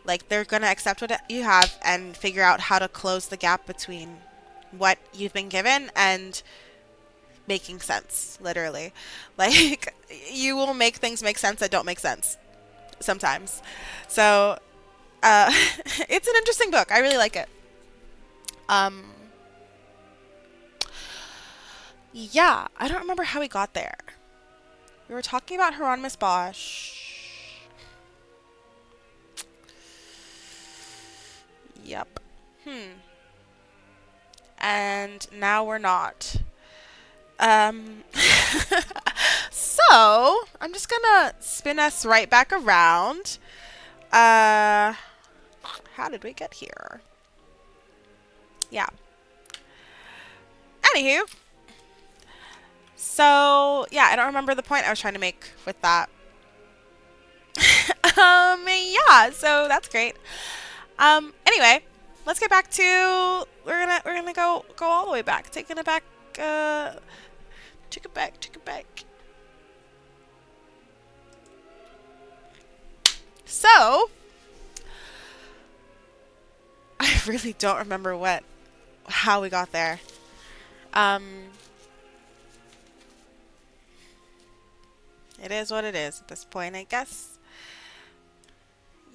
Like they're going to accept what you have and figure out how to close the gap between what you've been given and making sense, literally. Like you will make things make sense that don't make sense sometimes. So it's an interesting book. I really like it. Um, yeah, I don't remember how we got there. We were talking about Hieronymus Bosch. Yep. And now we're not. Um, so I'm just gonna spin us right back around. How did we get here? Yeah. Anywho, so yeah, I don't remember the point I was trying to make with that. Yeah, so that's great. Anyway, let's get back to we're gonna go all the way back, taking it back, take it back. So, I really don't remember how we got there. It is what it is at this point, I guess.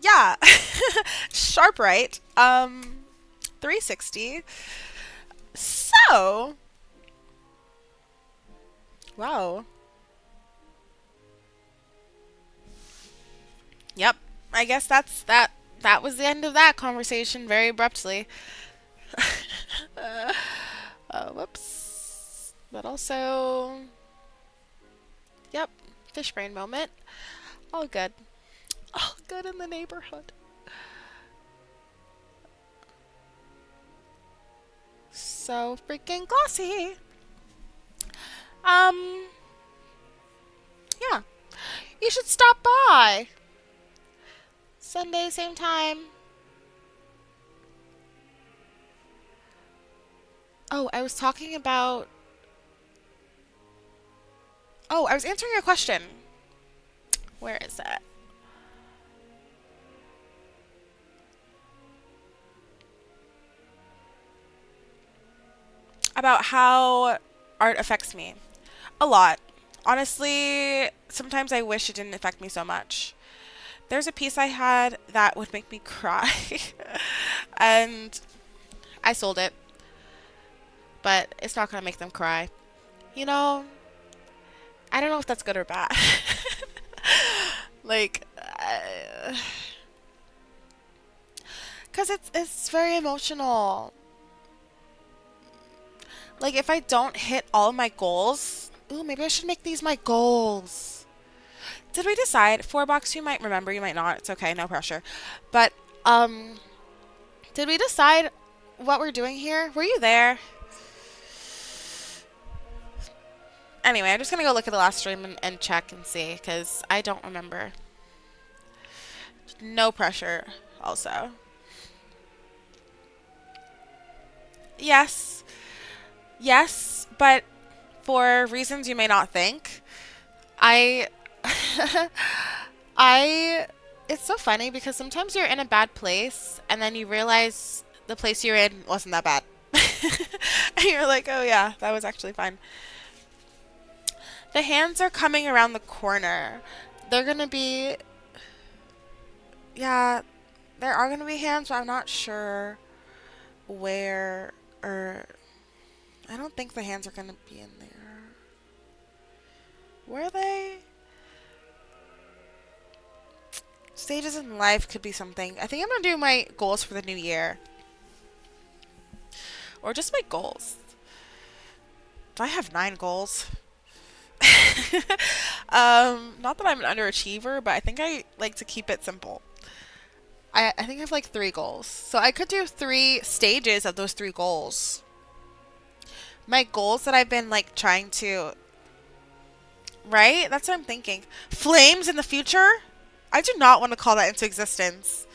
Yeah. Sharp right. 360. So, wow. Yep. I guess that was the end of that conversation very abruptly. Whoops. But also, yep, fish brain moment. All good. All good in the neighborhood. So freaking glossy. Yeah. You should stop by. Sunday, same time. Oh, I was talking about. Oh, I was answering your question. Where is that? About how art affects me. A lot. Honestly, sometimes I wish it didn't affect me so much. There's a piece I had that would make me cry. And I sold it, but it's not going to make them cry. You know, I don't know if that's good or bad. Like, because it's very emotional. Like, if I don't hit all of my goals, ooh, maybe I should make these my goals. Did we decide? 4 bucks, you might remember, you might not. It's okay, no pressure. But, um, did we decide what we're doing here? Were you there? Anyway, I'm just gonna go look at the last stream and check and see, because I don't remember. No pressure, also. Yes. Yes, but for reasons you may not think, I. I. It's so funny because sometimes you're in a bad place and then you realize the place you're in wasn't that bad. And you're like, oh yeah, that was actually fine. The hands are coming around the corner. They're gonna be. Yeah, there are gonna be hands, but I'm not sure where or. I don't think the hands are gonna be in there. Were they? Stages in life could be something. I think I'm gonna do my goals for the new year. Or just my goals. Do I have 9 goals? Not that I'm an underachiever, but I think I like to keep it simple. I think I have like 3 goals. So I could do 3 stages of those 3 goals. My goals that I've been like trying to. Right? That's what I'm thinking. Flames in the future? I do not want to call that into existence.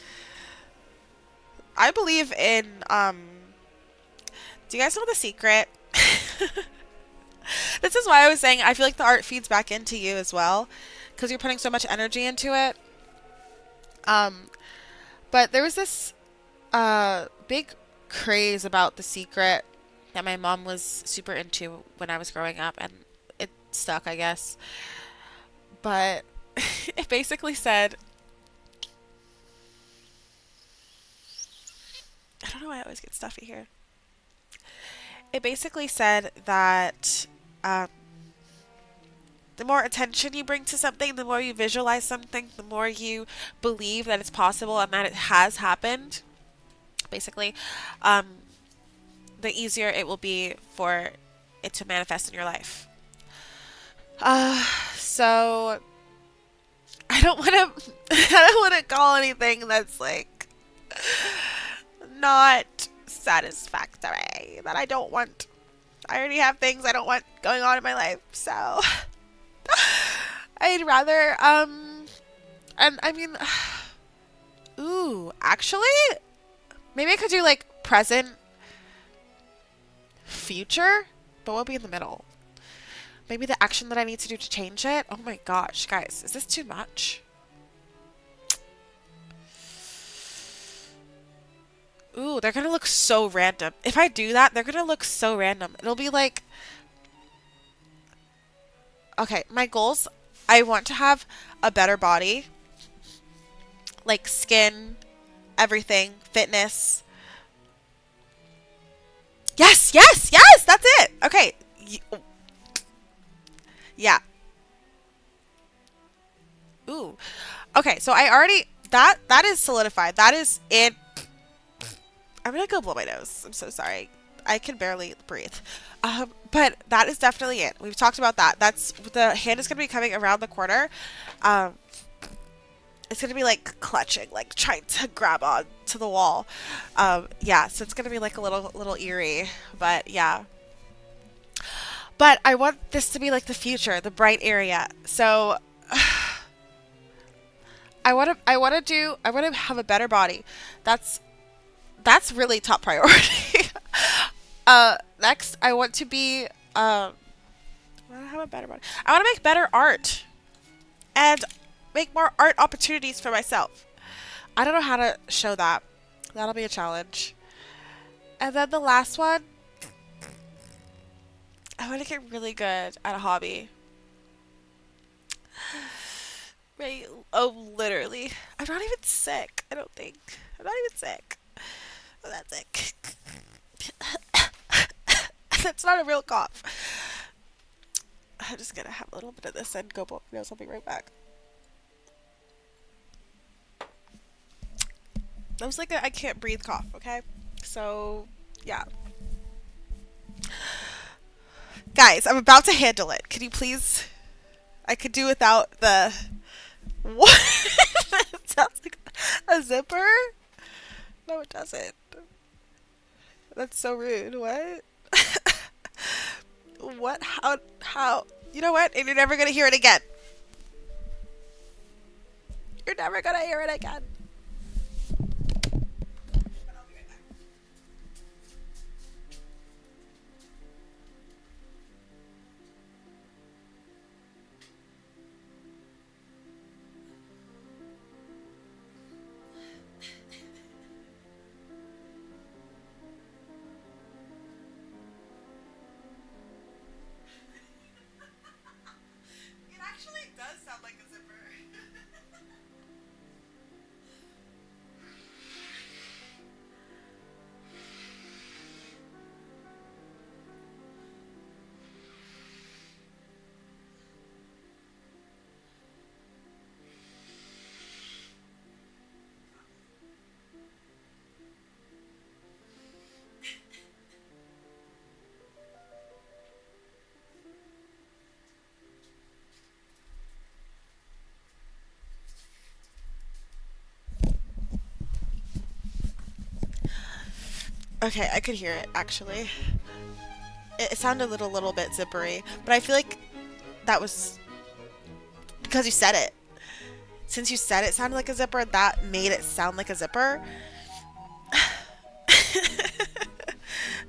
I believe in, do you guys know The Secret? This is why I was saying I feel like the art feeds back into you as well, because you're putting so much energy into it. Um, but there was this big craze about The Secret that my mom was super into when I was growing up, and it stuck, I guess. But it basically said, I don't know why I always get stuffy here. It basically said that um, the more attention you bring to something, the more you visualize something, the more you believe that it's possible and that it has happened, basically, um, the easier it will be for it to manifest in your life. So I don't want to. I don't want to call anything that's like not satisfactory. That I don't want. I already have things I don't want going on in my life, so I'd rather and I mean, ooh, actually, maybe I could do like present, future, but what would be in the middle? Maybe the action that I need to do to change it. Oh my gosh, guys, is this too much? Ooh, they're gonna look so random. If I do that, they're gonna look so random. It'll be like, okay, my goals, I want to have a better body, like skin, everything, fitness. Yes, yes, yes, that's it. Okay. Yeah. Ooh. Okay, so I already that is solidified. That is it. I'm gonna go blow my nose. I'm so sorry. I can barely breathe. But that is definitely it. We've talked about that. That's the hand is gonna be coming around the corner. Um, it's gonna be like clutching, like trying to grab on to the wall. Yeah, so it's gonna be like a little eerie, but yeah. But I want this to be like the future, the bright area. So I want to have a better body. That's that's really top priority. Next, I want to be I want to have a better body. I want to make better art and make more art opportunities for myself. I don't know how to show that. That'll be a challenge. And then the last one, I want to get really good at a hobby. Right? Oh, literally. I'm not even sick. I don't think. I'm not even sick. I'm not sick. That's not a real cough. I'm just gonna have a little bit of this and go blow my nose. I'll be right back. That was like a I can't breathe cough, okay? So, yeah. Guys, I'm about to handle it. Could you please? I could do without the. What? It sounds like a zipper? No, it doesn't. That's so rude. What? What? How? How? You know what? And you're never gonna hear it again. You're never gonna hear it again. It actually does sound like a zipper. Okay, I could hear it actually. It sounded a little bit zippery, but I feel like that was because you said it. Since you said it sounded like a zipper, that made it sound like a zipper.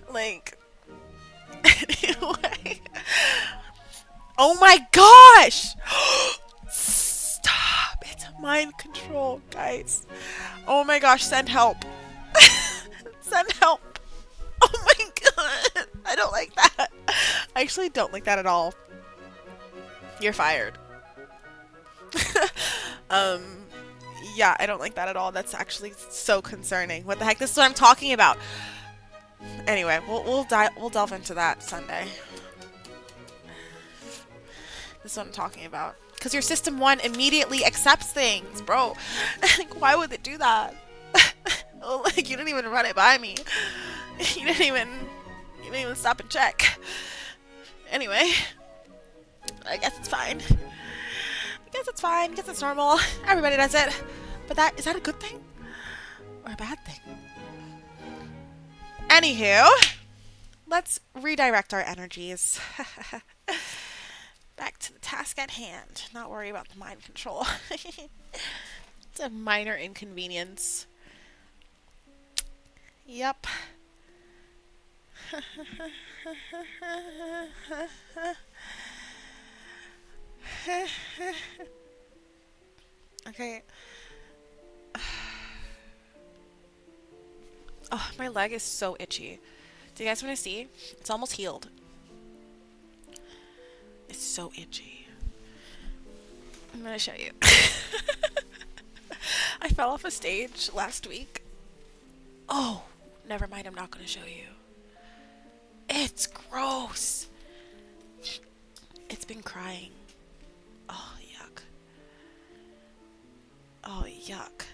Like, anyway. Oh my gosh! Stop! It's mind control, guys. Oh my gosh, send help. Send help. Oh my god. I don't like that. I actually don't like that at all. You're fired. um, yeah, I don't like that at all. That's actually so concerning. What the heck? This is what I'm talking about. Anyway, we'll delve into that Sunday. This is what I'm talking about. Because your system one immediately accepts things, bro. Like, why would it do that? Oh, like you didn't even run it by me. You didn't even stop and check. Anyway, I guess it's fine. I guess it's fine. I guess it's normal. Everybody does it. But that is that a good thing or a bad thing? Anywho, let's redirect our energies. Back to the task at hand. Not worry about the mind control. It's a minor inconvenience. Yep. Okay. Oh, my leg is so itchy. Do you guys want to see? It's almost healed. It's so itchy. I'm gonna show you. I fell off a stage last week. Oh, never mind. I'm not gonna show you. It's gross. It's been crying. Oh, yuck. Oh, yuck.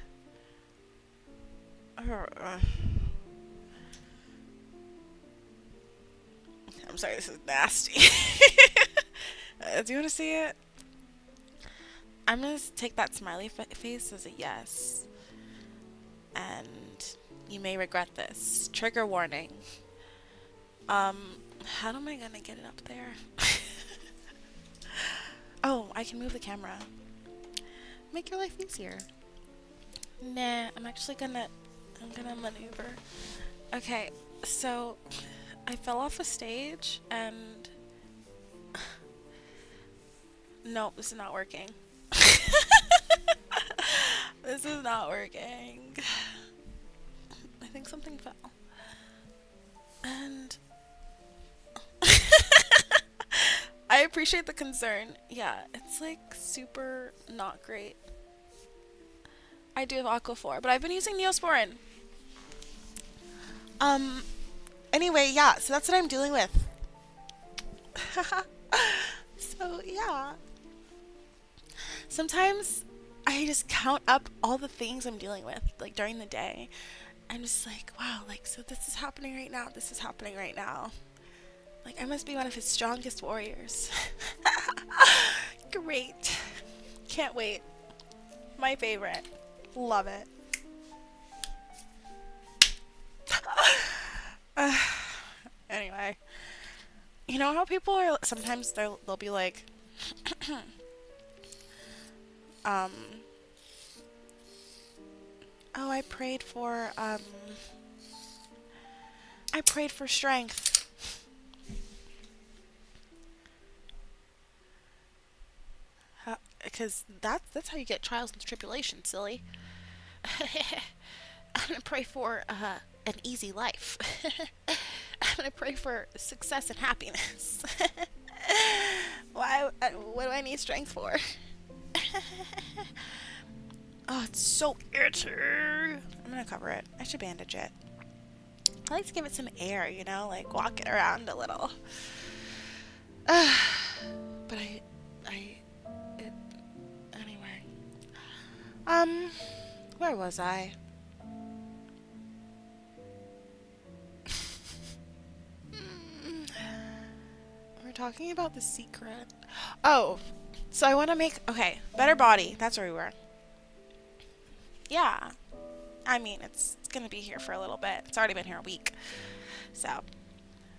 I'm sorry, this is nasty. Do you want to see it? I'm going to take that smiley face as a yes. And you may regret this. Trigger warning. How am I going to get it up there? Oh, I can move the camera. Make your life easier. Nah, I'm gonna maneuver. Okay, so I fell off a stage and nope, this is not working. This is not working. I think something fell. And I appreciate the concern. Yeah, it's like super not great. I do have Aquaphor, but I've been using Neosporin. Um, anyway, yeah, so that's what I'm dealing with. So, yeah. Sometimes I just count up all the things I'm dealing with, like during the day. I'm just like, wow, like, so this is happening right now, this is happening right now. Like, I must be one of his strongest warriors. Great. Can't wait. My favorite. Love it. Anyway, you know how people are sometimes they'll be like, um, oh, I prayed for strength. Because that's how you get trials and tribulations, silly. I'm gonna pray for an easy life. I'm gonna pray for success and happiness. Why? What do I need strength for? Oh, it's so itchy. I'm gonna cover it. I should bandage it. I like to give it some air, you know, like walk it around a little. But it, anyway. Um, where was I? We're talking about the secret. Oh, so I want to make, okay, better body. That's where we were. Yeah. I mean, it's gonna be here for a little bit. It's already been here a week. So,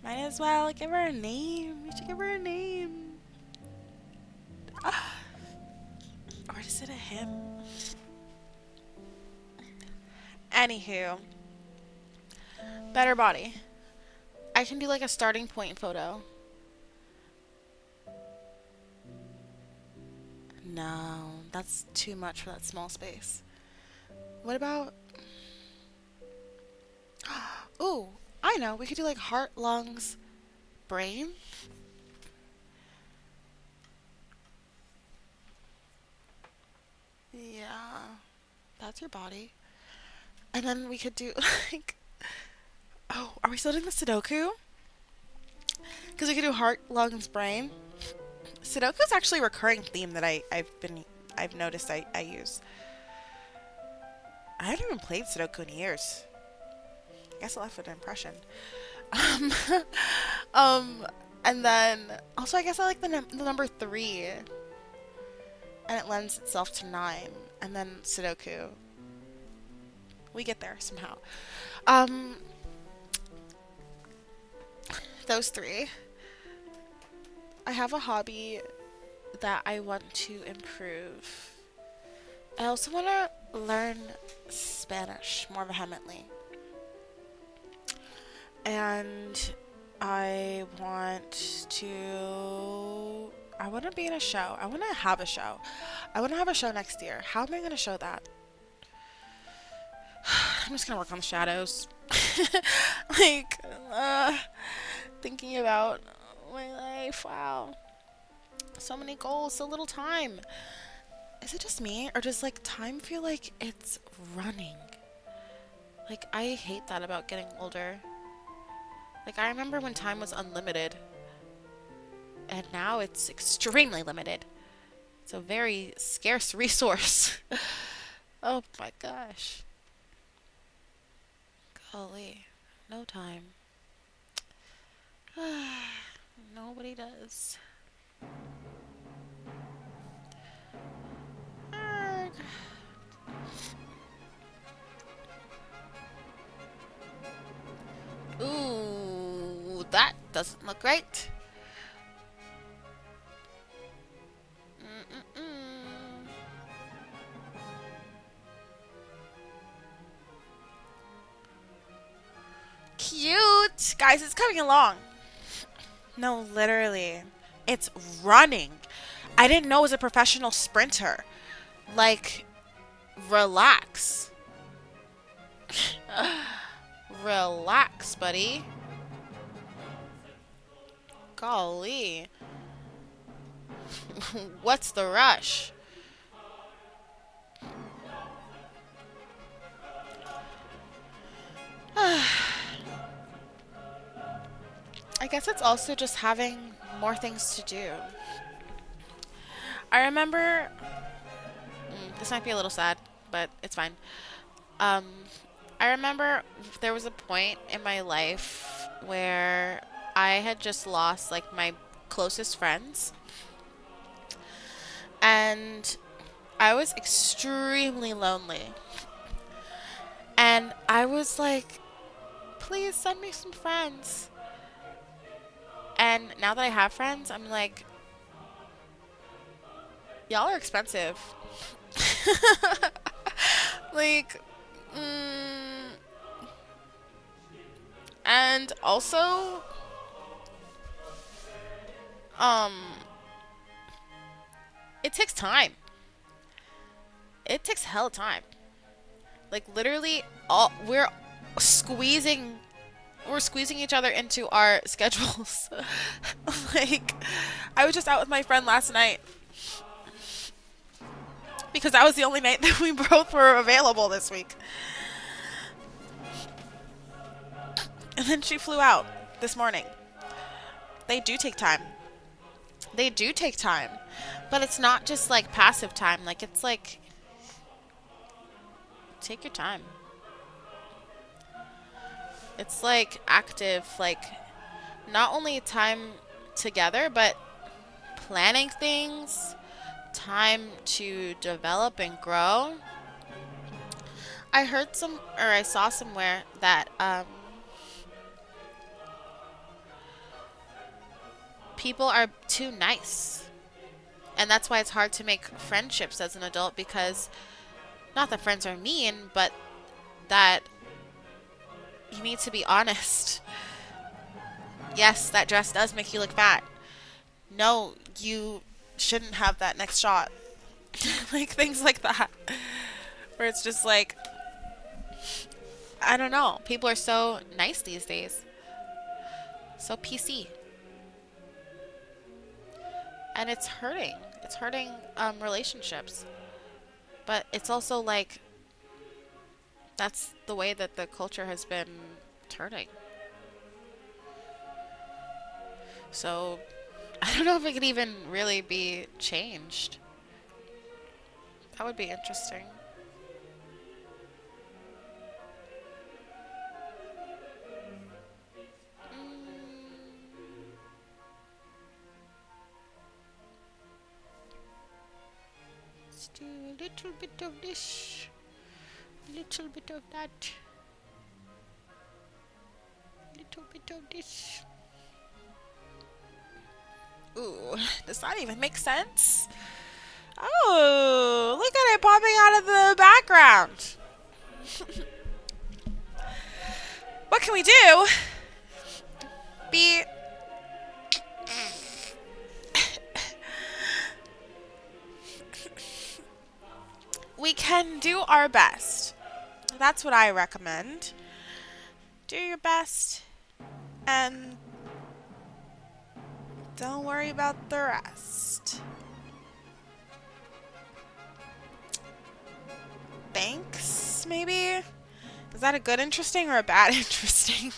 might as well give her a name. We should give her a name. Or is it a him? Anywho, better body. I can do like a starting point photo. No, that's too much for that small space. What about... Ooh, I know. We could do like heart, lungs, brain. Yeah, that's your body. And then we could do like... Oh, are we still doing the Sudoku? Because we could do heart, lungs, brain. Sudoku is actually a recurring theme that I've noticed I use. I haven't even played Sudoku in years. I guess it left an impression. Um, um, and then also I guess I like the number 3, and it lends itself to 9, and then Sudoku. We get there somehow. Um, those 3. I have a hobby that I want to improve. I also want to learn Spanish more vehemently. And I want to be in a show. I want to have a show. I want to have a show next year. How am I going to show that? I'm just going to work on the shadows. like, thinking about my life. Wow. So many goals, so little time. Is it just me? Or does, like, time feel like it's running? Like, I hate that about getting older. Like, I remember when time was unlimited. And now it's extremely limited. It's a very scarce resource. Oh my gosh. Golly. No time. Nobody does. Ooh, that doesn't look right. Mm-mm-mm. Guys, it's coming along. No, literally. It's running. I didn't know it was a professional sprinter. Like, relax. Relax, buddy. Golly. What's the rush? I guess it's also just having more things to do. I remember, this might be a little sad, but it's fine. Um, I remember there was a point in my life where I had just lost like my closest friends, and I was extremely lonely. And I was like, please send me some friends. And now that I have friends, I'm like, y'all are expensive. Like, and also, um, it takes time. It takes hell time. Like literally, all squeezing, we're squeezing each other into our schedules. Like, I was just out with my friend last night because that was the only night that we both were available this week. And then she flew out this morning. They do take time. They do take time. But it's not just like passive time. Like, it's like, take your time. It's like active, like, not only time together, but planning things, time to develop and grow. I heard or I saw somewhere that people are too nice. And that's why it's hard to make friendships as an adult, because not that friends are mean, but that you need to be honest. Yes, that dress does make you look fat. No, you shouldn't have that next shot. Like things like that. Where it's just like, I don't know. People are so nice these days. So PC. And it's hurting. It's hurting relationships. But it's also like, that's the way that the culture has been turning. So, I don't know if it could even really be changed. That would be interesting. Let's do a little bit of this, a little bit of that, a little bit of this. Ooh, does that even make sense? Oh, look at it popping out of the background. What can we do? Be we can do our best. That's what I recommend. Do your best and don't worry about the rest. Thanks, maybe? Is that a good interesting or a bad interesting?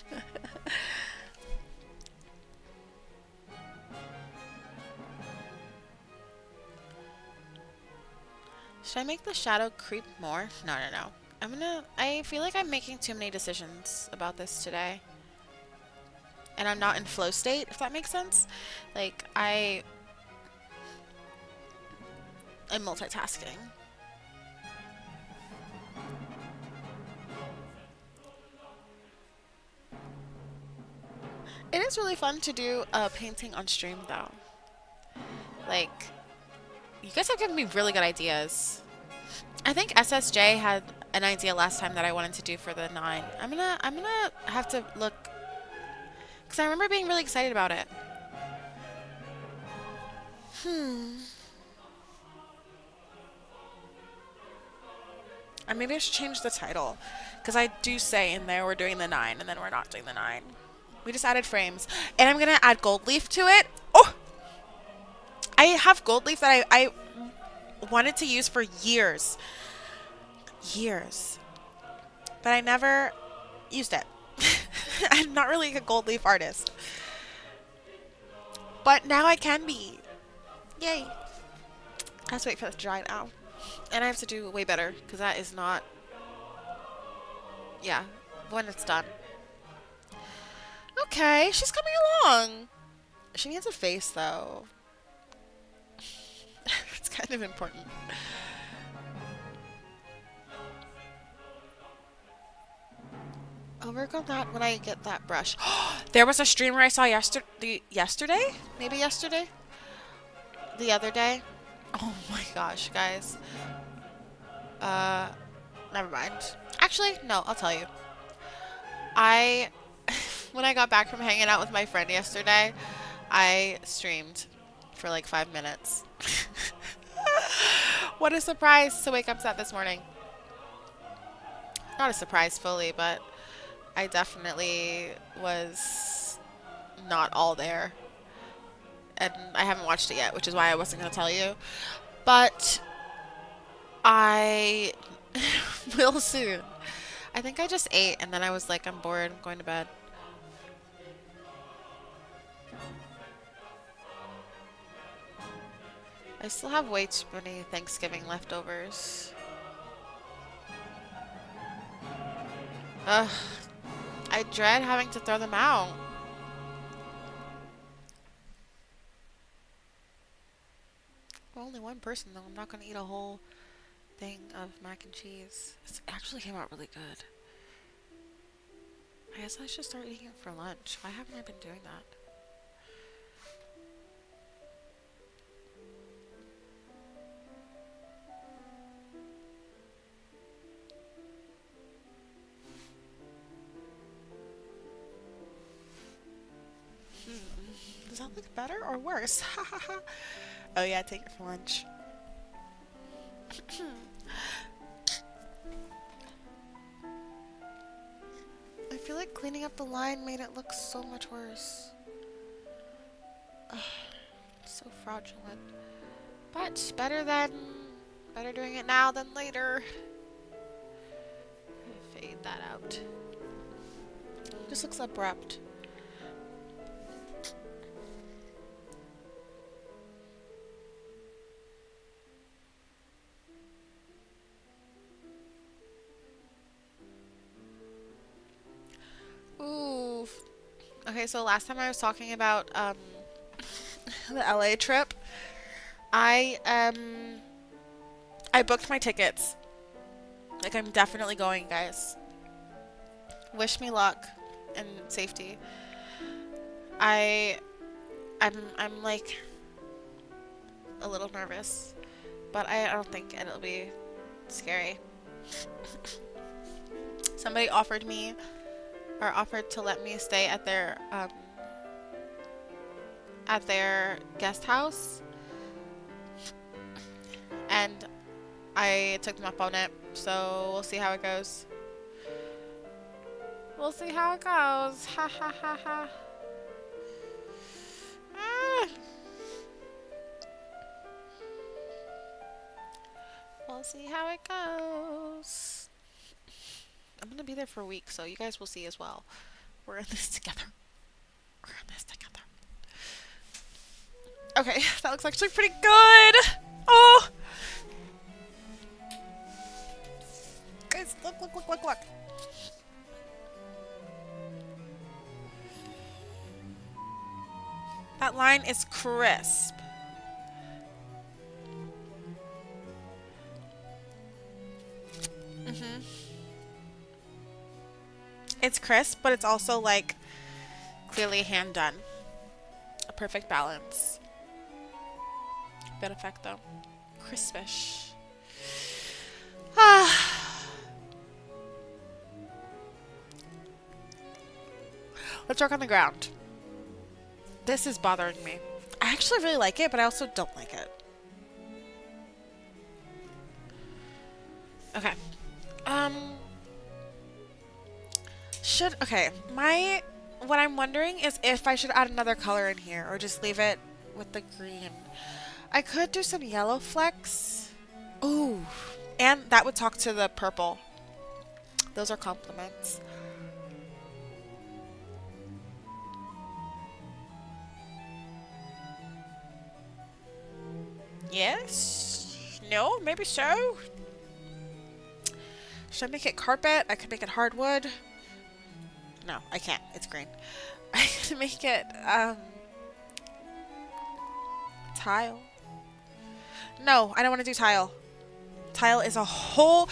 Should I make the shadow creep more? No, no, no. I feel like I'm making too many decisions about this today. And I'm not in flow state, if that makes sense. Like, I'm multitasking. It is really fun to do a painting on stream, though. Like, you guys have given me really good ideas. I think SSJ had an idea last time that I wanted to do for the 9. I'm gonna have to look Because I remember being really excited about it. Hmm. And maybe I should change the title. Because I do say in there we're doing the 9 and then we're not doing the 9. We just added frames. And I'm going to add gold leaf to it. Oh! I have gold leaf that I wanted to use for years. Years. But I never used it. I'm not really a gold leaf artist. But now I can be. Yay. I have to wait for that to dry now. And I have to do way better because that is not. Yeah, when it's done. Okay, she's coming along. She needs a face though. It's kind of important. I'll work on that when I get that brush. There was a streamer I saw yesterday? Maybe yesterday? The other day? Oh my gosh, guys. Uh, Never mind. Actually, no, I'll tell you. I, when I got back from hanging out with my friend yesterday, I streamed for like 5 minutes. What a surprise to wake up to that this morning. Not a surprise fully, but I definitely was not all there. And I haven't watched it yet, which is why I wasn't going to tell you. But I will soon. I think I just ate and then I was like, I'm bored, I'm going to bed. I still have way too many Thanksgiving leftovers. Ugh. I dread having to throw them out. I'm only one person though. I'm not going to eat a whole thing of mac and cheese. It actually came out really good. I guess I should start eating it for lunch. Why haven't I been doing that? Does that look better or worse? Oh yeah, take it for lunch. I feel like cleaning up the line made it look so much worse. Ugh, so fraudulent. But better doing it now than later. Fade that out. Just looks abrupt. Ooh. Okay, so last time I was talking about the LA trip, I I booked my tickets. Like I'm definitely going, guys. Wish me luck and safety. I I'm like a little nervous, but I don't think it'll be scary. Somebody offered to let me stay at their guest house, and I took them up on it. So we'll see how it goes. We'll see how it goes. Ha ha ha ha. Ah. We'll see how it goes. I'm gonna be there for a week, so you guys will see as well. We're in this together. We're in this together. Okay, that looks actually pretty good. Oh! Guys, look, look, look, look, look. That line is crisp. Mm-hmm. It's crisp, but it's also like clearly hand done. A perfect balance. Perfecto. Crispish. Ah. Let's work on the ground. This is bothering me. I actually really like it, but I also don't like it. Okay. Um, okay, what I'm wondering is if I should add another color in here or just leave it with the green. I could do some yellow flecks. Ooh, and that would talk to the purple. Those are compliments. Yes? No? Maybe so? Should I make it carpet? I could make it hardwood. No, I can't. It's green. I could make it, tile. No, I don't want to do tile. Tile is a whole...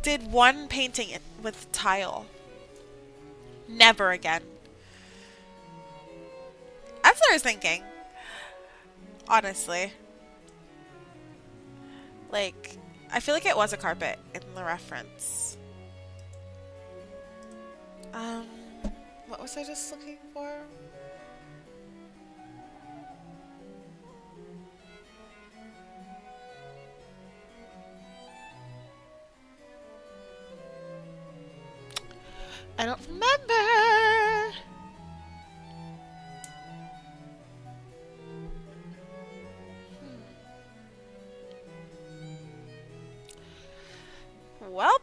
did one painting with tile. Never again. That's what I was thinking. Honestly. Like, I feel like it was a carpet in the reference. Um, what was I just looking for? I don't remember. Well.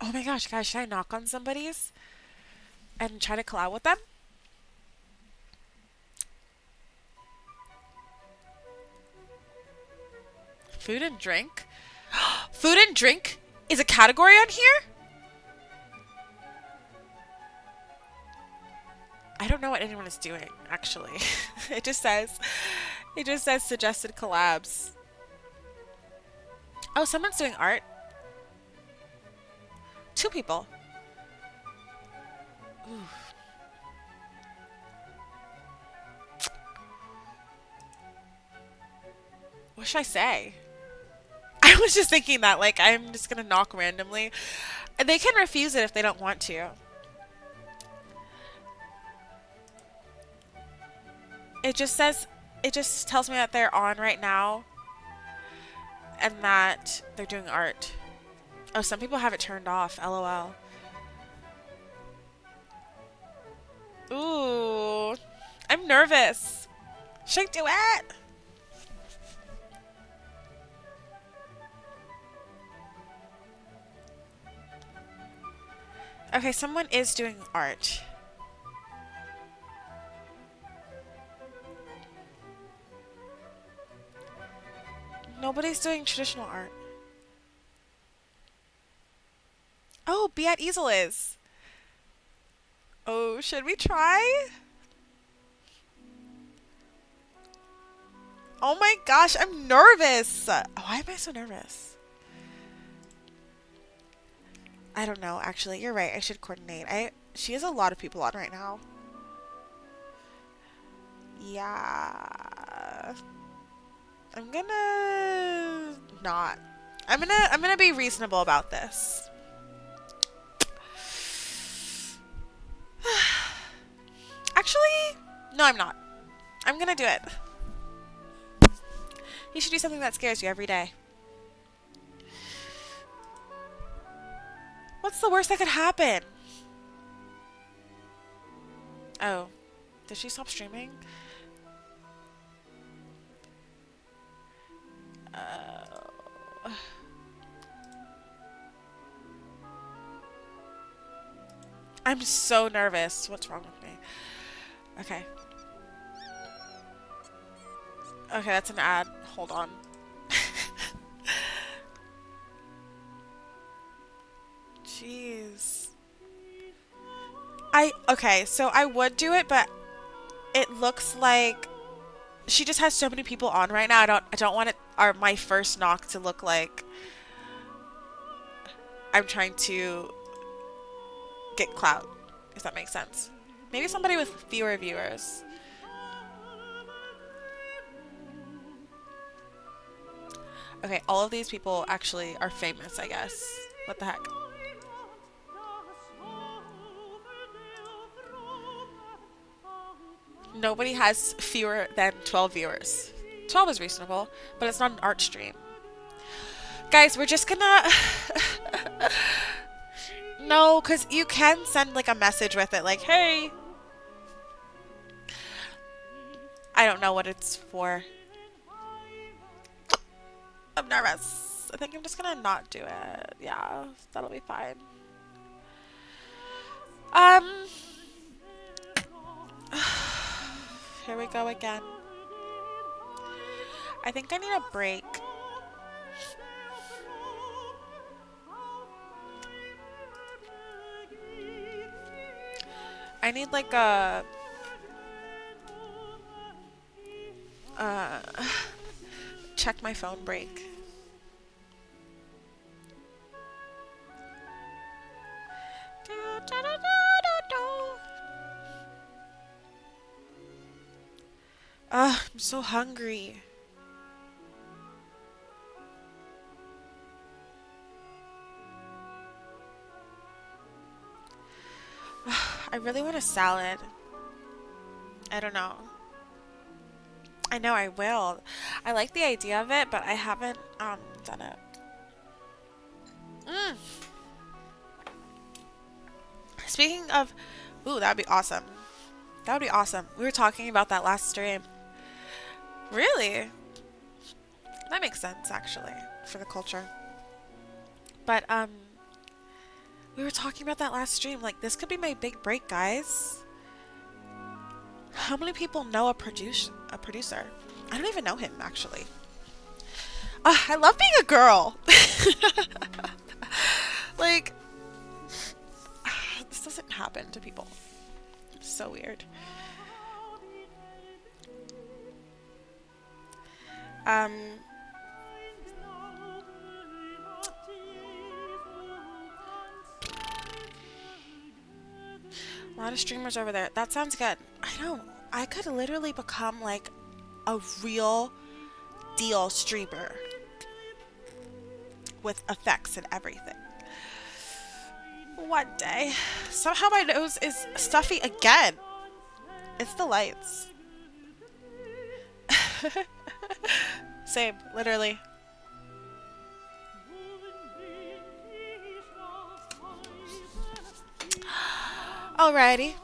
Oh my gosh, guys, should I knock on somebody's and try to collab with them? Food and drink? Food and drink is a category on here? I don't know what anyone is doing, actually. it just says suggested collabs. Oh, someone's doing art. 2 people. Ooh. What should I say? I was just thinking that, like, I'm just gonna knock randomly. And they can refuse it if they don't want to. It just tells me that they're on right now and that they're doing art. Oh, some people have it turned off. LOL. Ooh. I'm nervous. Should I do it? Okay, someone is doing art. Nobody's doing traditional art. Oh, Be at Easel is. Oh, should we try? Oh my gosh, I'm nervous. Why am I so nervous? I don't know, actually. You're right. I should coordinate. She has a lot of people on right now. Yeah. I'm gonna not. I'm gonna be reasonable about this. Actually, no, I'm not. I'm gonna do it. You should do something that scares you every day. What's the worst that could happen? Oh, did she stop streaming? I'm so nervous. What's wrong with me? Okay. Okay, that's an ad. Hold on. Jeez. Okay, so I would do it, but it looks like she just has so many people on right now. I don't want my first knock to look like I'm trying to get clout, if that makes sense. Maybe somebody with fewer viewers. Okay, all of these people actually are famous, I guess. What the heck? Nobody has fewer than 12 viewers. 12 is reasonable, but it's not an art stream. Guys, we're just gonna. No, because you can send like a message with it, like, hey, I don't know what it's for. I'm nervous. I think I'm just gonna not do it. Yeah, that'll be fine. Um, here we go again. I think I need a break. I need like a uh check my phone break. Ugh, I'm so hungry. I really want a salad. I don't know. I know I will. I like the idea of it, but I haven't done it. Mm. Speaking of, ooh, that'd be awesome. That would be awesome. We were talking about that last stream. Really? That makes sense actually for the culture. But we were talking about that last stream. Like this could be my big break, guys. How many people know a producer? I don't even know him actually. I love being a girl. Like this doesn't happen to people. It's so weird. Um a lot of streamers over there. That sounds good. I know. I could literally become like a real deal streamer with effects and everything. One day. Somehow my nose is stuffy again. It's the lights. Same, literally. Alrighty.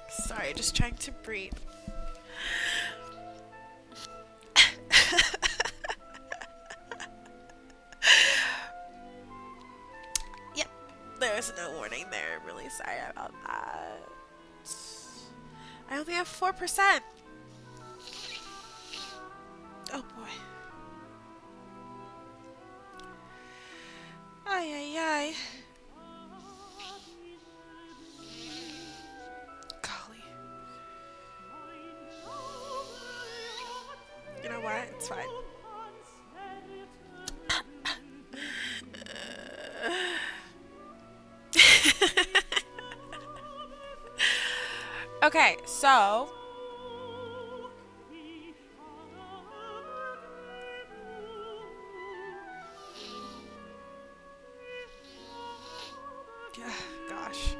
Sorry, just trying to breathe. Yep, there was no warning there. Really sorry about that. I only have 4%. Oh boy. Ay, ay, ay. Golly. You know what? It's fine. Okay, so gosh.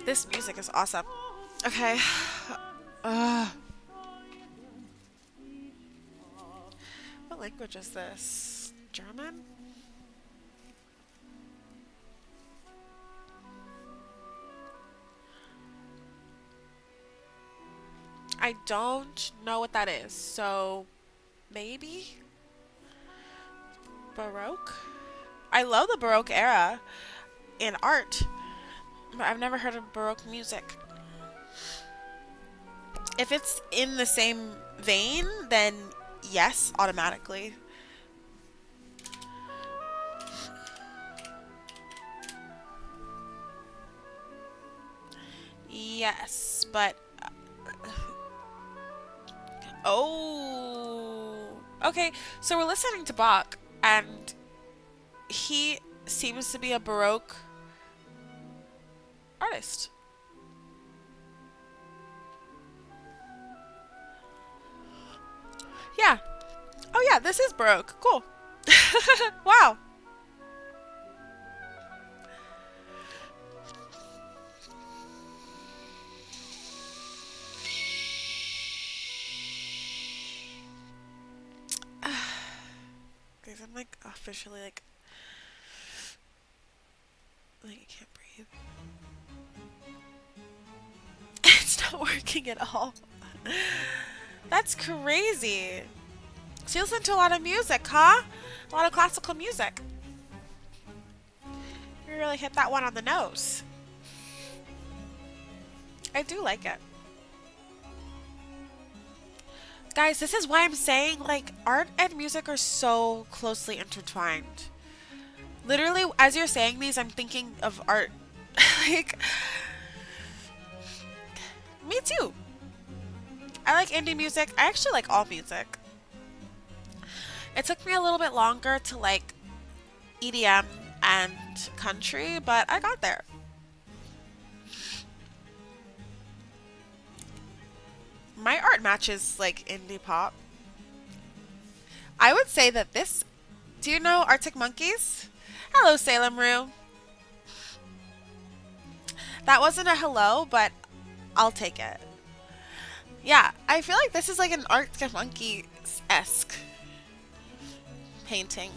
This music is awesome. Okay. Uh, what language is this? German? I don't know what that is, so maybe Baroque? I love the Baroque era in art, but I've never heard of Baroque music. If it's in the same vein, then yes, automatically. Yes, but oh. Okay, so we're listening to Bach and he seems to be a Baroque artist. Yeah. Oh yeah, this is Baroque. Cool. Wow. Guys, I'm like officially like I can't breathe. It's not working at all. That's crazy. So you listen to a lot of music, huh? A lot of classical music. You really hit that one on the nose. I do like it. Guys, this is why I'm saying like art and music are so closely intertwined. Literally, as you're saying these, I'm thinking of art. Like, me too. I like indie music. I actually like all music. It took me a little bit longer to like EDM and country, but I got there. My art matches like indie pop. I would say that this. Do you know Arctic Monkeys? Hello, Salem Rue. That wasn't a hello, but I'll take it. Yeah, I feel like this is like an Arctic Monkeys esque painting.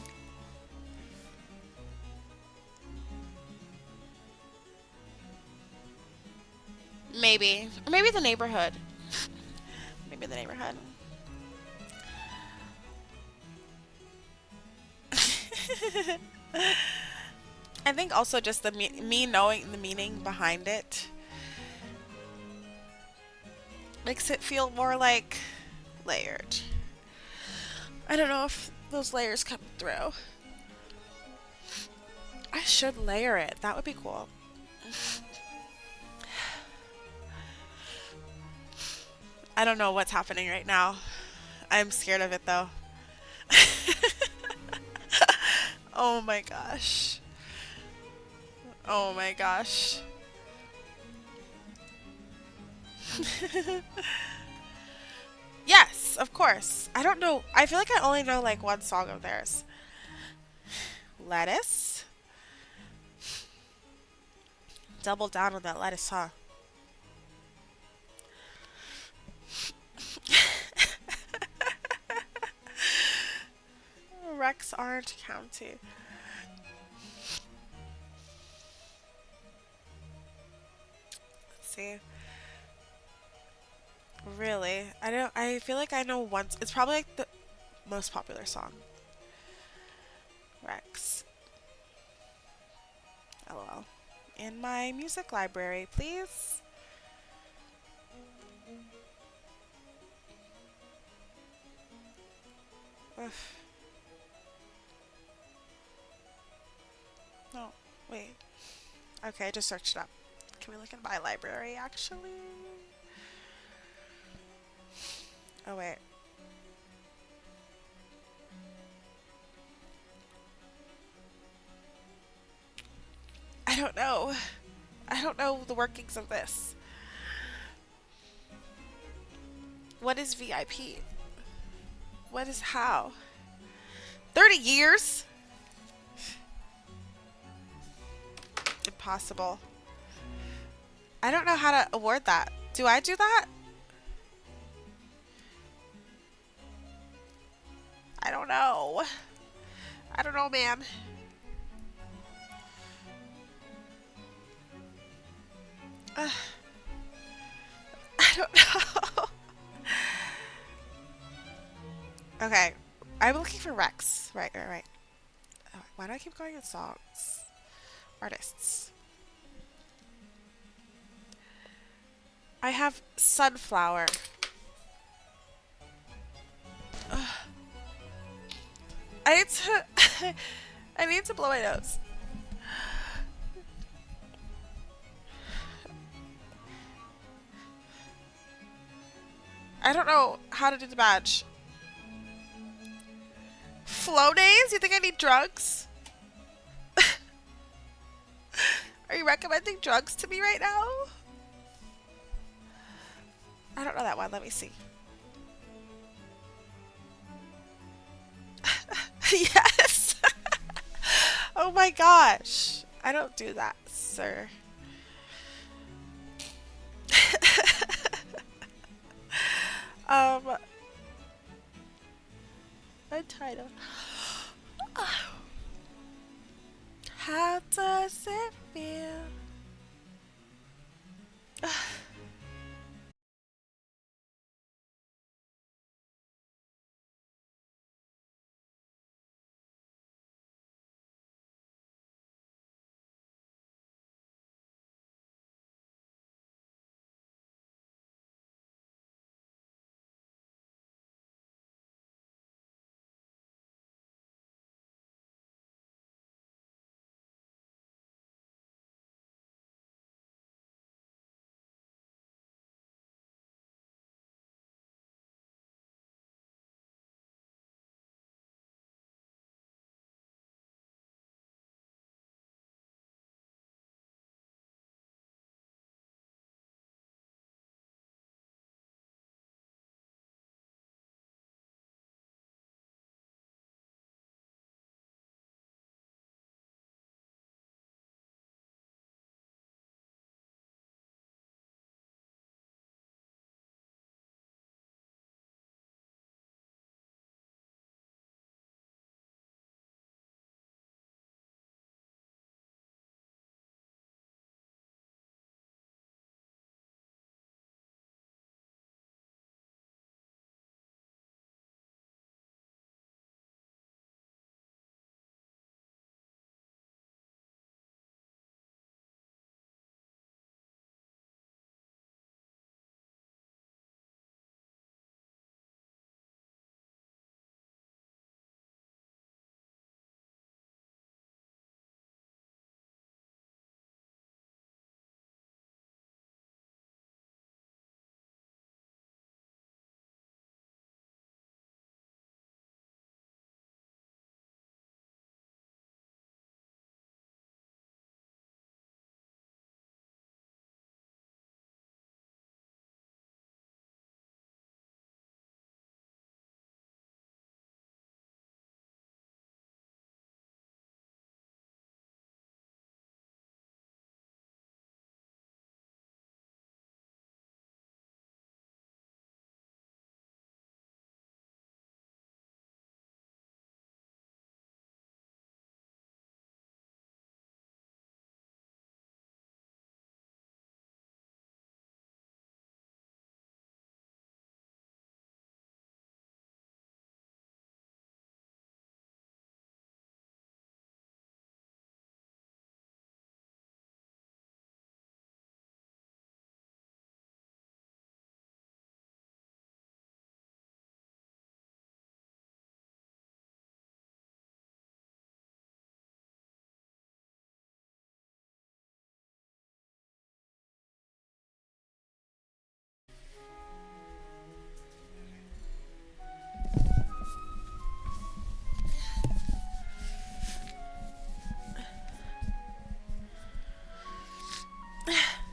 Maybe. Or maybe the neighborhood. Maybe the neighborhood. I think also just me knowing the meaning behind it makes it feel more like layered. I don't know if those layers come through. I should layer it. That would be cool. I don't know what's happening right now. I'm scared of it though. Oh my gosh. Oh my gosh. Yes, of course. I don't know. I feel like I only know like one song of theirs. Lettuce? Double down on that lettuce, huh? Rex Orange County. Let's see. Really? I don't. I feel like I know once. It's probably like the most popular song. Rex. LOL. In my music library, please. Ugh. No, wait. Okay, I just searched it up. Can we look in my library actually? Oh wait. I don't know. I don't know the workings of this. What is VIP? What is how? 30 years? Impossible. I don't know how to award that. Do I do that? I don't know. I don't know, man. Uh, I don't know. Okay. I'm looking for Rex. Right, right, right. Oh, why do I keep going in songs? Artists. I have Sunflower. Ugh. I need to. I need to blow my nose. I don't know how to do the badge. Flow days? You think I need drugs? Are you recommending drugs to me right now? I don't know that one. Let me see. Yes. Oh my gosh. I don't do that, sir. um, Untitled. How does it feel?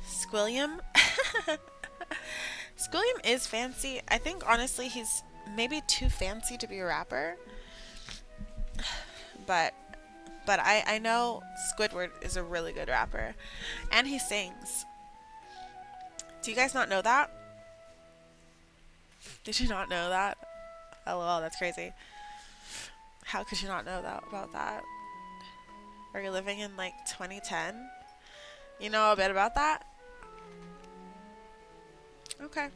Squilliam? Squilliam is fancy. I think honestly he's maybe too fancy to be a rapper, but I know Squidward is a really good rapper, and he sings. Do you guys not know that? Did you not know that? LOL, that's crazy. How could you not know that about that? Are you living in like 2010? You know a bit about that? Okay.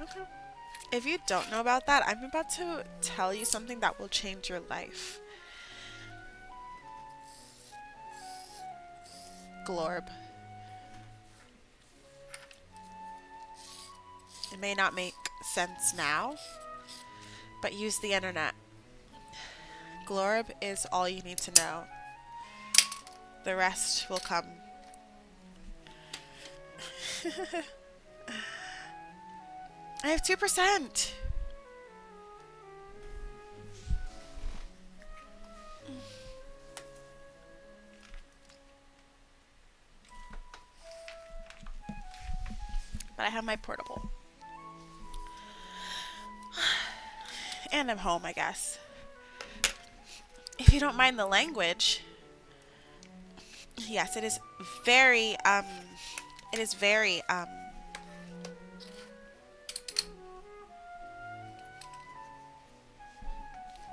Okay. If you don't know about that, I'm about to tell you something that will change your life. Glorb. It may not make sense now, but use the internet. Glorb is all you need to know. The rest will come. I have 2%. But I have my portable. And I'm home, I guess. If you don't mind the language. Yes, it is very, it is very,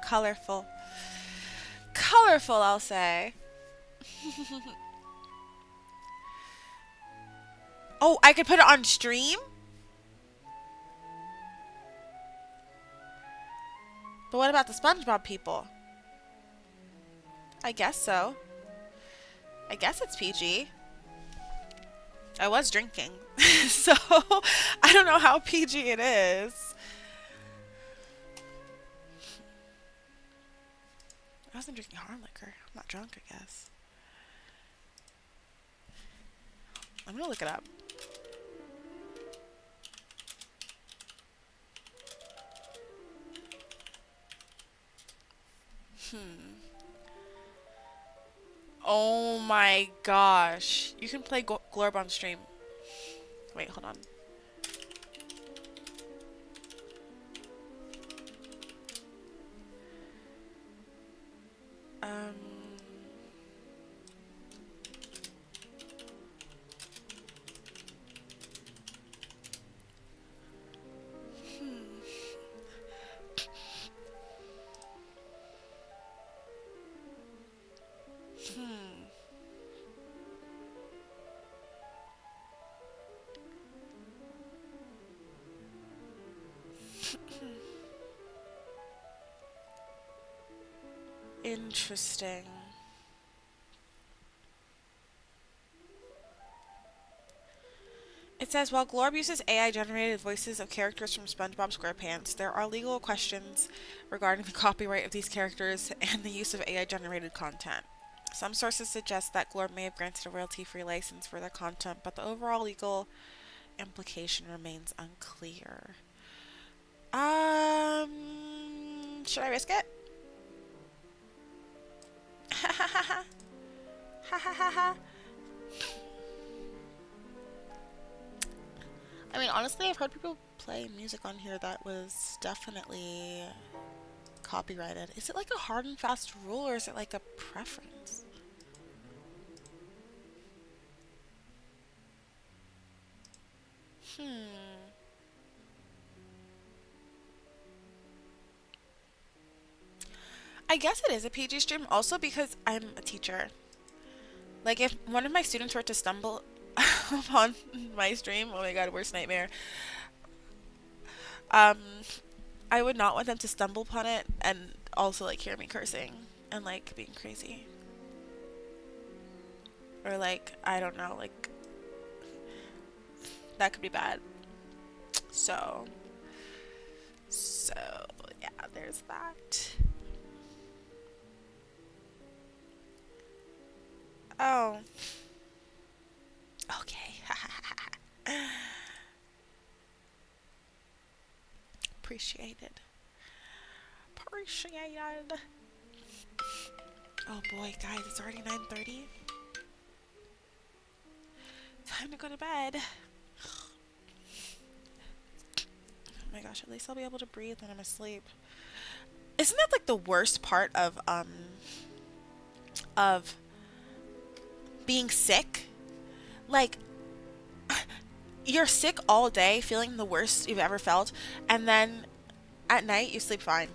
colorful. Colorful, I'll say. Oh, I could put it on stream? But what about the SpongeBob people? I guess so. I guess it's PG. I was drinking. So, I don't know how PG it is. I wasn't drinking hard liquor. I'm not drunk, I guess. I'm gonna look it up. Oh my gosh. You can play Glorb on stream. Wait, hold on. Um. Interesting. It says, while Glorb uses AI-generated voices of characters from SpongeBob SquarePants, there are legal questions regarding the copyright of these characters and the use of AI-generated content. Some sources suggest that Glorb may have granted a royalty-free license for their content, but the overall legal implication remains unclear. Should I risk it? Ha ha ha ha. Ha ha ha ha. I mean, honestly, I've heard people play music on here that was definitely copyrighted. Is it like a hard and fast rule, or is it like a preference? I guess it is a PG stream also because I'm a teacher. Like, if one of my students were to stumble upon my stream, oh my god, worst nightmare. Um, I would not want them to stumble upon it and also like hear me cursing and like being crazy. Or like, I don't know, like that could be bad. So, so yeah, there's that. Oh. Okay. Appreciated. Appreciated. Oh boy, guys, it's already 9:30. Time to go to bed. Oh my gosh, at least I'll be able to breathe when I'm asleep. Isn't that like the worst part of being sick? Like, you're sick all day, feeling the worst you've ever felt, and then at night you sleep fine.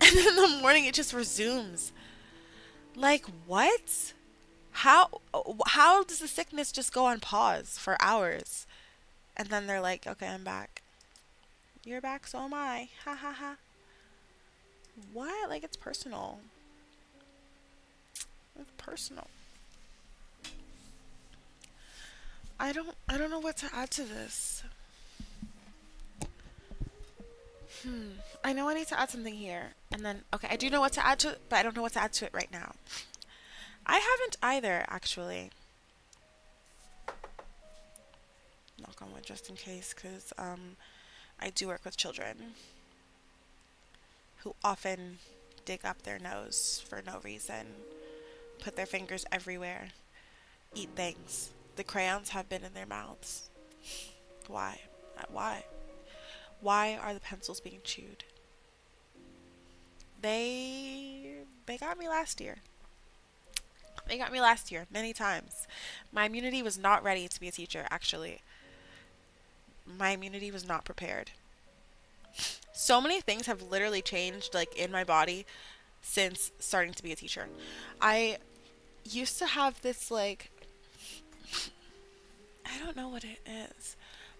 And then in the morning it just resumes. Like, what? How does the sickness just go on pause for hours? And then they're like, "Okay, I'm back." You're back, so am I. Ha ha ha. What? Like, it's personal. It's personal. I don't know what to add to this. Hmm. I know I need to add something here. And then, okay, I do know what to add to it, but I don't know what to add to it right now. I haven't either, actually. Knock on wood just in case, because I do work with children who often dig up their nose for no reason, put their fingers everywhere, eat things. The crayons have been in their mouths. Why? Why? Why are the pencils being chewed? They got me last year. They got me last year many times. My immunity was not ready to be a teacher, actually. My immunity was not prepared. So many things have literally changed like in my body since starting to be a teacher. I used to have this like I don't know what it is,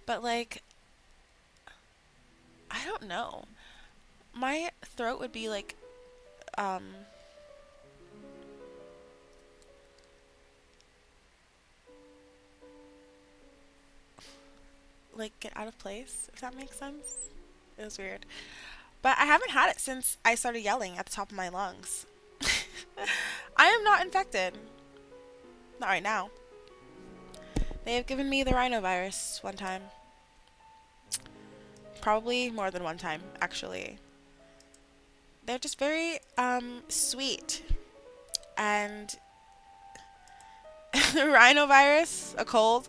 but like I don't know. My throat would be um like get out of place, if that makes sense. It was weird. But I haven't had it since I started yelling at the top of my lungs. I am not infected. Not right now. They have given me the rhinovirus one time. Probably more than one time, actually. They're just very sweet. And the rhinovirus, a cold,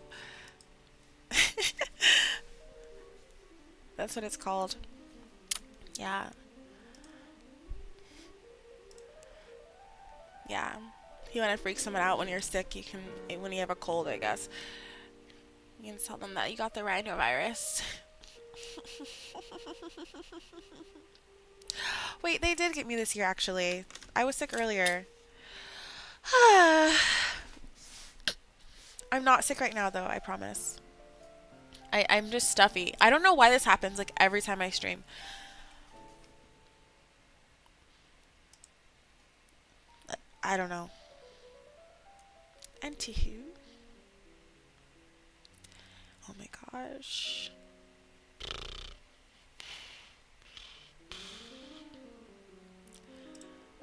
that's what it's called. Yeah. Yeah. If you want to freak someone out when you're sick, you can, when you have a cold, I guess. You can tell them that you got the rhinovirus. Wait, they did get me this year, actually. I was sick earlier. I'm not sick right now, though, I promise. I'm just stuffy. I don't know why this happens, like, every time I stream. I don't know. Anywho. Oh my gosh.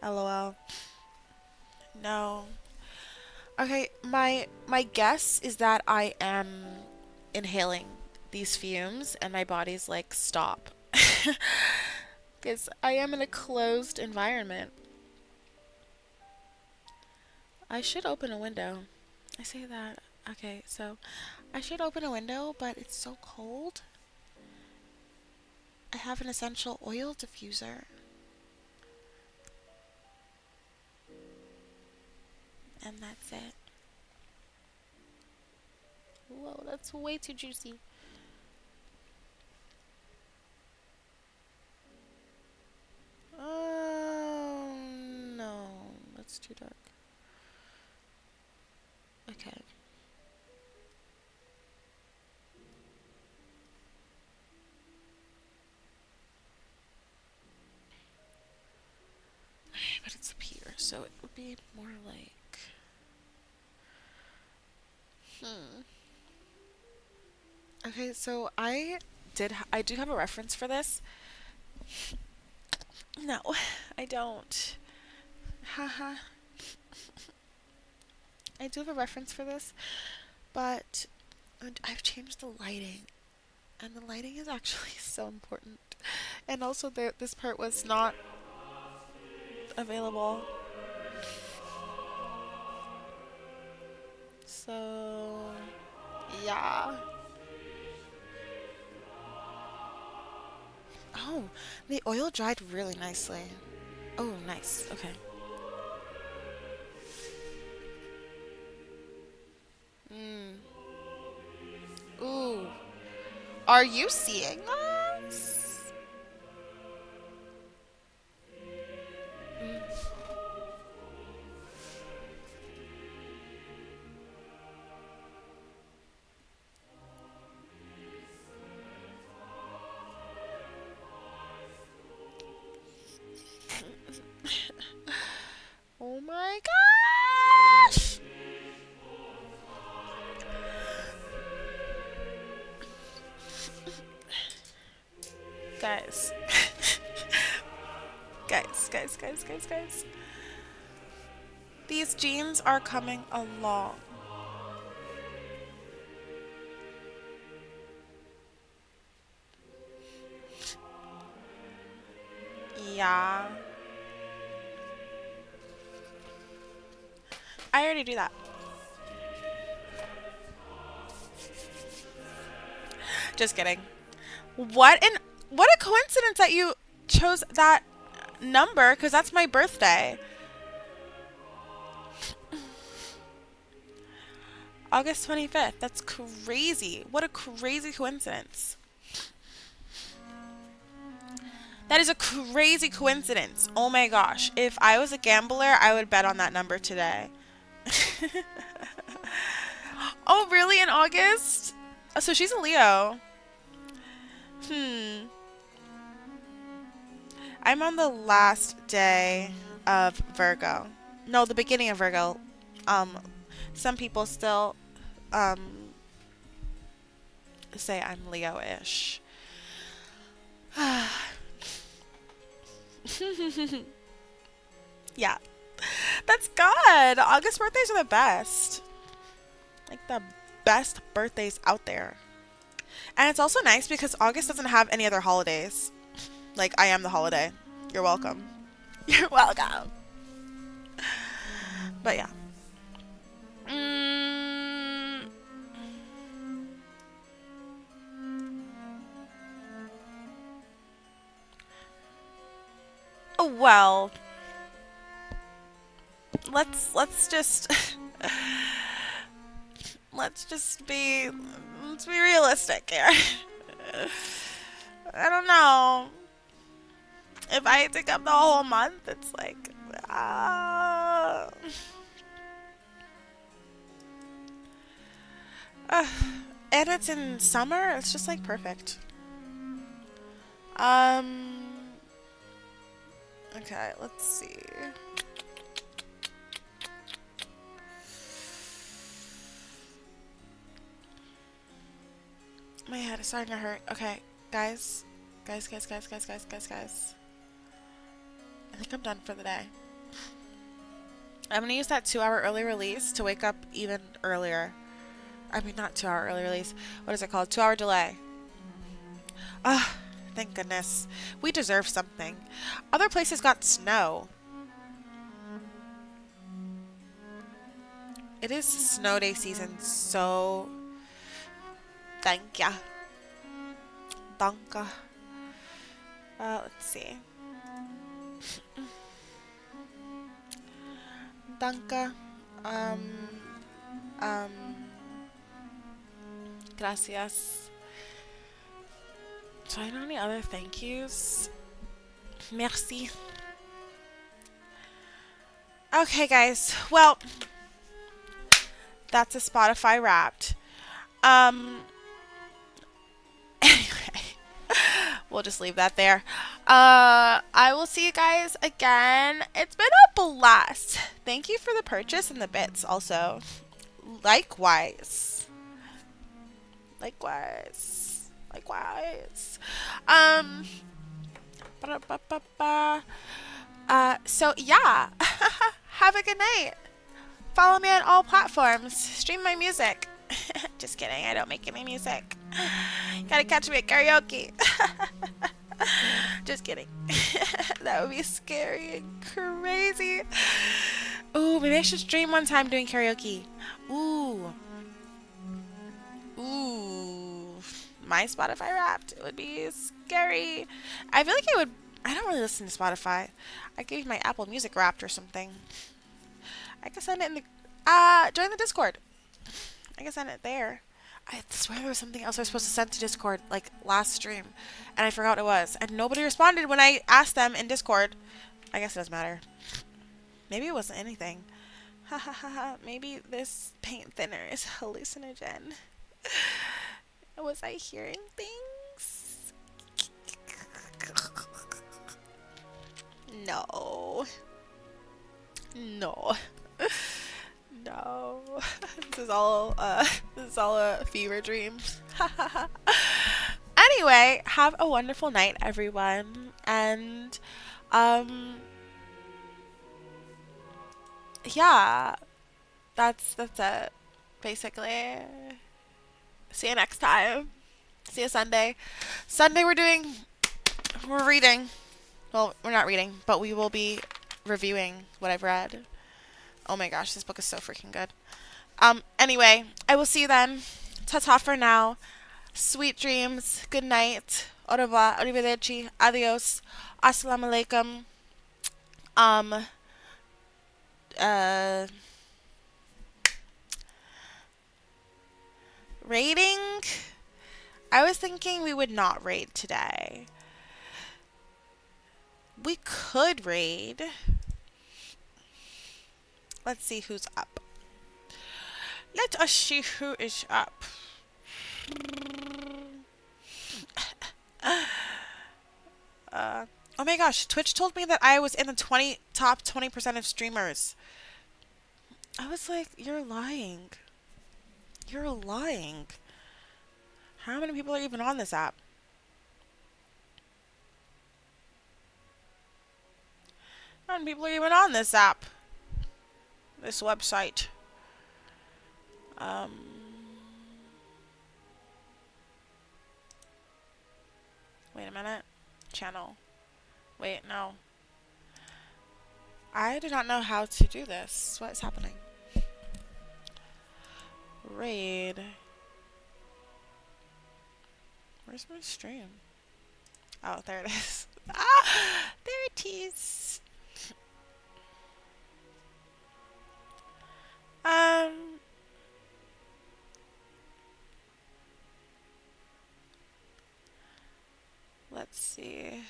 LOL. No. Okay, my guess is that I am inhaling these fumes and my body's like stop. Because I am in a closed environment. I should open a window. I say that. Okay, so I should open a window, but it's so cold. I have an essential oil diffuser, and that's it. Whoa, that's way too juicy. Oh no, that's too dark. Okay. But it's up here, so it would be more like. Hmm. Okay, so I do have a reference for this. No, I don't. Haha. I do have a reference for this, but I've changed the lighting, and the lighting is actually so important. And also, this part was not available. So, yeah. Oh, the oil dried really nicely. Oh, nice. Okay. Mm. Ooh. Are you seeing this? Mm. Oh my gosh! Guys. Guys. These jeans are coming along. Yeah. I already do that. Just kidding. What a coincidence that you chose that number because that's my birthday. August 25th. That's crazy. What a crazy coincidence. That is a crazy coincidence. Oh my gosh. If I was a gambler, I would bet on that number today. Oh, really? In August? Oh, so she's a Leo. Hmm. I'm on the last day of Virgo. No, the beginning of Virgo. Um, some people still um say I'm Leo-ish. Yeah. That's good. August birthdays are the best. Like the best birthdays out there. And it's also nice because August doesn't have any other holidays. Like I am the holiday. You're welcome. You're welcome. But yeah. Mm, well, let's just let's be realistic here. I don't know. If I take up the whole month, it's like uh, uh, and it's in summer, it's just like perfect. Um okay, let's see. My head is starting to hurt. Okay, guys. Guys. I think I'm done for the day. I'm gonna use that 2 hour early release to wake up even earlier. I mean, not 2 hour early release. What is it called? 2 hour delay. Ah, thank goodness. We deserve something. Other places got snow. It is snow day season, so thank ya. Danka. Let's see. Danka. Um, um, Gracias. Do I know any other thank yous? Merci. Okay, guys. Well, that's a Spotify Wrapped. Um, anyway, we'll just leave that there. I will see you guys again. It's been a blast. Thank you for the purchase and the bits also. Likewise. Likewise. Um, ba-da-ba-ba-ba. So yeah. Have a good night. Follow me on all platforms. Stream my music. Just kidding. I don't make any music. Gotta catch me at karaoke. Just kidding. That would be scary and crazy. Ooh, maybe I should stream one time doing karaoke. Ooh. My Spotify Wrapped. It would be scary. I feel like I don't really listen to Spotify. I could use my Apple Music Wrapped or something. I can send it in the join the Discord. I can send it there. I swear there was something else I was supposed to send to Discord like last stream, and I forgot what it was. And nobody responded when I asked them in Discord. I guess it doesn't matter. Maybe it wasn't anything. Ha ha ha ha. Maybe this paint thinner is hallucinogen. Was I hearing things? No. No. No. This is all a fever dream. Anyway. Anyway, have a wonderful night, everyone. And, um, yeah, that's it, basically. See you next time. See you Sunday. Sunday we're reading. Well, we're not reading, but we will be reviewing what I've read. Oh my gosh, this book is so freaking good. Anyway, I will see you then. Ta-ta for now. Sweet dreams. Good night. Au revoir. Arrivederci. Adios. Assalamu alaikum. Um, uh, rating? I was thinking we would not raid today. We could raid. Let's see who's up. Let us see who is up. Oh my gosh, Twitch told me that I was in the top 20% of streamers. I was like, you're lying. You're lying. How many people are even on this app? How many people are even on this app? This website. Um, Wait a minute. Channel. Wait, no. I do not know how to do this. What is happening? Raid. Where's my stream? Oh, there it is. Ah, there it is. Um, let's see.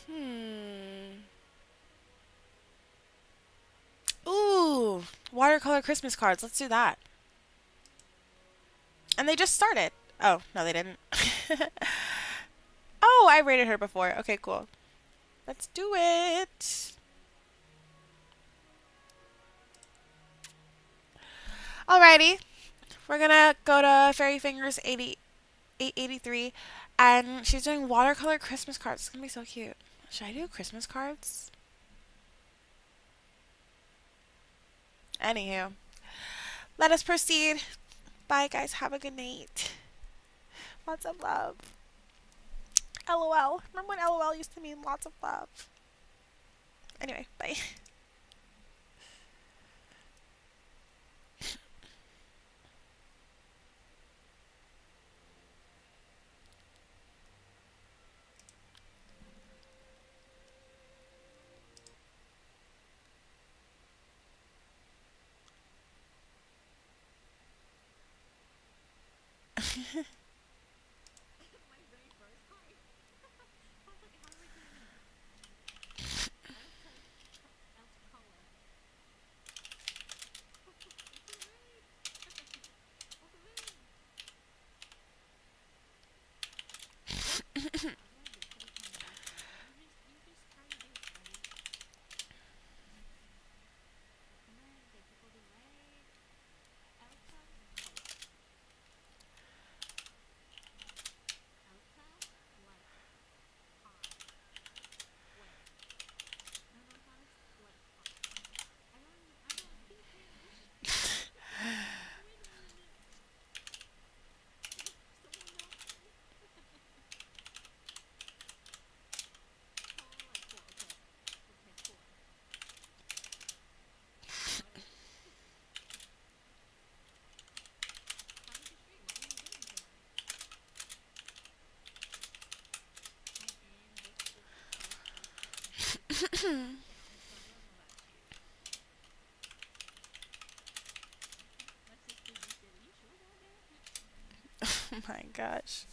Hmm. Ooh, watercolor Christmas cards. Let's do that. And they just started. Oh, no, they didn't. Oh, I rated her before. Okay, cool. Let's do it. Alrighty. We're gonna go to Fairy Fingers 883. And she's doing watercolor Christmas cards. It's gonna be so cute. Should I do Christmas cards? Anywho, let us proceed. Bye, guys. Have a good night. Lots of love. LOL. Remember when LOL used to mean lots of love? Anyway, bye. Oh my gosh.